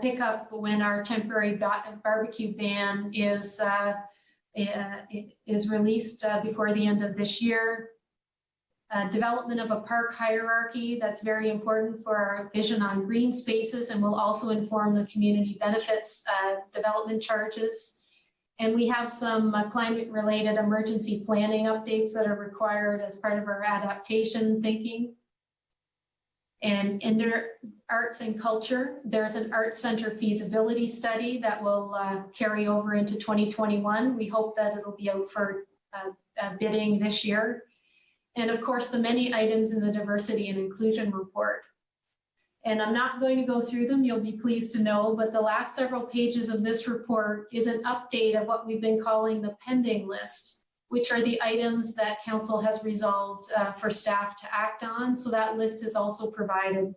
pick up when our temporary barbecue ban is released before the end of this year. Development of a park hierarchy that's very important for our vision on green spaces and will also inform the community benefits development charges. And we have some climate-related emergency planning updates that are required as part of our adaptation thinking. And under arts and culture, there's an art center feasibility study that will carry over into 2021. We hope that it'll be out for bidding this year. And of course, the many items in the diversity and inclusion report. And I'm not going to go through them, you'll be pleased to know, but the last several pages of this report is an update of what we've been calling the pending list, which are the items that council has resolved for staff to act on. So that list is also provided.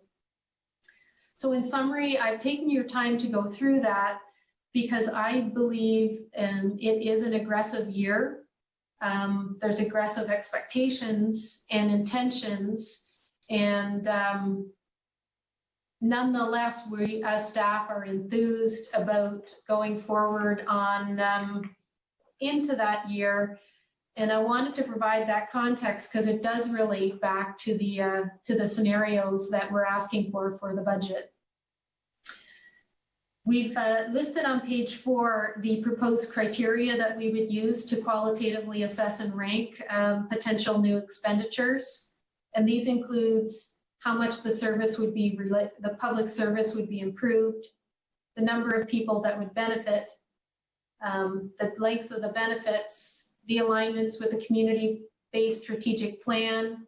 So in summary, I've taken your time to go through that because I believe it is an aggressive year. There's aggressive expectations and intentions, and nonetheless, we as staff are enthused about going forward on into that year. And I wanted to provide that context because it does relate back to the scenarios that we're asking for the budget. We've listed on page 4 the proposed criteria that we would use to qualitatively assess and rank potential new expenditures. And these includes how much the service would be, the public service would be improved, the number of people that would benefit, the length of the benefits, the alignments with the community-based strategic plan,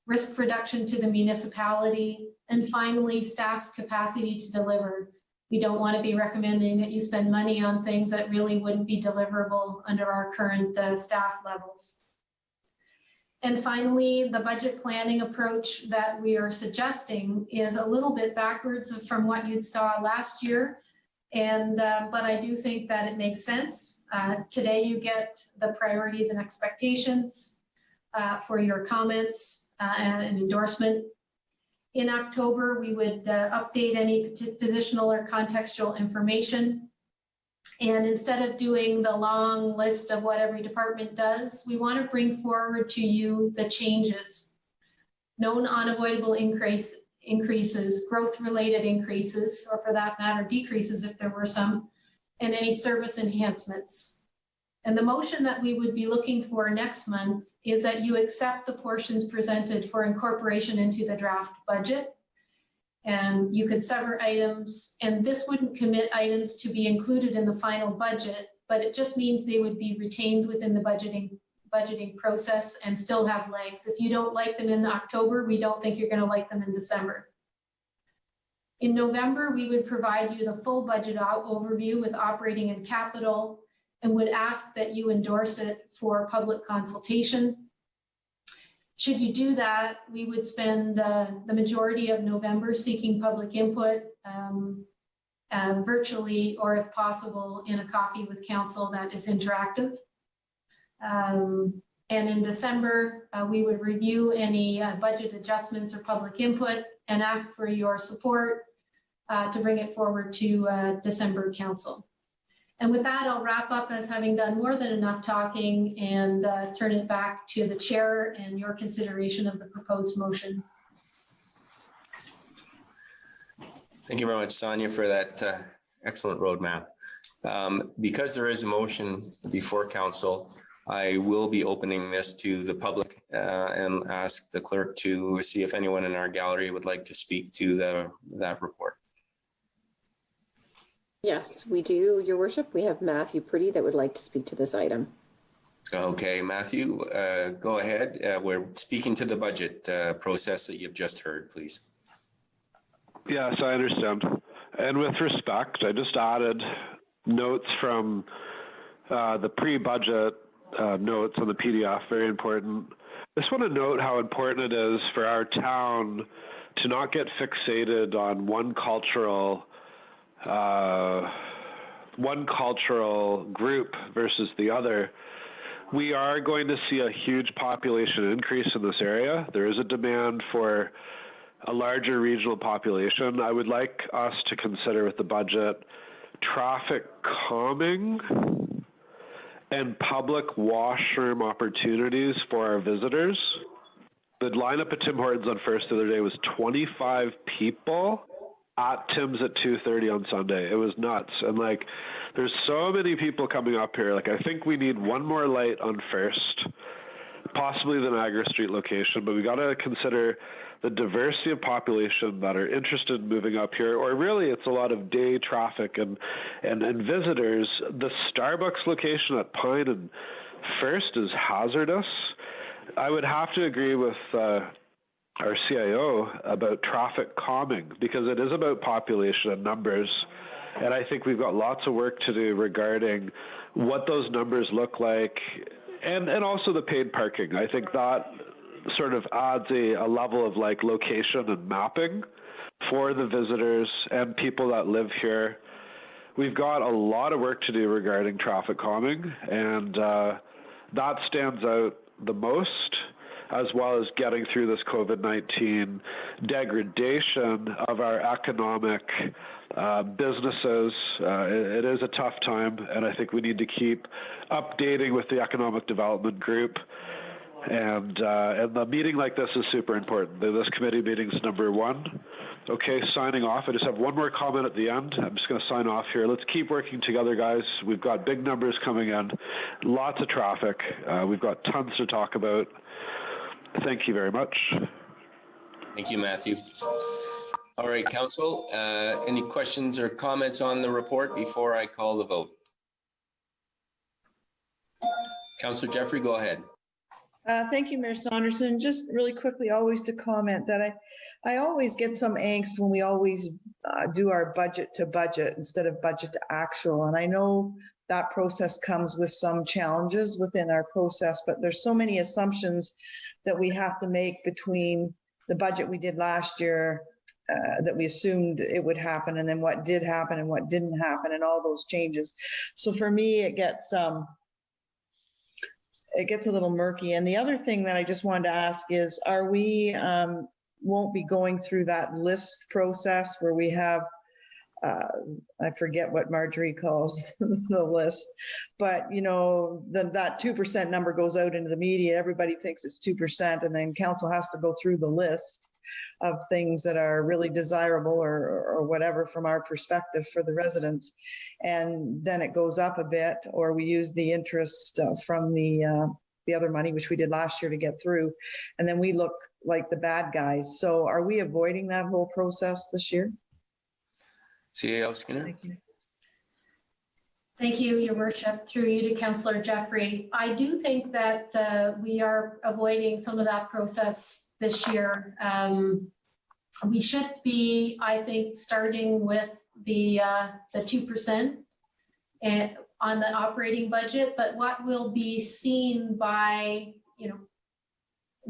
risk reduction to the municipality, and finally, staff's capacity to deliver. We don't want to be recommending that you spend money on things that really wouldn't be deliverable under our current staff levels. And finally, the budget planning approach that we are suggesting is a little bit backwards from what you saw last year. And but I do think that it makes sense. Today you get the priorities and expectations for your comments and endorsement. In October, we would update any positional or contextual information. And instead of doing the long list of what every department does, we want to bring forward to you the changes, known unavoidable increases, growth-related increases, or for that matter, decreases if there were some, and any service enhancements. And the motion that we would be looking for next month is that you accept the portions presented for incorporation into the draft budget. And you could sever items, and this wouldn't commit items to be included in the final budget, but it just means they would be retained within the budgeting process and still have legs. If you don't like them in October, we don't think you're going to like them in December. In November, we would provide you the full budget overview with operating and capital, and would ask that you endorse it for public consultation. Should you do that, we would spend the majority of November seeking public input virtually, or if possible, in a coffee with council that is interactive. And in December, we would review any budget adjustments or public input and ask for your support to bring it forward to December council. And with that, I'll wrap up as having done more than enough talking and turn it back to the chair and your consideration of the proposed motion. Thank you very much, Sonia, for that excellent roadmap. Because there is a motion before council, I will be opening this to the public and ask the clerk to see if anyone in our gallery would like to speak to that report. Yes, we do, Your Worship. We have Matthew Pretty that would like to speak to this item. Okay, Matthew, go ahead. We're speaking to the budget process that you've just heard, please. Yes, I understand. And with respect, I just added notes from the pre-budget notes on the PDF, very important. I just want to note how important it is for our town to not get fixated on one cultural group versus the other. We are going to see a huge population increase in this area. There is a demand for a larger regional population. I would like us to consider with the budget traffic calming and public washroom opportunities for our visitors. The lineup at Tim Hortons on First the other day was 25 people at Tim's at 2:30 on Sunday. It was nuts. And like, there's so many people coming up here. Like, I think we need one more light on First, possibly the Niagara Street location, but we got to consider the diversity of population that are interested in moving up here, or really it's a lot of day traffic and visitors. The Starbucks location at Pine and First is hazardous. I would have to agree with our CIO about traffic calming, because it is about population and numbers. And I think we've got lots of work to do regarding what those numbers look like, and also the paid parking. I think that sort of adds a level of like location and mapping for the visitors and people that live here. We've got a lot of work to do regarding traffic calming, and that stands out the most, as well as getting through this COVID-19 degradation of our economic businesses. It is a tough time, and I think we need to keep updating with the Economic Development Group. And the meeting like this is super important. This committee meeting is number one. Okay, signing off. I just have one more comment at the end. I'm just going to sign off here. Let's keep working together, guys. We've got big numbers coming in, lots of traffic. We've got tons to talk about. Thank you very much. Thank you, Matthew. All right, Council, any questions or comments on the report before I call the vote? Councillor Jeffrey, go ahead. Thank you, Mayor Saunderson. Just really quickly, always to comment that I always get some angst when we always do our budget to budget instead of budget to actual. And I know that process comes with some challenges within our process, but there's so many assumptions that we have to make between the budget we did last year that we assumed it would happen, and then what did happen and what didn't happen, and all those changes. So for me, it gets a little murky. And the other thing that I just wanted to ask is, are we won't be going through that list process where we have, I forget what Marjorie calls the list, but you know, that 2% number goes out into the media, everybody thinks it's 2%, and then council has to go through the list of things that are really desirable or whatever from our perspective for the residents. And then it goes up a bit, or we use the interest from the other money, which we did last year to get through. And then we look like the bad guys. So are we avoiding that whole process this year? CAO Skinner. Thank you. Thank you, Your Worship. Through you to Councillor Jeffrey. I do think that we are avoiding some of that process this year. We should be, I think, starting with the 2% on the operating budget, but what will be seen by, you know,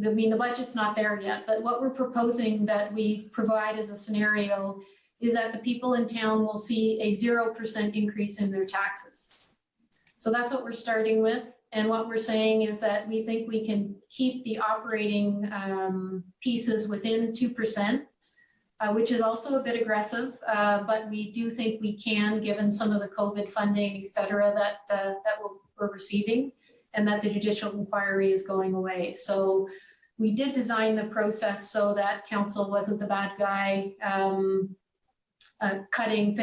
I mean, the budget's not there yet, but what we're proposing that we provide as a scenario is that the people in town will see a 0% increase in their taxes. So that's what we're starting with. And what we're saying is that we think we can keep the operating pieces within 2%, which is also a bit aggressive, but we do think we can, given some of the COVID funding, et cetera, that we're receiving, and that the judicial inquiry is going away. So we did design the process so that council wasn't the bad guy, cutting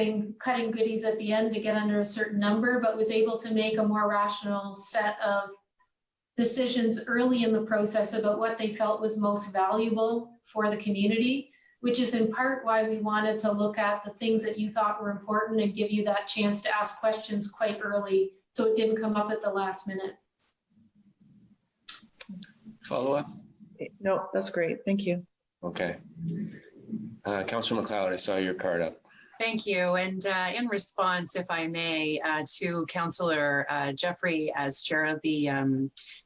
goodies at the end to get under a certain number, but was able to make a more rational set of decisions early in the process about what they felt was most valuable for the community, which is in part why we wanted to look at the things that you thought were important and give you that chance to ask questions quite early, so it didn't come up at the last minute. Follow up? No, that's great. Thank you. Okay. Councillor McLeod, I saw your card up. Thank you. And in response, if I may, to Councillor Jeffrey as chair of the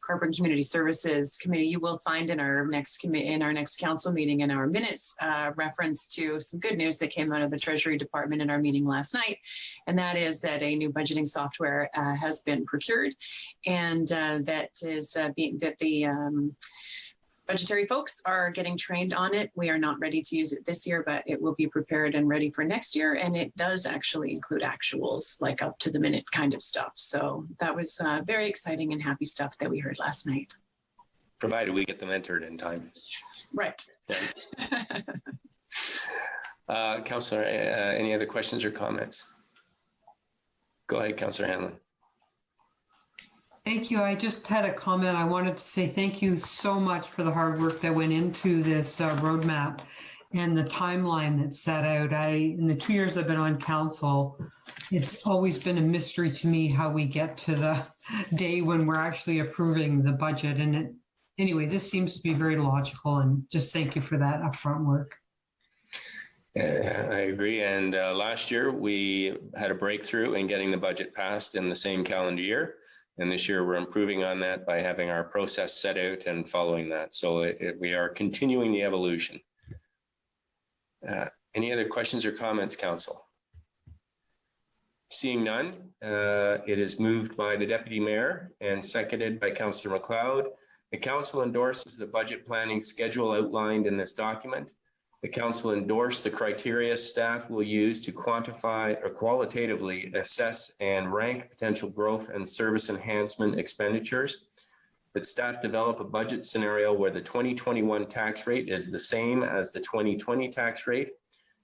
Corporate and Community Services Committee, you will find in our next council meeting in our minutes reference to some good news that came out of the Treasury Department in our meeting last night, and that is that a new budgeting software has been procured, and that the budgetary folks are getting trained on it. We are not ready to use it this year, but it will be prepared and ready for next year. And it does actually include actuals, like up to the minute kind of stuff. So that was very exciting and happy stuff that we heard last night. Provided we get them entered in time. Right. Councillor, any other questions or comments? Go ahead, Councillor Hanlon. Thank you. I just had a comment. I wanted to say thank you so much for the hard work that went into this roadmap and the timeline that's set out. In the 2 years I've been on council, it's always been a mystery to me how we get to the day when we're actually approving the budget. And anyway, this seems to be very logical, and just thank you for that upfront work. I agree. And last year we had a breakthrough in getting the budget passed in the same calendar year. And this year we're improving on that by having our process set out and following that. So we are continuing the evolution. Any other questions or comments, Council? Seeing none, it is moved by the Deputy Mayor and seconded by Councillor MacLeod. The Council endorses the budget planning schedule outlined in this document. The Council endorsed the criteria staff will use to quantify or qualitatively assess and rank potential growth and service enhancement expenditures. That staff develop a budget scenario where the 2021 tax rate is the same as the 2020 tax rate,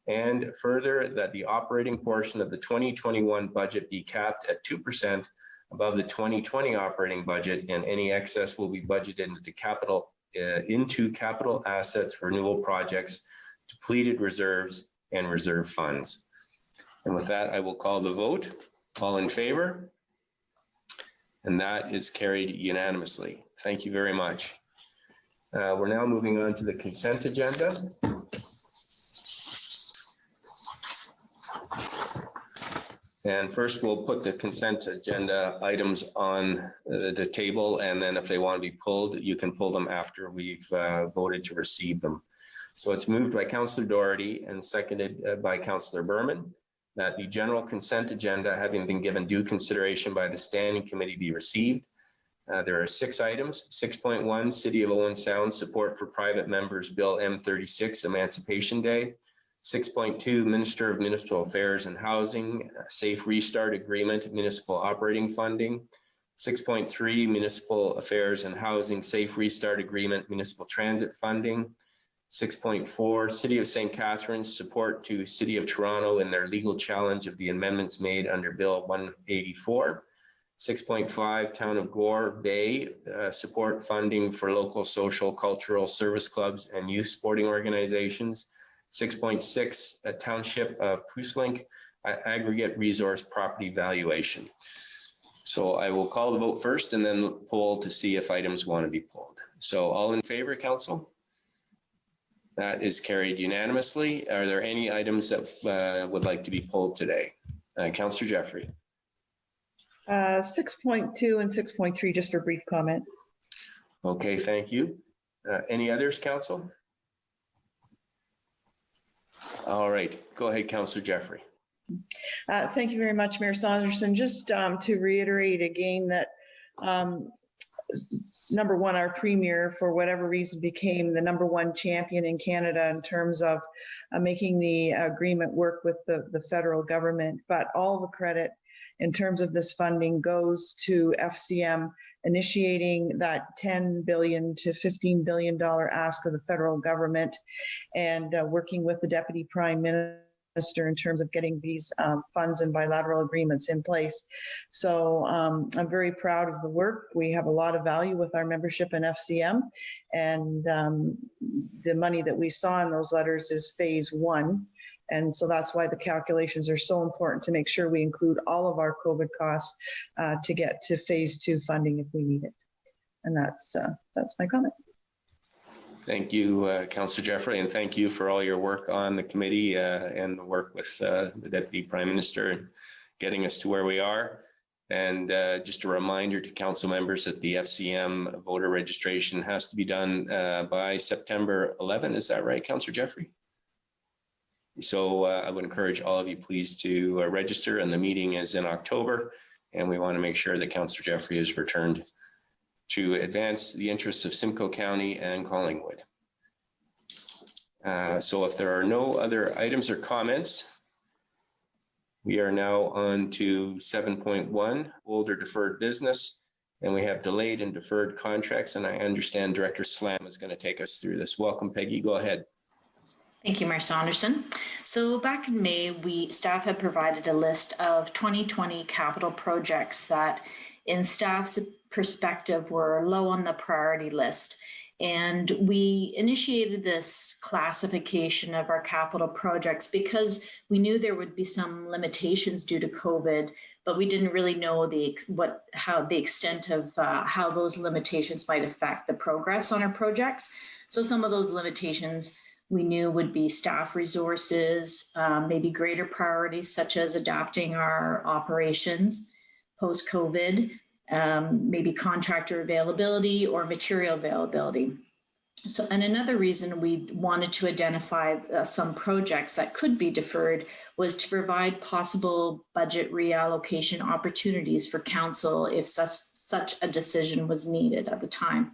and further that the operating portion of the 2021 budget be capped at 2% above the 2020 operating budget, and any excess will be budgeted into capital assets, renewal projects, depleted reserves, and reserve funds. And with that, I will call the vote. All in favor? And that is carried unanimously. Thank you very much. We're now moving on to the consent agenda. And first, we'll put the consent agenda items on the table, and then if they want to be pulled, you can pull them after we've voted to receive them. So it's moved by Councillor Doherty and seconded by Councillor Berman that the general consent agenda, having been given due consideration by the Standing Committee, be received. There are 6 items. 6.1, City of Owen Sound Support for Private Members Bill M36, Emancipation Day. 6.2, Minister of Municipal Affairs and Housing, Safe Restart Agreement, Municipal Operating Funding. 6.3, Municipal Affairs and Housing, Safe Restart Agreement, Municipal Transit Funding. 6.4, City of St. Catharines support to City of Toronto in their legal challenge of the amendments made under Bill 184. 6.5, Town of Gore Bay support funding for local social, cultural service clubs and youth sporting organizations. 6.6, Township of Pooslink aggregate resource property valuation. So I will call the vote first and then poll to see if items want to be pulled. So all in favor, Council? That is carried unanimously. Are there any items that would like to be pulled today? Councillor Jeffrey. 6.2 and 6.3, just for brief comment. Okay, thank you. Any others, Council? All right, go ahead, Councillor Jeffrey. Thank you very much, Mayor Saunderson. Just to reiterate again that number one, our premier, for whatever reason, became the #1 champion in Canada in terms of making the agreement work with the federal government. But all the credit in terms of this funding goes to FCM initiating that $10 billion to $15 billion ask of the federal government, and working with the Deputy Prime Minister in terms of getting these funds and bilateral agreements in place. So I'm very proud of the work. We have a lot of value with our membership in FCM, and the money that we saw in those letters is phase 1. And so that's why the calculations are so important, to make sure we include all of our COVID costs to get to phase 2 funding if we need it. And that's my comment. Thank you, Councillor Jeffrey, and thank you for all your work on the committee and the work with the Deputy Prime Minister and getting us to where we are. And just a reminder to council members that the FCM voter registration has to be done by September 11. Is that right, Councillor Jeffrey? So I would encourage all of you please to register, and the meeting is in October, and we want to make sure that Councillor Jeffrey is returned to advance the interests of Simcoe County and Collingwood. So if there are no other items or comments, we are now on to 7.1, older deferred business, and we have delayed and deferred contracts, and I understand Director Slam is going to take us through this. Welcome, Peggy, go ahead. Thank you, Mayor Saunderson. So back in May, staff had provided a list of 2020 capital projects that, in staff's perspective, were low on the priority list. And we initiated this classification of our capital projects because we knew there would be some limitations due to COVID, but we didn't really know the extent of how those limitations might affect the progress on our projects. So some of those limitations we knew would be staff resources, maybe greater priorities such as adapting our operations post-COVID, maybe contractor availability or material availability. So, and another reason we wanted to identify some projects that could be deferred was to provide possible budget reallocation opportunities for council if such a decision was needed at the time.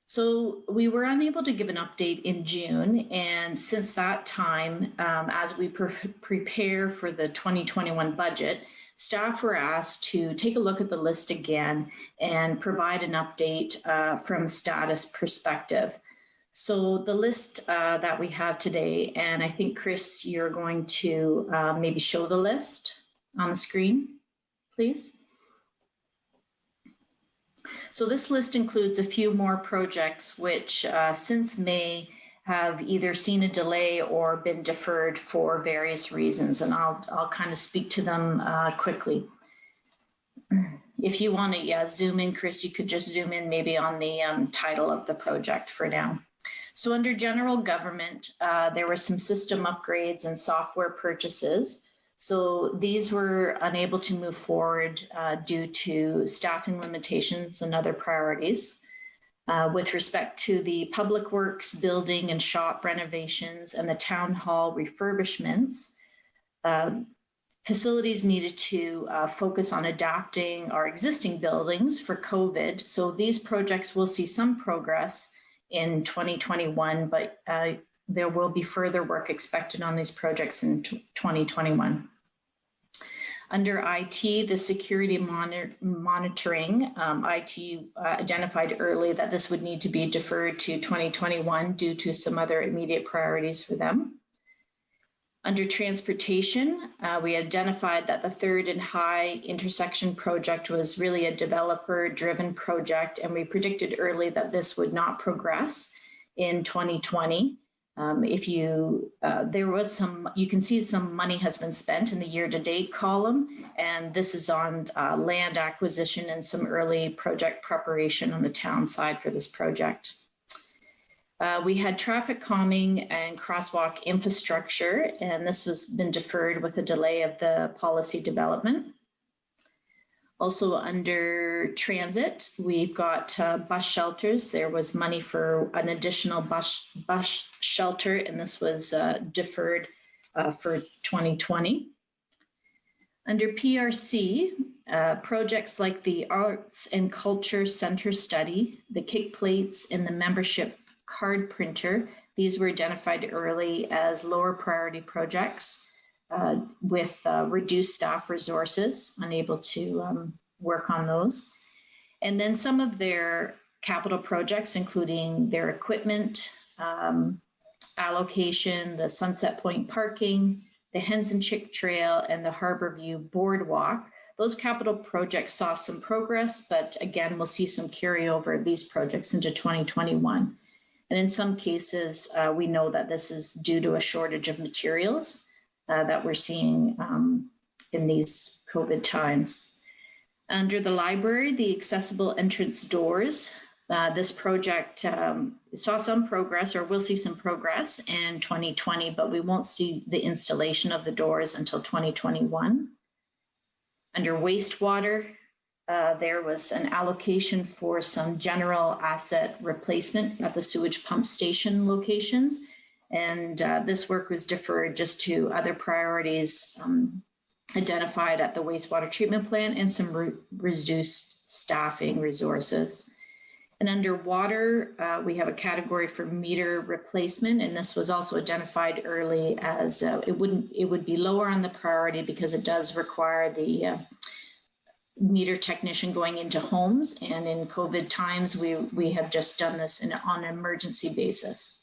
So we were unable to give an update in June, and since that time, as we prepare for the 2021 budget, staff were asked to take a look at the list again and provide an update from a status perspective. So the list that we have today, and I think, Chris, you're going to maybe show the list on the screen, please. So this list includes a few more projects which since May have either seen a delay or been deferred for various reasons, and I'll kind of speak to them quickly. If you want to zoom in, Chris, you could just zoom in maybe on the title of the project for now. So under general government, there were some system upgrades and software purchases. So these were unable to move forward due to staffing limitations and other priorities. With respect to the public works, building and shop renovations and the town hall refurbishments, facilities needed to focus on adapting our existing buildings for COVID. So these projects will see some progress in 2021, but there will be further work expected on these projects in 2021. Under IT, the security monitoring, IT identified early that this would need to be deferred to 2021 due to some other immediate priorities for them. Under transportation, we identified that the Third and High intersection project was really a developer-driven project, and we predicted early that this would not progress in 2020. There was some, you can see some money has been spent in the year-to-date column, and this is on land acquisition and some early project preparation on the town side for this project. We had traffic calming and crosswalk infrastructure, and this has been deferred with a delay of the policy development. Also under transit, we've got bus shelters. There was money for an additional bus shelter, and this was deferred for 2020. Under PRC, projects like the Arts and Culture Center study, the kick plates, and the membership card printer, these were identified early as lower priority projects with reduced staff resources, unable to work on those. And then some of their capital projects, including their equipment allocation, the Sunset Point parking, the Hens and Chick Trail, and the Harborview Boardwalk. Those capital projects saw some progress, but again, we'll see some carryover of these projects into 2021. And in some cases, we know that this is due to a shortage of materials that we're seeing in these COVID times. Under the library, the accessible entrance doors, this project saw some progress, or will see some progress in 2020, but we won't see the installation of the doors until 2021. Under wastewater, there was an allocation for some general asset replacement at the sewage pump station locations. And this work was deferred just to other priorities identified at the wastewater treatment plant and some reduced staffing resources. And under water, we have a category for meter replacement, and this was also identified early as it would be lower on the priority because it does require the meter technician going into homes, and in COVID times, we have just done this on an emergency basis.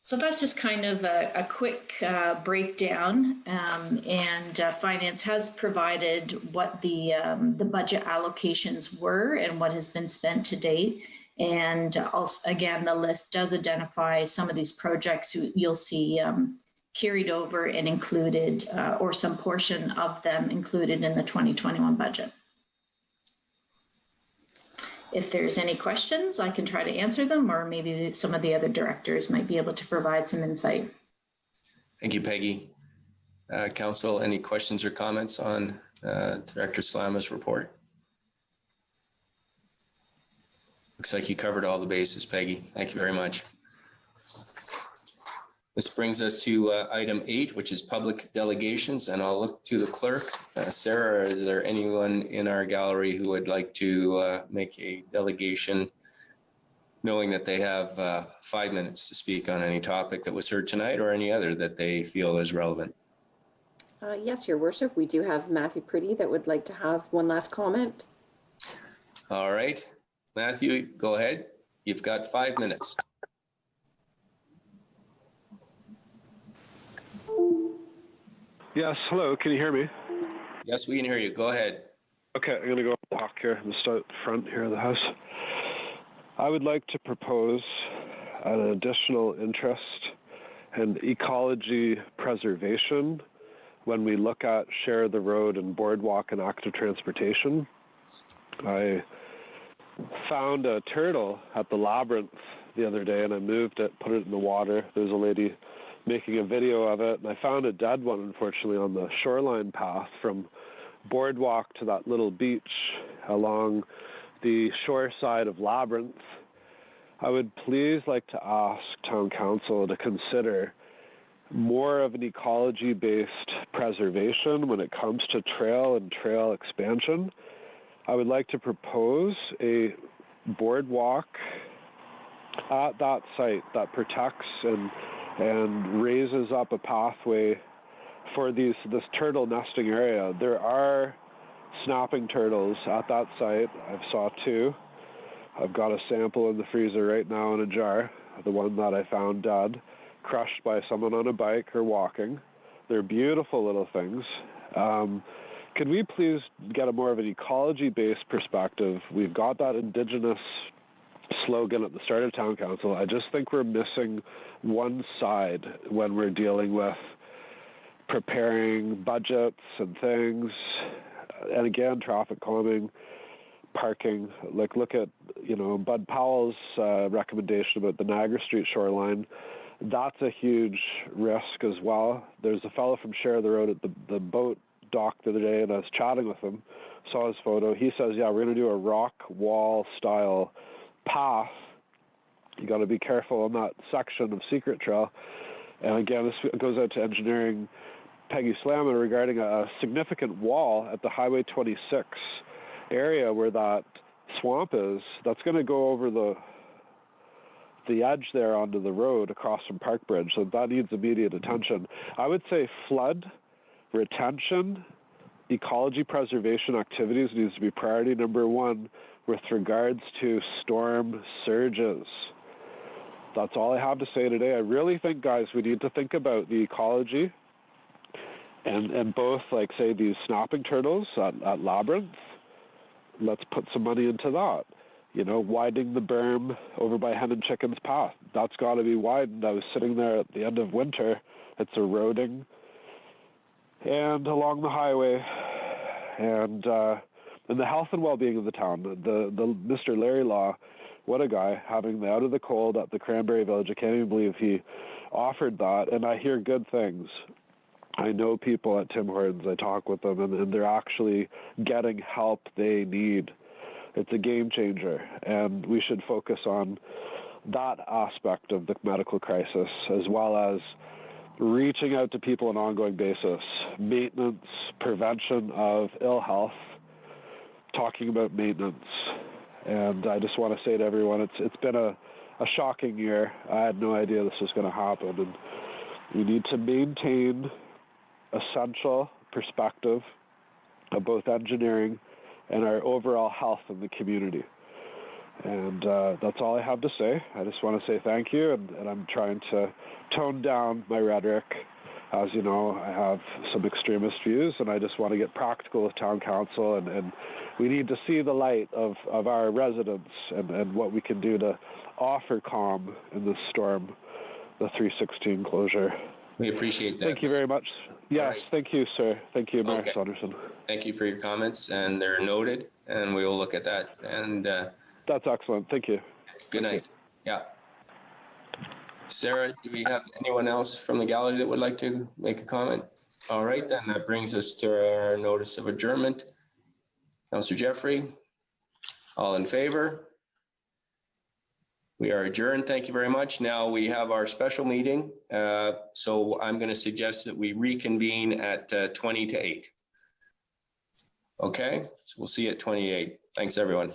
So that's just kind of a quick breakdown, and finance has provided what the budget allocations were and what has been spent to date. And also, again, the list does identify some of these projects you'll see carried over and included, or some portion of them included in the 2021 budget. If there's any questions, I can try to answer them, or maybe some of the other directors might be able to provide some insight. Thank you, Peggy. Council, any questions or comments on Director Salama's report? Looks like you covered all the bases, Peggy. Thank you very much. This brings us to item 8, which is public delegations, and I'll look to the clerk. Sarah, is there anyone in our gallery who would like to make a delegation, knowing that they have 5 minutes to speak on any topic that was heard tonight or any other that they feel is relevant? Yes, Your Worship. We do have Matthew Pretty that would like to have one last comment. All right. Matthew, go ahead. You've got 5 minutes. Yes, hello, can you hear me? Yes, we can hear you. Go ahead. Okay, I'm gonna go walk here and start front here of the house. I would like to propose an additional interest in ecology preservation when we look at share the road and boardwalk and active transportation. I found a turtle at the labyrinth the other day and I moved it, put it in the water. There's a lady making a video of it, and I found a dead one, unfortunately, on the shoreline path from boardwalk to that little beach along the shore side of Labyrinth. I would please like to ask Town Council to consider more of an ecology-based preservation when it comes to trail and trail expansion. I would like to propose a boardwalk at that site that protects and raises up a pathway for this turtle nesting area. There are snapping turtles at that site. I've saw 2. I've got a sample in the freezer right now in a jar, the one that I found dead, crushed by someone on a bike or walking. They're beautiful little things. Can we please get a more of an ecology-based perspective? We've got that Indigenous slogan at the start of Town Council. I just think we're missing one side when we're dealing with preparing budgets and things. And again, traffic calming, parking. Like, look at, Bud Powell's recommendation about the Niagara Street shoreline. That's a huge risk as well. There's a fellow from Share the Road at the boat dock the other day, and I was chatting with him, saw his photo. He says, yeah, we're going to do a rock wall style path. You got to be careful on that section of Secret Trail. And again, this goes out to engineering Peggy Slammer regarding a significant wall at the Highway 26 area where that swamp is. That's going to go over the edge there onto the road across from Park Bridge. So that needs immediate attention. I would say flood retention, ecology preservation activities needs to be priority number 1 with regards to storm surges. That's all I have to say today. I really think, guys, we need to think about the ecology and both, like, say, these snapping turtles at Labyrinth. Let's put some money into that. Widening the berm over by Hen and Chicken's Path. That's got to be widened. I was sitting there at the end of winter. It's eroding. And along the highway, and the health and well-being of the town. The Mr. Larry Law, what a guy, having the Out of the Cold at the Cranberry Village. I can't even believe he offered that, and I hear good things. I know people at Tim Hortons, I talk with them, and they're actually getting help they need. It's a game changer, and we should focus on that aspect of the medical crisis, as well as reaching out to people on an ongoing basis, maintenance, prevention of ill health, talking about maintenance. And I just want to say to everyone, it's been a shocking year. I had no idea this was going to happen, and we need to maintain essential perspective of both engineering and our overall health in the community. And that's all I have to say. I just want to say thank you, and I'm trying to tone down my rhetoric. As you know, I have some extremist views, and I just want to get practical with Town Council, and we need to see the light of our residents and what we can do to offer calm in this storm, the 316 closure. We appreciate that. Thank you very much. Yes, right. Thank you, sir. Thank you, Mayor Okay. Saunderson. Thank you for your comments, and they're noted, and we will look at that. And that's excellent. Thank you. Good night. Yeah. Sarah, do we have anyone else from the gallery that would like to make a comment? All right, then that brings us to our notice of adjournment. Councillor Jeffrey, all in favor? We are adjourned. Thank you very much. Now we have our special meeting. So I'm going to suggest that we reconvene at 20 to 8. Okay, so we'll see you at 28. Thanks, everyone.